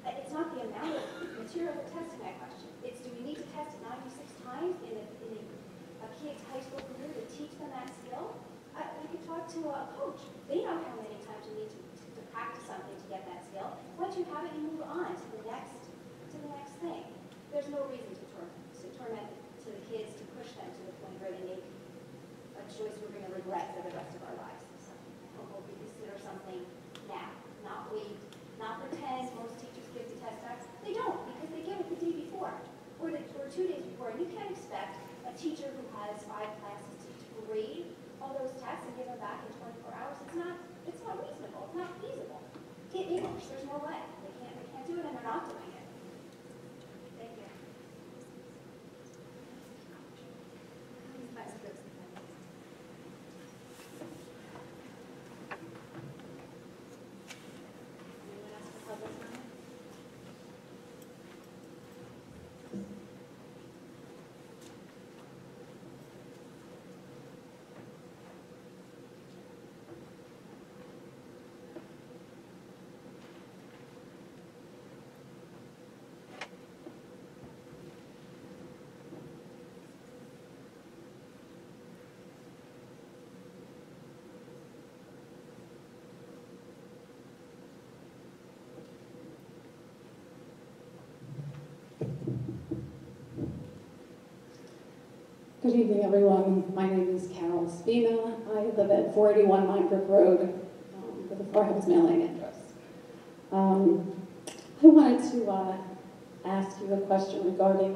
it's not the amount of material we're testing that question. It's, do we need to test it 96 times in a kid's high school career to teach them that skill? You could talk to a coach. They know how many times you need to practice something to get that skill. Once you have it, you move on to the next thing. There's no reason to torment to the kids, to push them to the point where they make a choice we're going to regret for the rest of our lives. So I hope we consider something now, not wait, not pretend most teachers give the test backs. They don't, because they give it the day before or 2 days before. And you can't expect a teacher who has 5 classes to grade all those tests and give them back in 24 hours. It's not reasonable. It's not feasible. English, there's no way. They can't do it, and they're not doing it. Thank you. Good evening, everyone. My name is Carol Spina. I live at 481 Minebrook Road with a Farham's mailing address. I wanted to ask you a question regarding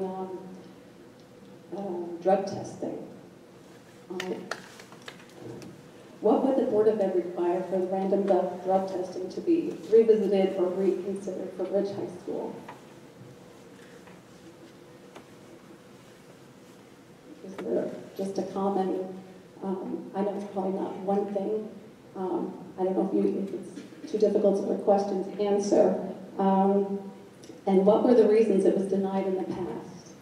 drug testing. What would the Board of Ed require for the random drug testing to be revisited or reconsidered for Ridge High School? Is there just a common, I know it's probably not one thing, I don't know if it's too difficult of a question to answer, and what were the reasons it was denied in the past?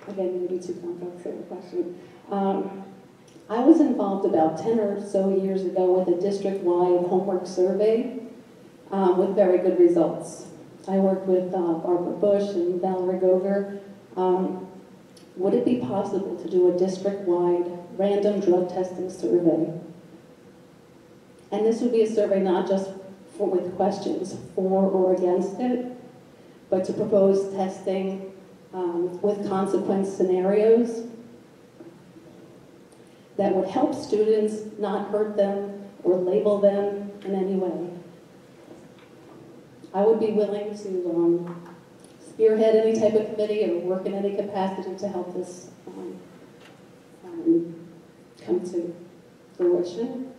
Again, maybe too complex of a question. I was involved about 10 or so years ago with a district-wide homework survey with very good results. I worked with Barbara Bush and Valerie Goger. Would it be possible to do a district-wide random drug testing survey? And this would be a survey not just with questions for or against it, but to propose testing with consequence scenarios that would help students, not hurt them or label them in any way. I would be willing to spearhead any type of committee or work in any capacity to help this come to fruition.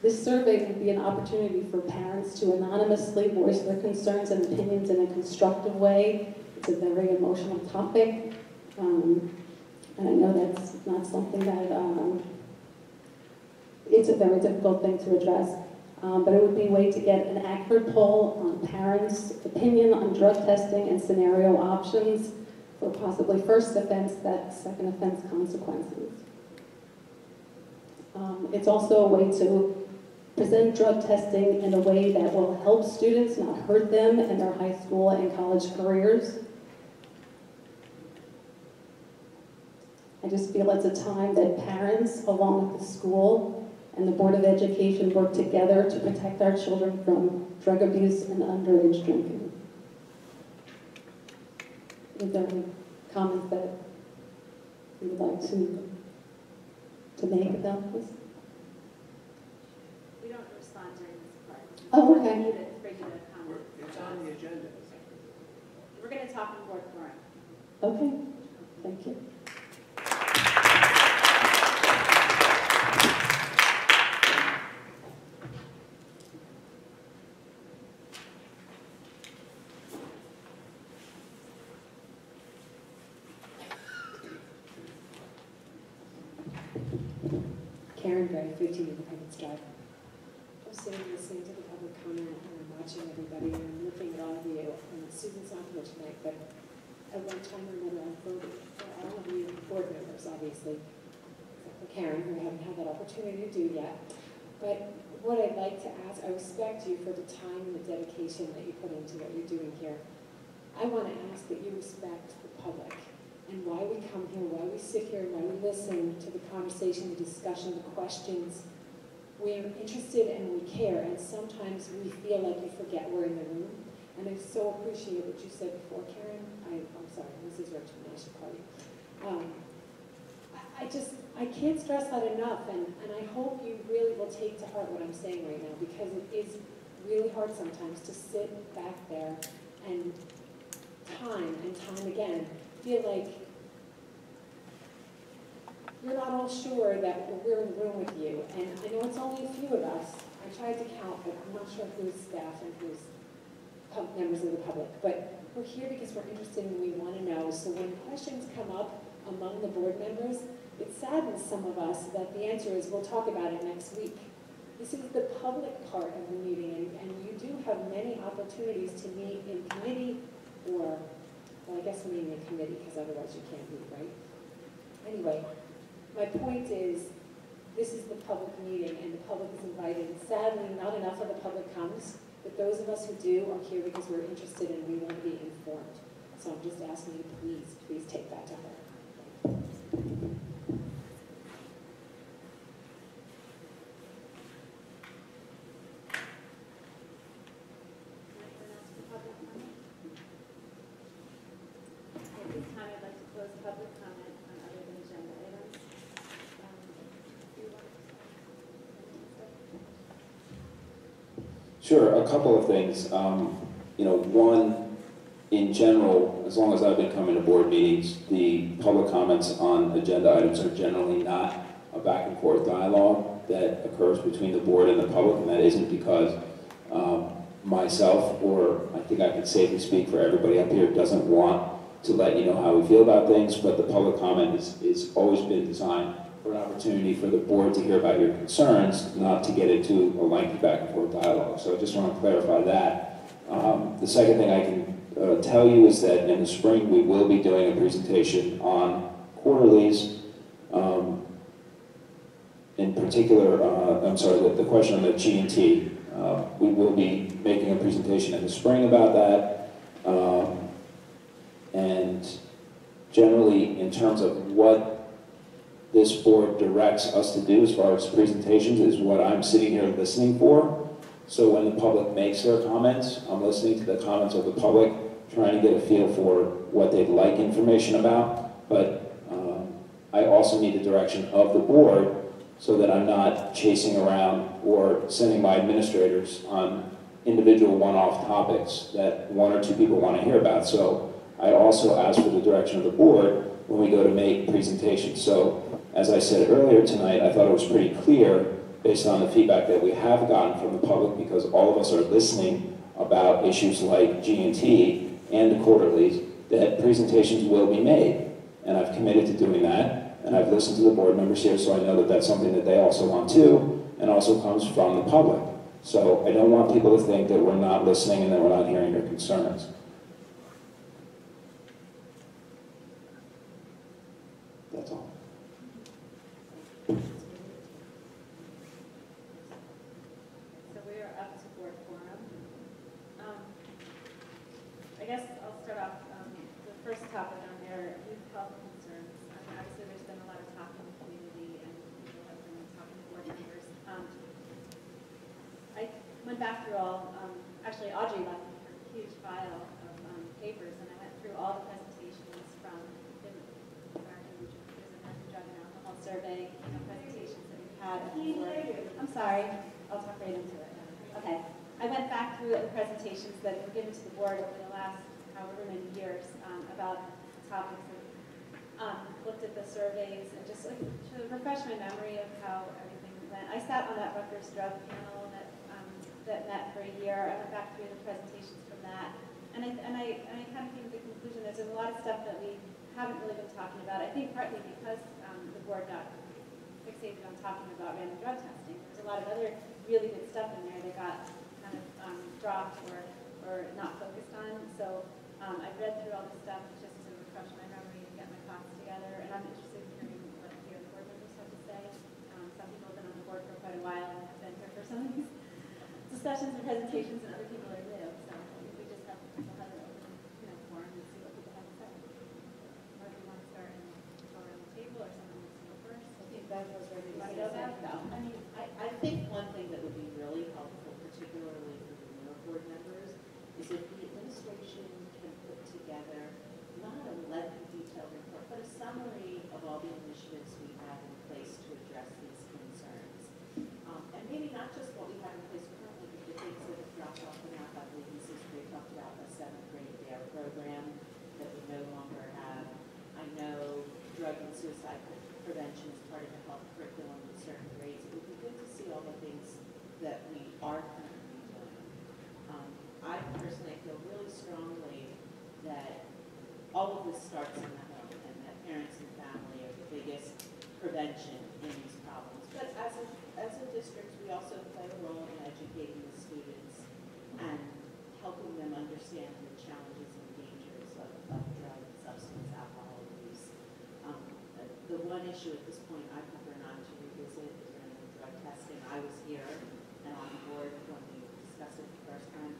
This survey will be an opportunity for parents to anonymously voice their concerns and opinions in a constructive way. It's a very emotional topic, and I know that's not something that, it's a very difficult thing to address, but it would be a way to get an accurate poll on parents' opinion on drug testing and scenario options for possibly first offense, that second offense consequences. It's also a way to present drug testing in a way that will help students, not hurt them in their high school and college careers. I just feel it's a time that parents, along with the school and the Board of Education, work together to protect our children from drug abuse and underage drinking. Is there any comments that you would like to make about this? We don't respond during this part. Oh, okay. We need a regular comment. It's on the agenda. We're going to talk in board forum. Okay, thank you. Karen Gray, 15 Independence Drive. I'm sitting listening to the public comment and I'm watching everybody and I'm looking at all of you. And Susan's not here tonight, but at one time or another I voted for all of you board members, obviously, except for Karen, who I haven't had that opportunity to do yet. But what I'd like to ask, I respect you for the time and the dedication that you put into what you're doing here. I want to ask that you respect the public and why we come here, why we sit here, why we listen to the conversation, the discussion, the questions. We're interested and we care, and sometimes we feel like you forget we're in the room. And I so appreciate what you said before, Karen. I'm sorry, Mrs. Richmond, I should call you. I can't stress that enough, and I hope you really will take to heart what I'm saying right now, because it is really hard sometimes to sit back there and time again feel like you're not all sure that we're in the room with you. And I know it's only a few of us. I tried to count, but I'm not sure who's staff and who's members of the public. But we're here because we're interested and we want to know. So when questions come up among the board members, it saddens some of us that the answer is we'll talk about it next week. This is the public part of the meeting, and you do have many opportunities to meet in committee or, well, I guess meeting in committee because otherwise you can't meet, right? Anyway, my point is, this is the public meeting and the public is invited. Sadly, not enough of the public comes, but those of us who do are here because we're interested and we want to be informed. So I'm just asking you, please take that to heart. At this time, I'd like to close public comment on other than agenda items. Sure, a couple of things. One, in general, as long as I've been coming to board meetings, the public comments on agenda items are generally not a back and forth dialogue that occurs between the board and the public, and that isn't because myself, or I think I can safely speak for everybody up here, doesn't want to let you know how we feel about things, but the public comment is always been designed for an opportunity for the board to hear about your concerns, not to get into a lengthy back and forth dialogue. So I just want to clarify that. The second thing I can tell you is that in the spring we will be doing a presentation on quarterlies. In particular, the question on the G&T. We will be making a presentation in the spring about that. And generally, in terms of what this board directs us to do as far as presentations is what I'm sitting here listening for. So when the public makes their comments, I'm listening to the comments of the public, trying to get a feel for what they'd like information about. But I also need the direction of the board so that I'm not chasing around or sending my administrators on individual one-off topics that one or two people want to hear about. So I also ask for the direction of the board when we go to make presentations. So as I said earlier tonight, I thought it was pretty clear based on the feedback that we have gotten from the public, because all of us are listening about issues like G&T and the quarterlies, that presentations will be made. And I've committed to doing that, and I've listened to the board members here, so I know that that's something that they also want too, and also comes from the public. So I don't want people to think that we're not listening and that we're not hearing their concerns. That's all. So we are up to board forum. I guess I'll start off, the first topic on there, youth health concerns. Obviously there's been a lot of talk in the community and people have been talking to board members. I went back through all, actually Audrey left me her huge file of papers, and I went through all the presentations from the American Drug and Alcohol Survey, presentations that we've had. I'm sorry, I'll talk right into it. Okay, I went back through the presentations that were given to the board over the last however many years about topics, and looked at the surveys and just like to refresh my memory of how everything went. I sat on that Rutgers drug panel that met for a year. I went back through the presentations from that, and I kind of came to the conclusion that there's a lot of stuff that we haven't really been talking about. I think partly because the board got fixated on talking about random drug testing. There's a lot of other really good stuff in there that got kind of dropped or not focused on. So I've read through all this stuff just to refresh my memory and get my thoughts together, and I'm interested in hearing what the board members have to say. Some people have been on the board for quite a while and have been here for some of these discussions and presentations, and other people are new. So I think we just have to have an open forum and see what people have to say. Or do you want to start around the table, or someone wants to go first? I think that was ready to Want to say go there? something. No. I mean, I think one thing that would be really helpful, particularly for the newer board members, is if the administration can put together not a lengthy detailed report, but a summary of all the initiatives we have in place to address these concerns. And maybe not just what we have in place currently, but the things that have dropped off the map. I believe Mrs. Gray talked about a 7th grade DARE program that we no longer have. I know drug and suicide prevention is part of the health curriculum in certain grades. It would be good to see all the things that we are currently doing. I personally feel really strongly that all of this starts in the home, and that parents and family are the biggest prevention in these problems. But as a district, we also play a role in educating the students and helping them understand the challenges and dangers of drug and substance alcohol abuse. The one issue at this point I prefer not to revisit is random drug testing. I was here and on board when we discussed it the first time.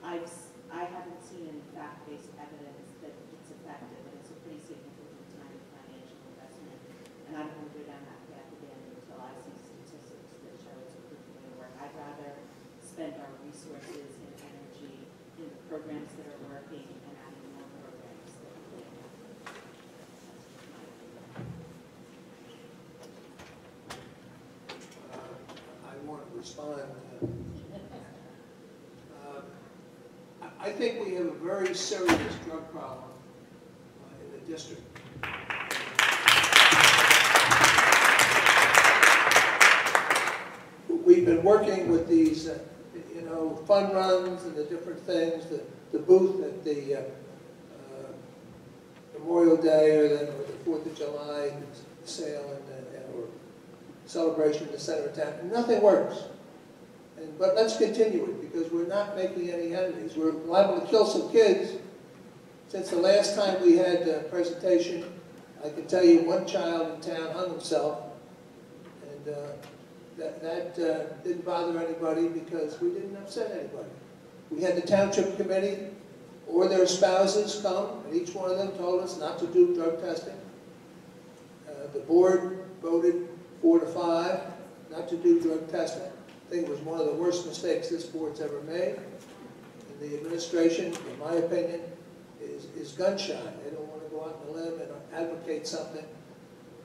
I haven't seen any fact-based evidence that it's effective, and it's a pretty significant time and financial investment. And I don't want to go down that path again until I see statistics that show it's a proven way to work. I'd rather spend our resources and energy in the programs that are working and adding more programs that are working. I want to respond. I think we have a very serious drug problem in the district. We've been working with these, fun runs and the different things, the booth at the Memorial Day or the 4th of July sale or celebration in the center of town. Nothing works. But let's continue it, because we're not making any enemies. We're liable to kill some kids. Since the last time we had a presentation, I can tell you one child in town hung himself, and that didn't bother anybody because we didn't upset anybody. We had the Township Committee or their spouses come, and each one of them told us not to do drug testing. The board voted 4-5 not to do drug testing. I think it was one of the worst mistakes this board's ever made. And the administration, in my opinion, is gun-shy. They don't want to go out on a limb and advocate something.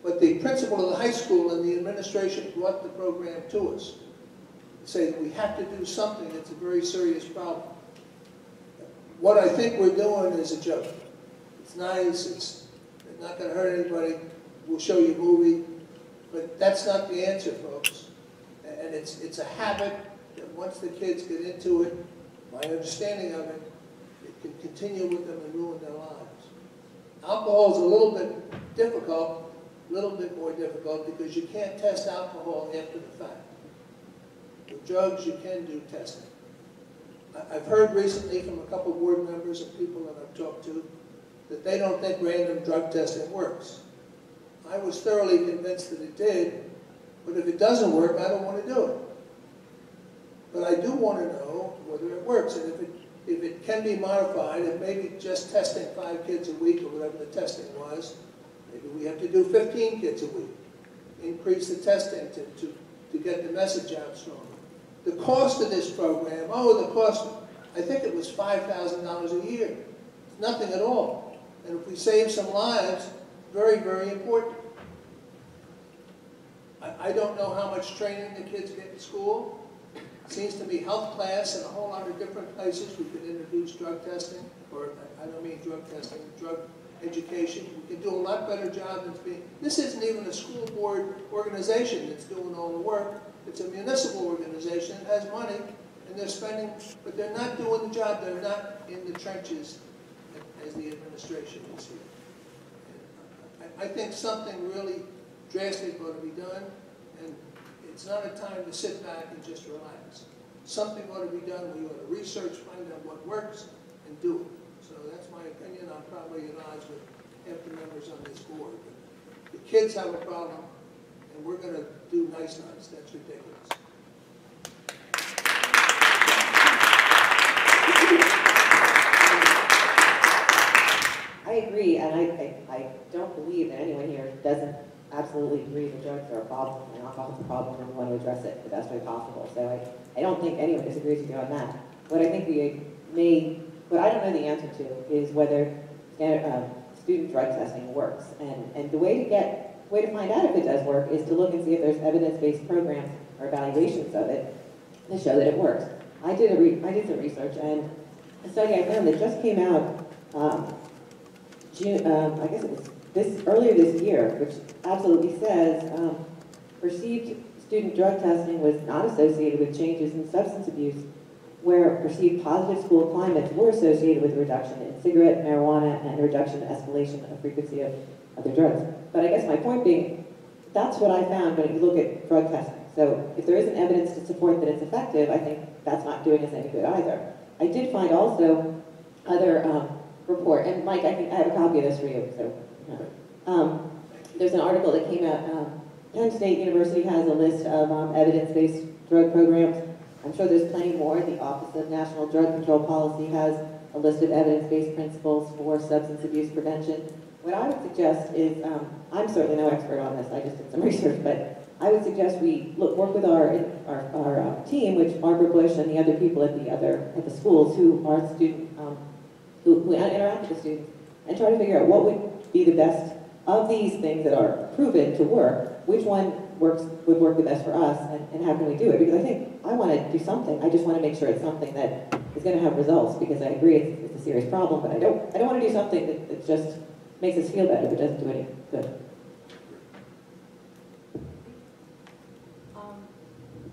But the principal of the high school and the administration brought the program to us. Say that we have to do something that's a very serious problem. What I think we're doing is a joke. It's nice, it's not going to hurt anybody. We'll show you a movie. But that's not the answer, folks. And it's a habit that once the kids get into it, my understanding of it, it can continue with them and ruin their lives. Alcohol is a little bit difficult, a little bit more difficult because you can't test alcohol after the fact. With drugs, you can do testing. I've heard recently from a couple board members and people that I've talked to that they don't think random drug testing works. I was thoroughly convinced that it did, but if it doesn't work, I don't want to do it. But I do want to know whether it works, and if it can be modified, and maybe just testing 5 kids a week or whatever the testing was, maybe we have to do 15 kids a week. Increase the testing to get the message out stronger. The cost of this program, the cost, I think it was $5,000 a year. It's nothing at all. And if we save some lives, very, very important. I don't know how much training the kids get in school. It seems to be health class and a whole lot of different places we could introduce drug testing, or I don't mean drug testing, drug education. We can do a lot better job than being. This isn't even a school board organization that's doing all the work. It's a municipal organization that has money, and they're spending, but they're not doing the job. They're not in the trenches as the administration is here. I think something really drastic ought to be done, and it's not a time to sit back and just relax. Something ought to be done. We ought to research, find out what works, and do it. So that's my opinion. I'm probably at odds with half the members on this board. But the kids have a problem, and we're going to do nice. That's ridiculous. I agree, and I don't believe that anyone here doesn't absolutely agree that drugs are a problem and alcohol is a problem and we want to address it the best way possible. So I don't think anyone disagrees with you on that. What I think what I don't know the answer to is whether student drug testing works. And the way to find out if it does work is to look and see if there's evidence-based programs or evaluations of it to show that it works. I did some research, and a study I found that just came out I guess it was earlier this year, which absolutely says perceived student drug testing was not associated with changes in substance abuse, where perceived positive school climates were associated with a reduction in cigarette, marijuana, and a reduction in escalation of frequency of other drugs. But I guess my point being, that's what I found when you look at drug testing. So if there isn't evidence to support that it's effective, I think that's not doing us any good either. I did find also other report, and Mike, I have a copy of this for you. So there's an article that came out. Penn State University has a list of evidence-based drug programs. I'm sure there's plenty more. The Office of National Drug Control Policy has a list of evidence-based principles for substance abuse prevention. What I would suggest is, I'm certainly no expert on this, I just did some research, but I would suggest we work with our team, which Barbara Bush and the other people at the schools who are student, who interact with the students, and try to figure out what would be the best of these things that are proven to work, which one would work the best for us, and how can we do it? Because I think I want to do something. I just want to make sure it's something that is going to have results, because I agree it's a serious problem, but I don't want to do something that just makes us feel better but doesn't do any good.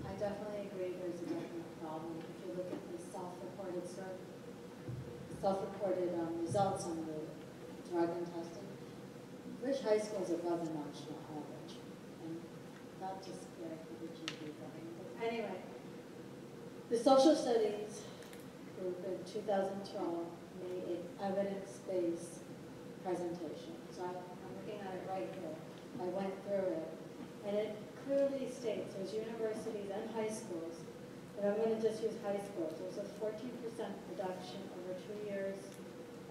I definitely agree there's a definite problem. If you look at the self-reported results on the drug and testing, Rich High School is above the national average, and not just for the GP level. But anyway, the social studies group in 2012 made an evidence-based presentation. So I'm looking at it right here. I went through it, and it clearly states there's universities and high schools, but I'm going to just use high schools. There's a 14% reduction over 2 years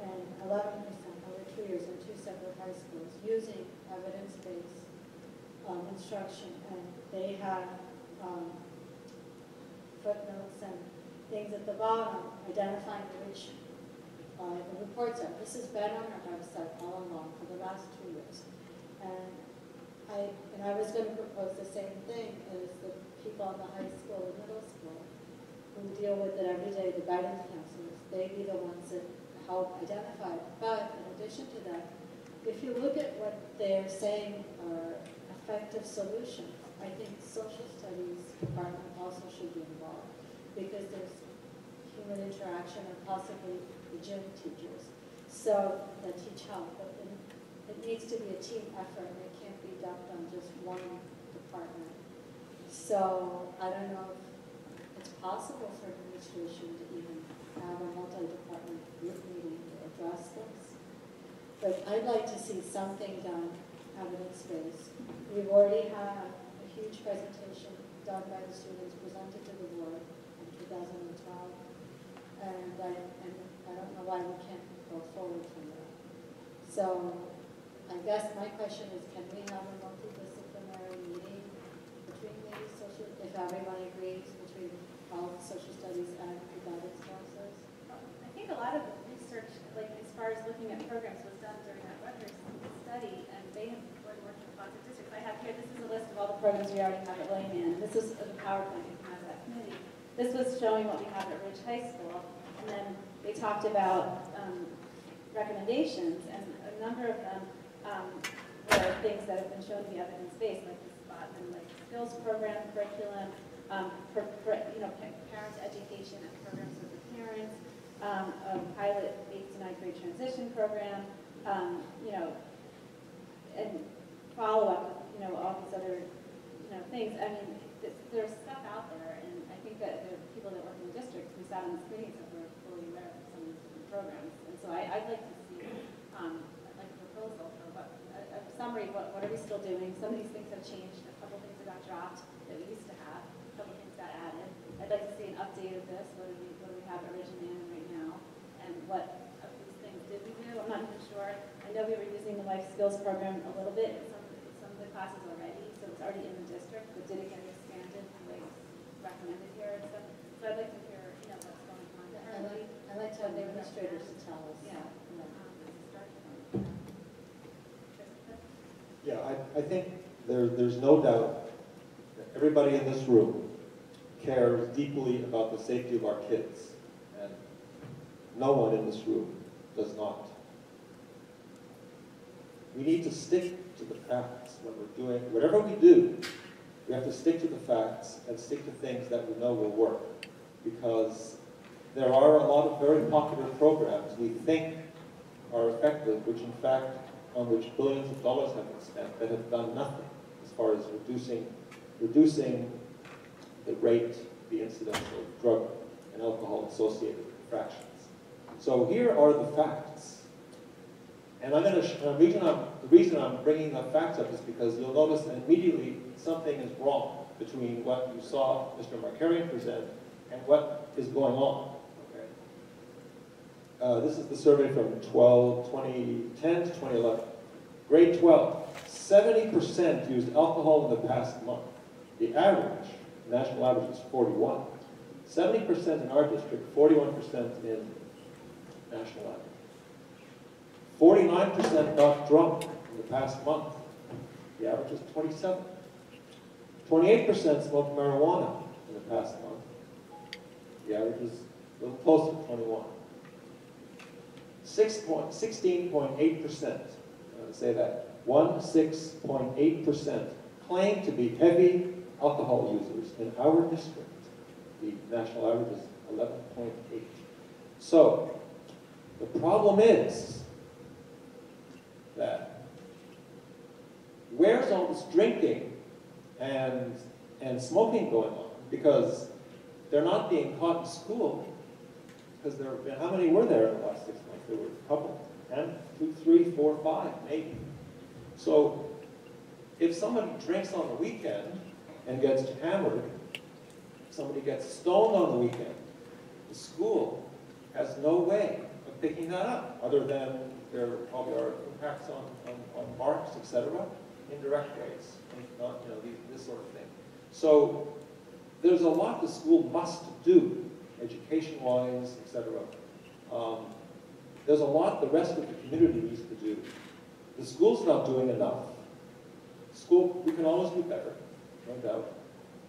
and 11% over 2 years in 2 separate high schools using evidence-based instruction, and they have footnotes and things at the bottom identifying which the reports are. This has been on our website all along for the last 2 years. And I was going to propose the same thing as the people in the high school and middle school who deal with it every day, the guidance counselors. They be the ones that help identify it. But in addition to that, if you look at what they're saying are effective solutions, I think social studies department because there's human interaction and possibly the gym teachers. So that teach health, but it needs to be a team effort, and it can't be dumped on just one department. So I don't know if it's possible for administration to even have a multi-department group meeting to address this. But I'd like to see something done, evidence-based. We've already had a huge presentation done by the students presented to the board in 2012. And I don't know why we can't go forward from that. So I guess my question is, can we have a multidisciplinary meeting between maybe social, if everyone agrees, between health, social studies, and guidance counselors? I think a lot of the research, like as far as looking at programs, was done during that Rutgers study, and they have worked with lots of districts. I have here, this is a list of all the programs we already have at Layman, and this is a PowerPoint you can have that committee. This was showing what we have at Ridge High School, and then they talked about recommendations, and a number of them were things that have been shown to be evidence-based, like the SPOT and like skills program, curriculum, parents' education and programs with the parents, a pilot 8th to 9th grade transition program, and follow-up, all these other, things. I mean, there's stuff out there, and I think that the people that work in the district who sat on the committees that were fully aware of some of these different programs. And so I'd like to see, like a proposal for a summary of what are we still doing. Some of these things have changed. A couple things that got dropped that we used to have. A couple things got added. I'd like to see an update of this. What do we have at Ridge and Annin right now? And what of these things did we do? I'm not even sure. I know we were using the life skills program a little bit in some of the classes already, so it's already in the district, but did it get expanded the way it's recommended here and stuff? So I'd like to hear, what's going on. I'd like to have the administrators to tell us. Yeah. Yeah, I think there's no doubt that everybody in this room cares deeply about the safety of our kids, and no one in this room does not. We need to stick to the facts when we're doing, whatever we do, we have to stick to the facts and stick to things that we know will work. Because there are a lot of very popular programs we think are effective, which in fact, on which billions of dollars have been spent, that have done nothing as far as reducing the rate, the incidence of drug and alcohol associated infractions. So here are the facts. And the reason I'm bringing the facts up is because you'll notice that immediately something is wrong between what you saw Mr. Markarian present and what is going on. Okay? This is the survey from 2010 to 2011. Grade 12, 70% used alcohol in the past month. The average, national average, is 41. 70% in our district, 41% in national average. 49% got drunk in the past month. The average is 27. 28% smoked marijuana in the past month. The average is a little closer to 21. 16.8%, I'm going to say that, 16.8% claim to be heavy alcohol users in our district. The national average is 11.8. So, the problem is that where's all this drinking and smoking going on? Because they're not being caught in school. Because there have been, how many were there in the last 6 months? There were a couple, 10, 2, 3, 4, 5, maybe. So if somebody drinks on the weekend and gets hammered, somebody gets stoned on the weekend, the school has no way of picking that up, other than there probably are impacts on marks, etc., indirect ways, not, this sort of thing. So there's a lot the school must do, education-wise, etc. There's a lot the rest of the community needs to do. The school's not doing enough. School, we can always do better, no doubt.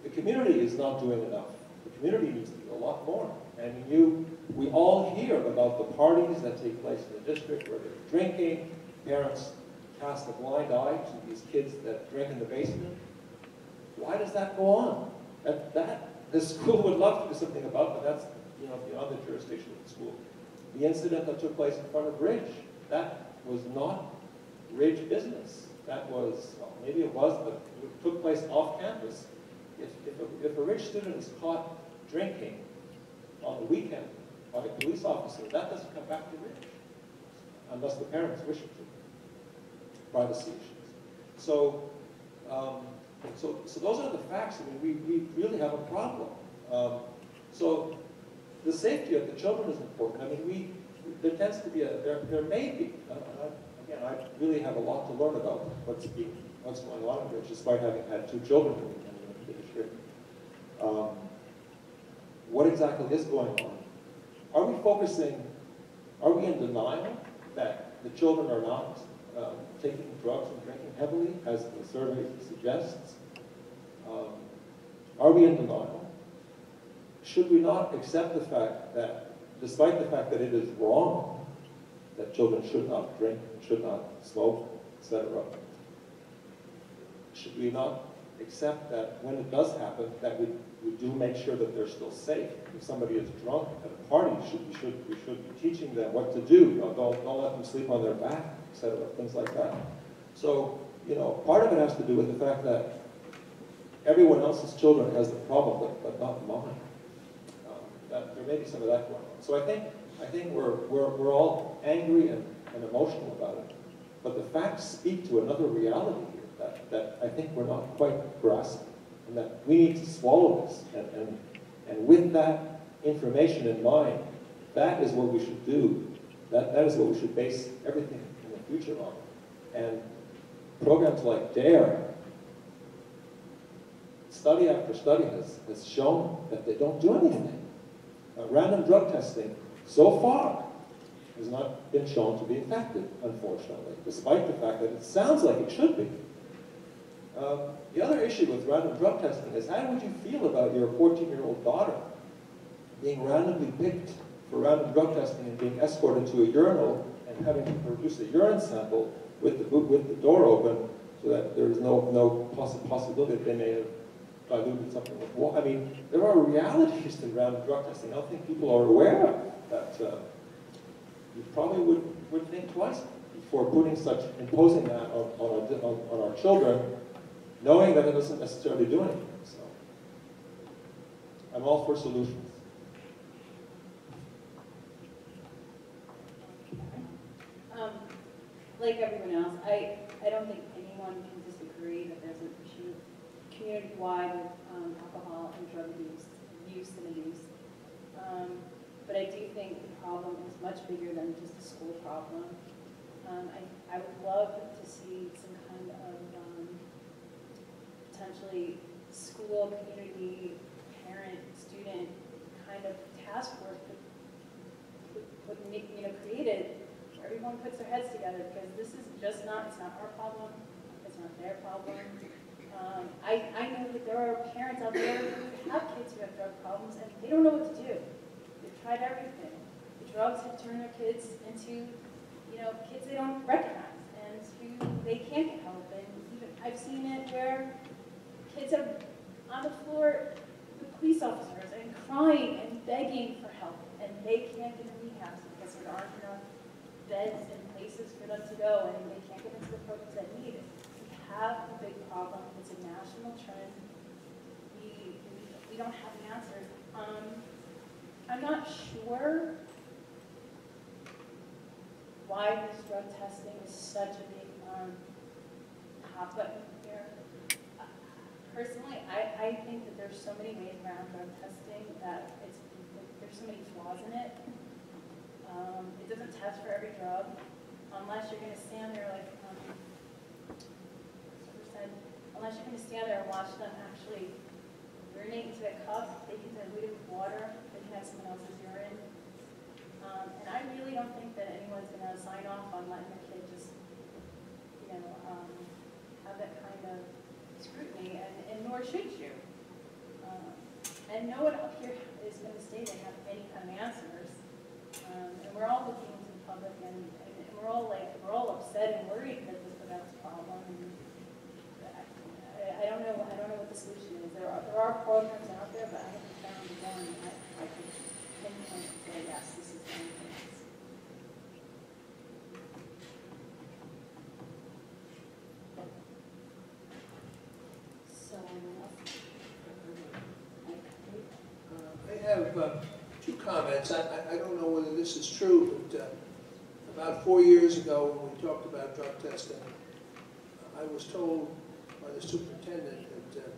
The community is not doing enough. The community needs to do a lot more. And we all hear about the parties that take place in the district where they're drinking. Parents cast a blind eye to these kids that drink in the basement. Why does that go on? the school would love to do something about, but that's, you know, beyond the jurisdiction of the school. The incident that took place in front of Ridge, that was not Ridge business. That was, well, maybe it was, but it took place off campus. If a Ridge student is caught drinking on the weekend by a police officer, that doesn't come back to Ridge, unless the parents wish it to. Privacy issues. So, so those are the facts. I mean, we really have a problem. So the safety of the children is important. I mean, there tends to be there may be, again, I really have a lot to learn about what's going on in Ridge, despite having had 2 children in the district. What exactly is going on? Are we in denial that the children are not taking drugs and drinking heavily, as the survey suggests? Are we in denial? Should we not accept the fact that, despite the fact that it is wrong, that children should not drink, should not smoke, etc., should we not accept that when it does happen, that we do make sure that they're still safe? If somebody is drunk at a party, we should be teaching them what to do. You know, don't let them sleep on their back, etc., things like that. So, you know, part of it has to do with the fact that everyone else's children has the problem, but not mine. That there may be some of that going on. So I think we're all angry and emotional about it. But the facts speak to another reality here that I think we're not quite grasping, and that we need to swallow this. And with that information in mind, that is what we should do. That is what we should base everything in the future on. And programs like DARE, study after study has shown that they don't do anything. Random drug testing, so far, has not been shown to be effective, unfortunately, despite the fact that it sounds like it should be. The other issue with random drug testing is, how would you feel about your 14-year-old daughter being randomly picked for random drug testing and being escorted to a urinal and having to produce a urine sample with the door open so that there is no possibility that they may have diluted something with water? I mean, there are realities to random drug testing I don't think people are aware of, that you probably would think twice before imposing that on our children, knowing that it doesn't necessarily do anything. So I'm all for solutions. Like everyone else, I don't think anyone can disagree that there's an issue community-wide with alcohol and drug use and abuse. But I do think the problem is much bigger than just a school problem. I would love to see some kind of potentially school, community, parent, student kind of task force created where everyone puts their heads together, because this is just not, it's not our problem, it's not their problem. I know that there are parents out there who have kids who have drug problems and they don't know what to do. They've tried everything. The drugs have turned their kids into, kids they don't recognize and who they can't get help. And even I've seen it where kids are on the floor with police officers and crying and begging for help, and they can't get in rehabs because there aren't enough beds and places for them to go, and they can't get into the programs that need it. We have a big problem. It's a national trend. We don't have the answers. I'm not sure why this drug testing is such a big hot button here. Personally, I think that there's so many ways around drug testing that there's so many flaws in it. It doesn't test for every drug, unless you're going to stand there like unless you're going to stand there and watch them actually urinate into a cup. They can dilute it with water. They can have someone else's urine. And I really don't think that anyone's going to sign off on letting their kid just, have that kind of scrutiny, and nor should you. And no one up here is going to say they have any kind of answers. And we're all looking into the public, and we're all upset and worried that that's a problem. And I don't know what the solution is. There are are programs out there, but I haven't found one that I could pinpoint and say, yes, this is the only thing. So, anyone else? I have two comments. I don't know whether this is true, but about 4 years ago when we talked about drug testing, I was told by the superintendent that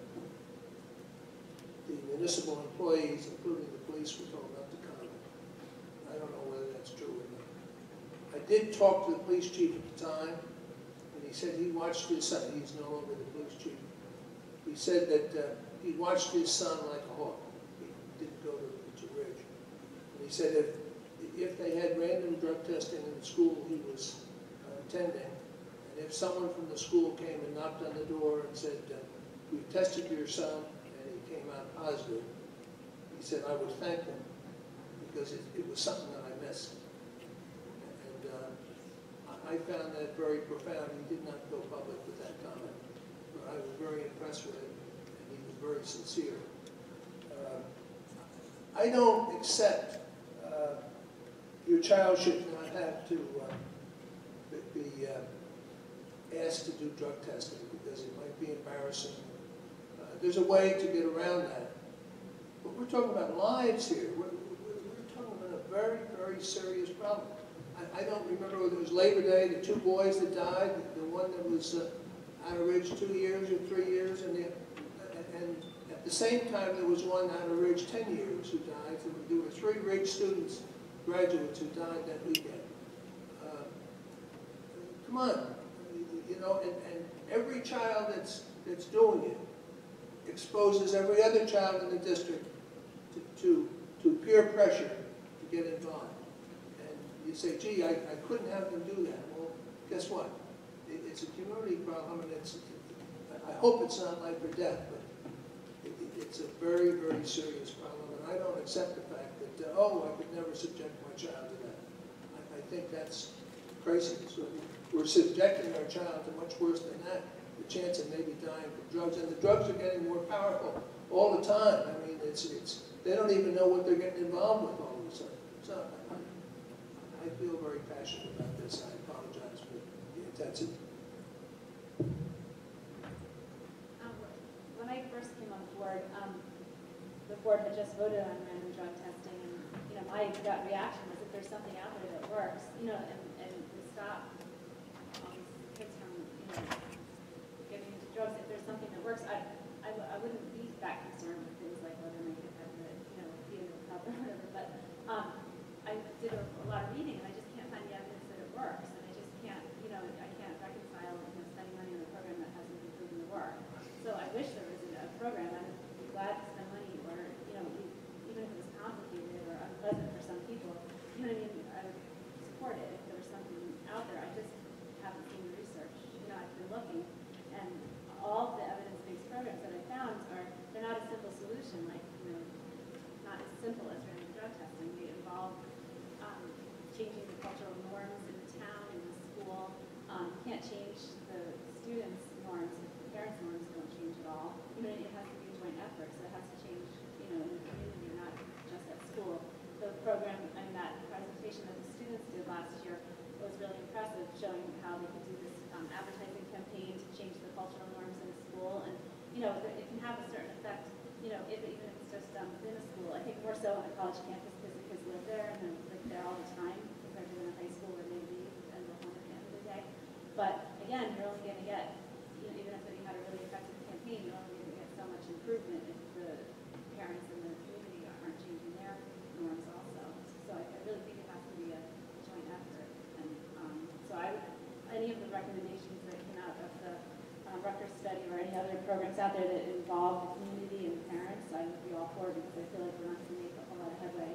the municipal employees, including the police, were told not to comment. I don't know whether that's true or not. I did talk to the police chief at the time, and he said he watched his son. He's no longer the police chief. He said that he watched his son like a hawk. He didn't go to Ridge. And he said if they had random drug testing in the school he was attending, and if someone from the school came and knocked on the door and said, we've tested your son, and he came out positive, he said, I would thank them because it was something that I missed. And I found that very profound. He did not go public with that comment, but I was very impressed with it, and he was very sincere. I don't accept your child should not have to be asked to do drug testing because it might be embarrassing. There's a way to get around that. But we're talking about lives here. We're talking about a very, very serious problem. I don't remember whether it was Labor Day, the two boys that died, the one that was out of Ridge 2 years or 3 years, and at the same time there was one out of Ridge 10 years who died. So there were 3 Ridge students, graduates, who died that weekend. Come on, you know, and every child that's doing it exposes every other child in the district to peer pressure to get involved. And you say, gee, I couldn't have them do that. Well, guess what? It's a community problem, and I hope it's not life or death, but it's a very, very serious problem, and I don't accept the fact that, oh, I could never subject my child to that. I think that's crazy. So we're subjecting our child to much worse than that, the chance of maybe dying from drugs, and the drugs are getting more powerful all the time. I mean, they don't even know what they're getting involved with all of a sudden. So I feel very passionate about this. I apologize for the intensity. When I first came on board, the board had just voted on random drug testing, and my gut reaction was if there's something out there that works, and we stop all these kids from getting into drugs. If there's something that works, I wouldn't be that concerned with things like whether my kid had the in the cup or whatever. But I did a lot of reading, and I just can't find the evidence that it works, and I just can't, I can't reconcile spending money on a program that hasn't been proven to work. So I wish there was a program. I'd be glad to spend money, or even if it was complicated or unpleasant for some people. I would support it if there was something out there. I just haven't seen the research. I've been looking, and all the evidence-based programs that I found they're not a simple solution. Like not as simple as random drug testing. They involve changing the cultural norms in the town, in the school. You can't change the students' norms if the parents' norms don't change at all. It has to be a joint effort, so it has to change, in the community, not just at school. The program and that presentation that the students did last year was really impressive, showing how they could do this advertising campaign to change the cultural norms in the school. And, it can have a certain effect, even if it's just within a school. I think more so on a college campus because the kids live there and they're there all the time compared to in a high school where they leave and go home at the end of the day. But again, you're only going to get, even if you had a really effective campaign, you're only going to get so much improvement if the parents in the community aren't changing their norms also. So I really think it has to be a joint effort. And so any of the recommendations that came out of the Rutgers study or any other programs out there that involve the community and parents, I would be all for it because I feel like we're not going to make a whole lot of headway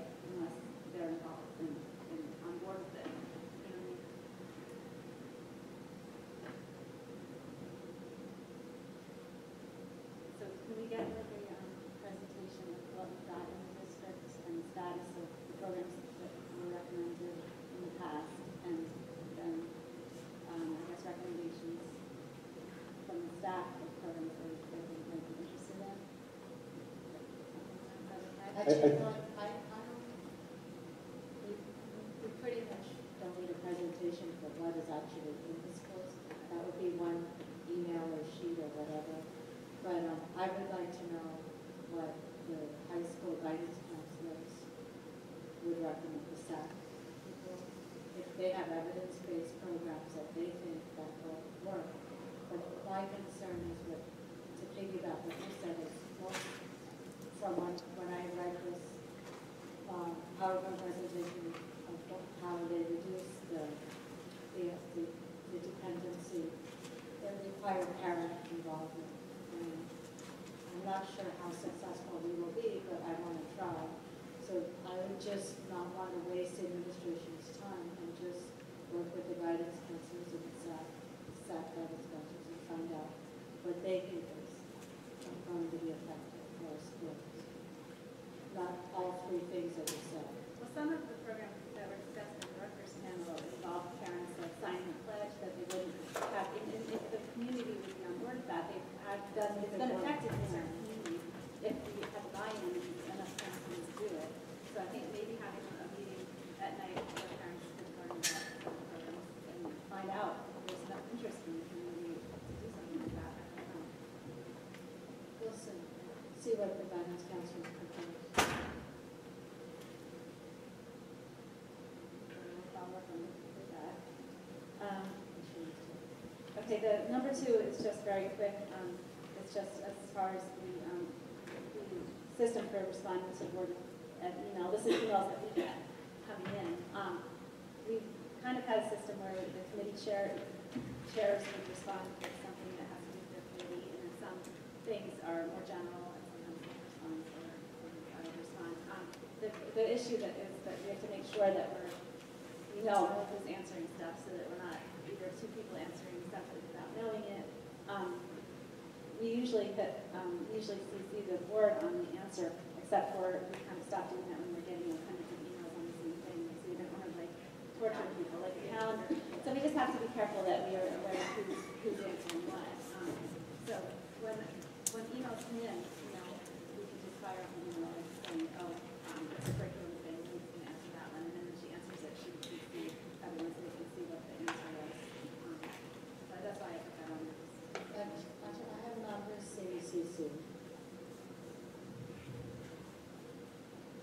Actually, no, I don't, we pretty much don't need a presentation for what is actually in the schools. That would be one email or sheet or whatever. But I would like to know what the high school guidance counselors would recommend the staff people, if they have evidence-based programs that they think that will work. But my concern is with, to piggyback what you said, is most from when I read this PowerPoint presentation of how they reduce the dependency, they require parent involvement. And I'm not sure how successful we will be, but I want to try. So I would just not want to waste administration's time and just work with the guidance counselors and staff guidance counselors and find out what they think is going to be effective for our schools. Not all three things that you said. Well, some of the programs that were discussed in the director's panel involved parents like signing a pledge that they wouldn't have, if the community would be on board with that, it's been effective in certain communities if we have buy-in and enough parents want to do it. So I think maybe having a meeting at night where parents could learn about some programs and find out if there's enough interest in the community to do something like that. I don't know. We'll see what the guidance counselors propose. Okay, the number 2 is just very quick. It's just as far as the system for responding to board and email. This is emails that we get coming in. We've kind of had a system where the committee chairs would respond to something that has to do with their committee, and then some things are more general, and sometimes they respond or respond. The issue that is that we have to make sure that we know who's answering stuff, so that we're not either 2 people answering stuff without knowing it. We usually CC the board on the answer, except for we kind of stop doing that when we're getting hundreds of emails on the same thing, so we don't want to like torture people like a calendar. So we just have to be careful that we are aware of who's answering what. So when emails come in, we can just fire up an email and saying, oh, it's a curriculum thing, we can answer that one, and then when she answers it, she can see everyone so they can see what the answer was. So that's why I put that on this. Actually, I have not received CC.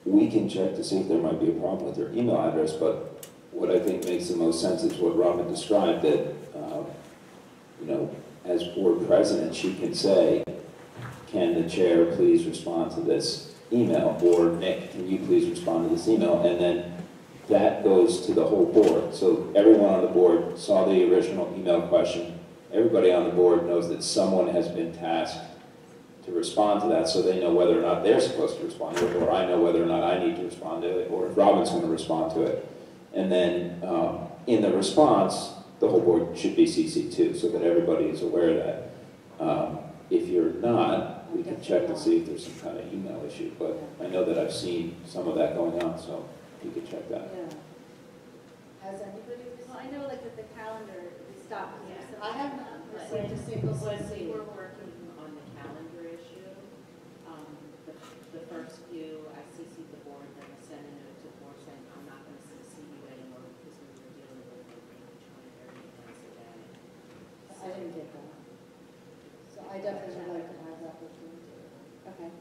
We can check to see if there might be a problem with their email address, but what I think makes the most sense is what Robin described, that, as board president, she can say, can the chair please respond to this email? Or Nick, can you please respond to this email? And then that goes to the whole board. So everyone on the board saw the original email question. Everybody on the board knows that someone has been tasked to respond to that, so they know whether or not they're supposed to respond to it, or I know whether or not I need to respond to it, or if Robin's going to respond to it. And then in the response, the whole board should be CC'd too, so that everybody is aware of that. If you're not, we can check to see if there's some kind of email issue, but I know that I've seen some of that going on, so you can check that. Yeah. Has anybody received? Well, I know like with the calendar, we stopped. Yeah. I have not received a single CC. We're working on the calendar issue. The first few, I CC'd the board, then I sent a note to the board saying, I'm not going to CC you anymore because we were dealing with like 20, 30 emails a day. I didn't get that. So I definitely would like to have that with you. Okay.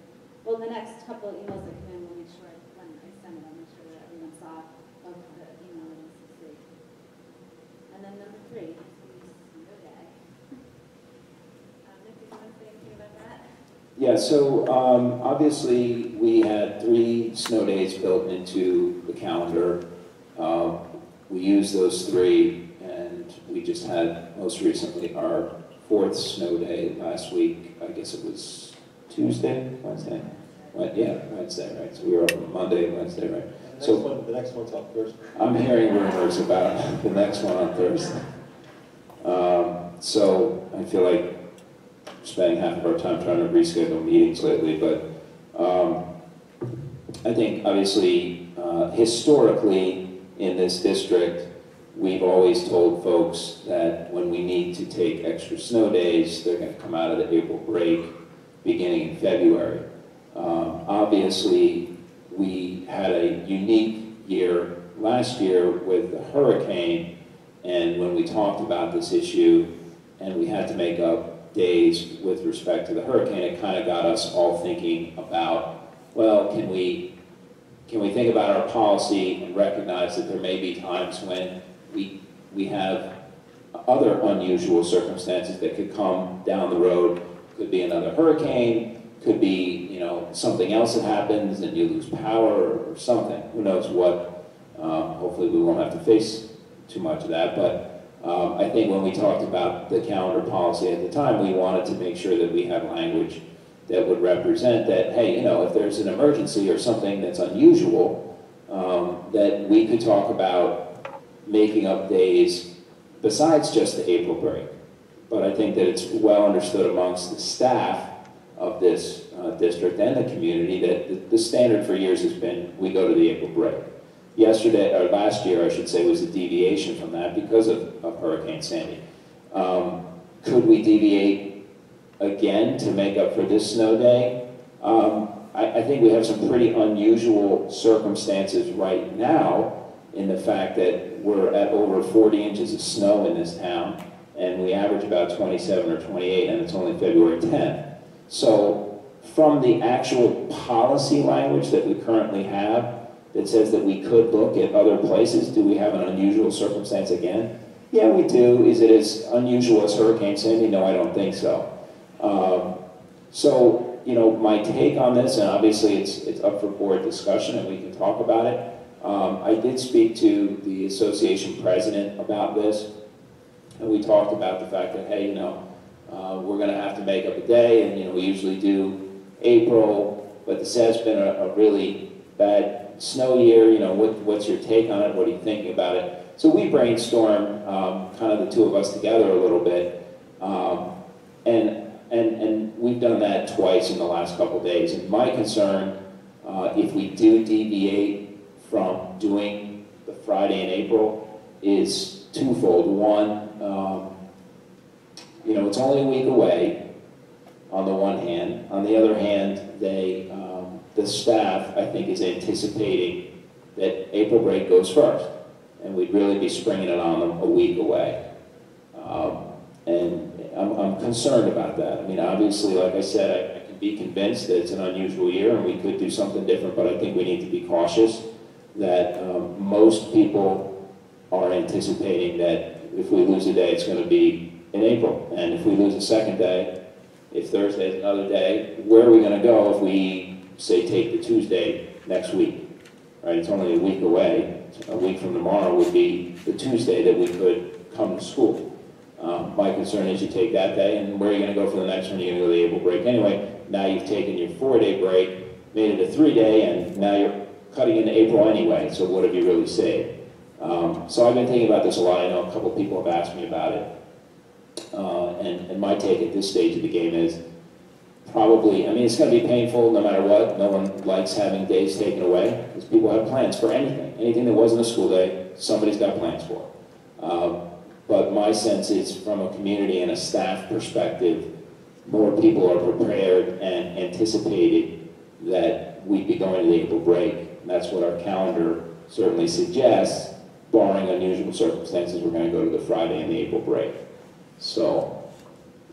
Well, the next couple of emails that come in, we'll make sure when I send it, I'll make sure that everyone saw the email and CC. And then number 3, snow day. Nick, do you want to say anything about that? Yeah, so obviously we had 3 snow days built into the calendar. We used those 3, and we just had most recently our 4th snow day last week. I guess it was Wednesday? Yeah, Wednesday, right? So we were on Monday, Wednesday, right? The next one's on Thursday. I'm hearing rumors about the next one on Thursday. So I feel like spending half of our time trying to reschedule meetings lately, but I think obviously historically in this district, we've always told folks that when we need to take extra snow days, they're going to come out of the April break beginning in February. Obviously, we had a unique year last year with the hurricane, and when we talked about this issue and we had to make up days with respect to the hurricane, it kind of got us all thinking about, well, can we think about our policy and recognize that there may be times when we have other unusual circumstances that could come down the road. Could be another hurricane, could be, you know, something else that happens and you lose power or something. Who knows what? Hopefully we won't have to face too much of that, but I think when we talked about the calendar policy at the time, we wanted to make sure that we had language that would represent that, hey, you know, if there's an emergency or something that's unusual, that we could talk about making up days besides just the April break. But I think that it's well understood amongst the staff of this district and the community that the standard for years has been we go to the April break. Yesterday, or last year I should say, was a deviation from that because of Hurricane Sandy. Could we deviate again to make up for this snow day? I think we have some pretty unusual circumstances right now in the fact that we're at over 40 inches of snow in this town, and we average about 27 or 28, and it's only February 10th. So from the actual policy language that we currently have that says that we could look at other places, do we have an unusual circumstance again? Yeah, we do. Is it as unusual as Hurricane Sandy? No, I don't think so. So, you know, my take on this, and obviously it's up for board discussion and we can talk about it. I did speak to the association president about this, and we talked about the fact that, hey, you know, we're going to have to make up a day, and, you know, we usually do April, but this has been a really bad snow year. You know, what's your take on it? What are you thinking about it? So we brainstormed, kind of the two of us together a little bit, and we've done that twice in the last couple of days. And my concern, if we do deviate from doing the Friday in April, is twofold. One, you know, it's only a week away, on the one hand. On the other hand, the staff, I think, is anticipating that April break goes first, and we'd really be springing it on them a week away. And I'm concerned about that. I mean, obviously, like I said, I can be convinced that it's an unusual year and we could do something different, but I think we need to be cautious that most people are anticipating that if we lose a day, it's going to be in April. And if we lose a second day, if Thursday is another day, where are we going to go if we, say, take the Tuesday next week? Right? It's only a week away. A week from tomorrow would be the Tuesday that we could come to school. My concern is you take that day, and where are you going to go for the next one? You're going to go to the April break anyway. Now you've taken your 4-day break, made it a 3-day, and now you're cutting into April anyway, so what have you really saved? So I've been thinking about this a lot. I know a couple of people have asked me about it. And my take at this stage of the game is probably, I mean, it's going to be painful no matter what. No one likes having days taken away because people have plans for anything. Anything that wasn't a school day, somebody's got plans for. But my sense is, from a community and a staff perspective, more people are prepared and anticipating that we'd be going to the April break. And that's what our calendar certainly suggests. Barring unusual circumstances, we're going to go to the Friday in the April break. So,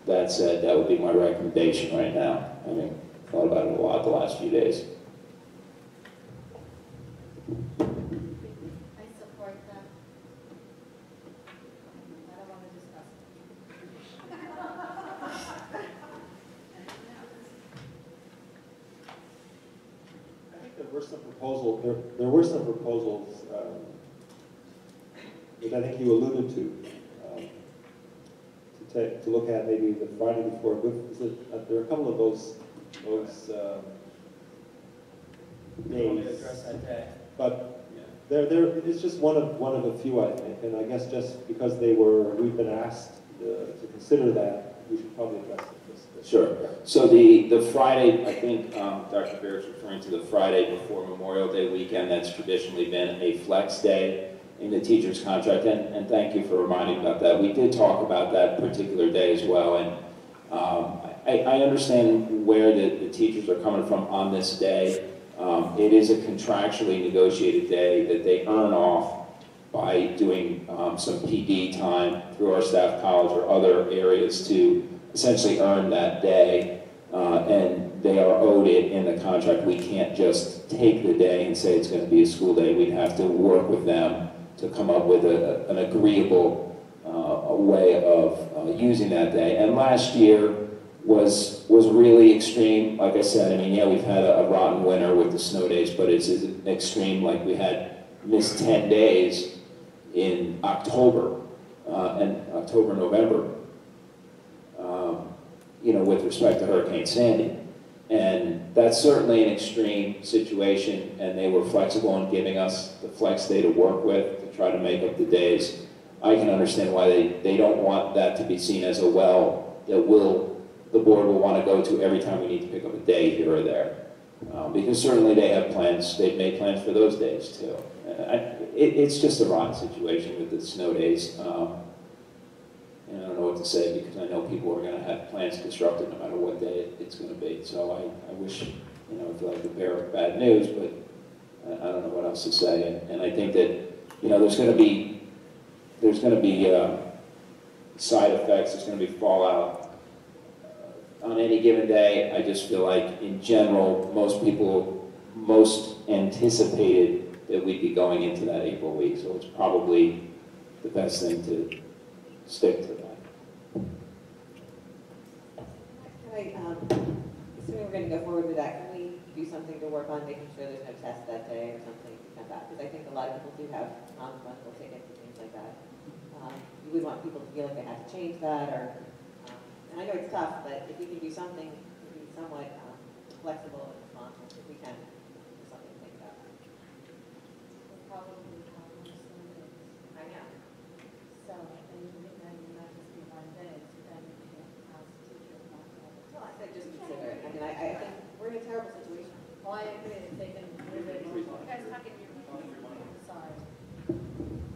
that said, that would be my recommendation right now. I mean, thought about it a lot the last few days. I support that. I don't want to discuss I think there were some proposals which I think you alluded to look at maybe the Friday before. There are a couple of those days, but it's just one of a few, I think, and I guess just because we've been asked to consider that, we should probably address it. Sure. So the Friday, I think Dr. Barrett's referring to the Friday before Memorial Day weekend. That's traditionally been a flex day in the teacher's contract, and thank you for reminding about that. We did talk about that particular day as well, and I understand where the teachers are coming from on this day. It is a contractually negotiated day that they earn off by doing some PD time through our staff college or other areas to essentially earn that day, and they are owed it in the contract. We can't just take the day and say it's going to be a school day. We'd have to work with them to come up with an agreeable way of using that day. And last year was really extreme. Like I said, I mean, yeah, we've had a rotten winter with the snow days, but it's extreme. Like we had missed 10 days in October and October, November, you know, with respect to Hurricane Sandy. And that's certainly an extreme situation, and they were flexible in giving us the flex day to work with to try to make up the days. I can understand why they don't want that to be seen as a well that the board will want to go to every time we need to pick up a day here or there. Because certainly they have plans, they've made plans for those days too. It's just a rotten situation with the snow days. And I don't know what to say because I know people are going to have plans constructed no matter what day it's going to be. So I wish, you know, I feel like the bearer of bad news, but I don't know what else to say. And I think that, you know, there's going to be side effects, there's going to be fallout on any given day. I just feel like in general, most people anticipated that we'd be going into that April week. So it's probably the best thing to stick to that. Can I, assuming we're going to go forward with that, can we do something to work on making sure there's no test that day or something to come back? Because I think a lot of people do have non-refundable tickets and things like that. You would want people to feel like they have to change that, or and I know it's tough, but if we can do something to be somewhat flexible and responsive, if we can, there's something to think about. Probably have more snow days. I know. So, and then it might just be one day, so then you can't ask teachers not to have it. Well, I said just consider it. I mean, I think we're in a terrible situation. Oh, I agree, if they can move it. You guys talking to your Sorry.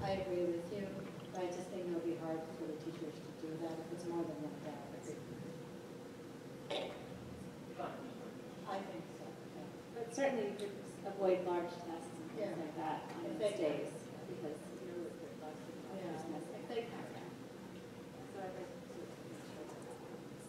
I agree with you, but I just think it'll be hard for the teachers to do that if it's more than one day. I think so, yeah. But certainly you could avoid large tests and things Yeah. like that on If those they can. days, because you're with your dogs and Yeah, dogs. if they can. So I'd like to make sure that happens.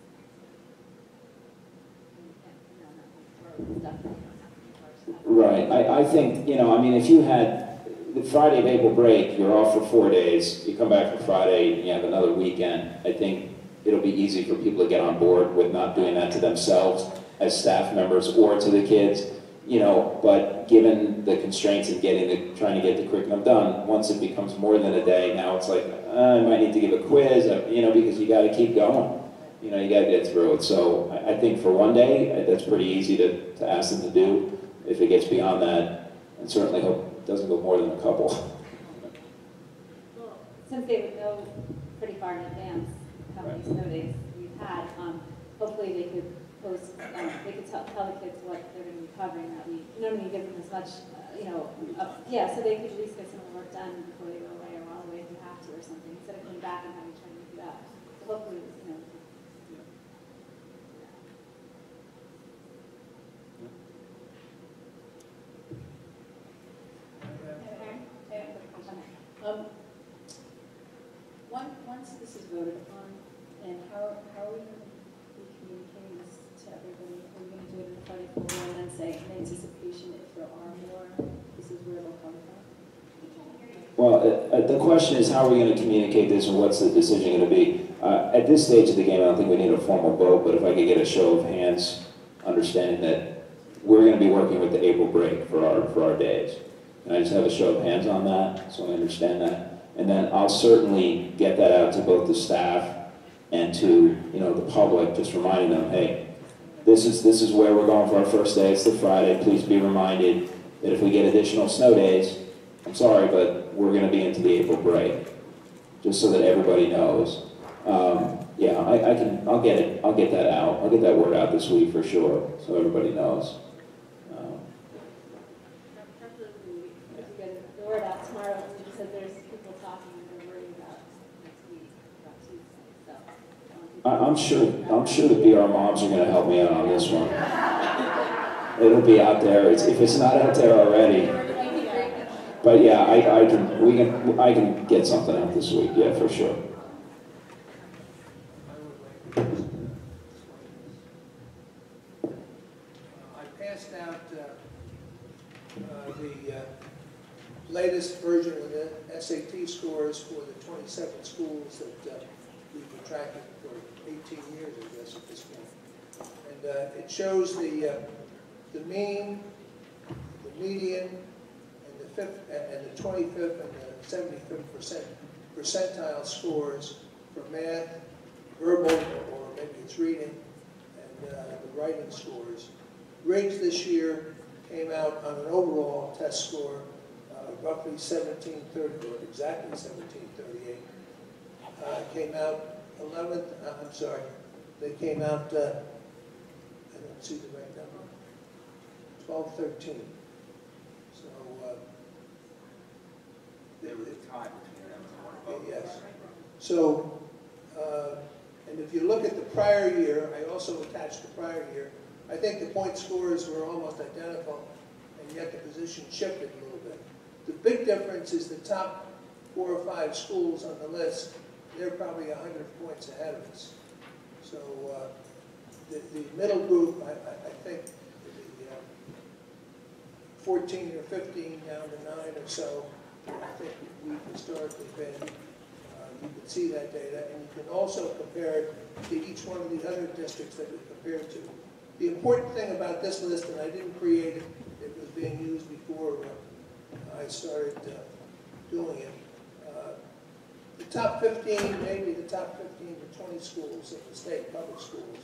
And you can't, you know, not throw stuff at you, not large tests. Right. I think, you know, I mean, if you had the Friday of April break, you're off for 4 days, you come back for Friday, and you have another weekend, I think it'll be easy for people to get on board with not doing that to themselves as staff members or to the kids, you know, but given the constraints of trying to get the curriculum done, once it becomes more than a day, now it's like, I might need to give a quiz, you know, because you got to keep going. You know, you got to get through it. So I think for 1 day, that's pretty easy to ask them to do. If it gets beyond that, and certainly hope it doesn't go more than a couple. Well, since they would know pretty far in advance how many snow days we've had, hopefully they could post, they could tell the kids what they're going to be covering that week. You know what I mean? Give them as much, you know, yeah, so they could at least get some of the work done before they go away or while away if they have to or something, instead of coming back and having to try to make it up. So hopefully, you know. Once this is voted upon, and how are we going to be communicating this to everybody? Are we going to do it in front of people and then say, in anticipation, if there are more, this is where they'll come from? Well, the question is, how are we going to communicate this, and what's the decision going to be? At this stage of the game, I don't think we need a formal vote, but if I could get a show of hands, understanding that we're going to be working with the April break for our days. Can I just have a show of hands on that, so I understand that? And then I'll certainly get that out to both the staff and to, you know, the public, just reminding them, hey, this is where we're going for our first day. It's the Friday. Please be reminded that if we get additional snow days, I'm sorry, but we're going to be into the April break, just so that everybody knows. Yeah, I'll get that out. I'll get that word out this week for sure, so everybody knows. Preferably, if you get the word out tomorrow, because there's people talking and they're worried about next week, about Tuesday, so. I'm sure the BR moms are going to help me out on this one. It'll be out there. If it's not out there already. But yeah, I can get something out this week. Yeah, for sure. I passed out the latest version of the SAT scores for the 27 schools that we've been tracking for 18 years, I guess, at this point. And it shows the mean, the median, and the 25th and the 75th percentile scores for math, verbal, or maybe it's reading, and the writing scores. Riggs this year came out on an overall test score roughly 1730, or exactly 1738. Came out 11th, I'm sorry, they came out, I don't see the right number, 1213. So, There was a tie between them and one of yes. So, and if you look at the prior year, I also attached the prior year, I think the point scores were almost identical, and yet the position shifted a little bit. The big difference is the top 4 or 5 schools on the list, they're probably 100 points ahead of us. So the middle group, I think the 14 or 15 down to 9 or so, I think we've historically been. You can see that data, and you can also compare it to each one of the other districts that we compared to. The important thing about this list, and I didn't create it, it was being used before I started doing it. The top 15, maybe the top 15 to 20 schools in the state public schools,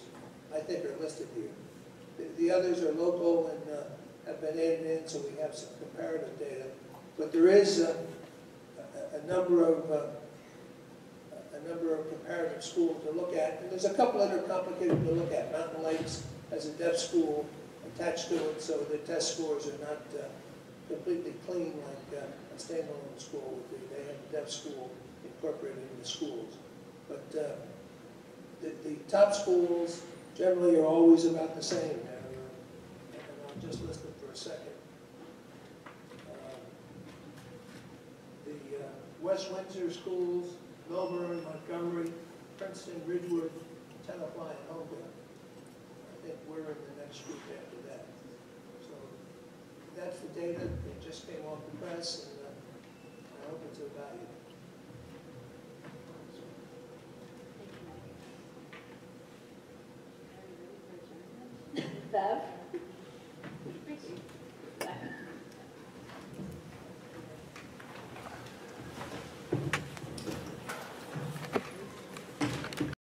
I think are listed here. The others are local and have been added in, so we have some comparative data. But there is a number of comparative schools to look at, and there's a couple that are complicated to look at. Mountain Lakes has a deaf school attached to it, so the test scores are not completely clean like a standalone school would be. They have a deaf school incorporated in the schools. But the top schools generally are always about the same. And I'll just list them for a second. The West Windsor schools, Melbourne, Montgomery, Princeton, Ridgewood, Tenafly, and Holyoke. I think we're in the next group after that. So that's the data. It just came off the press, and I hope it's of value. Bev?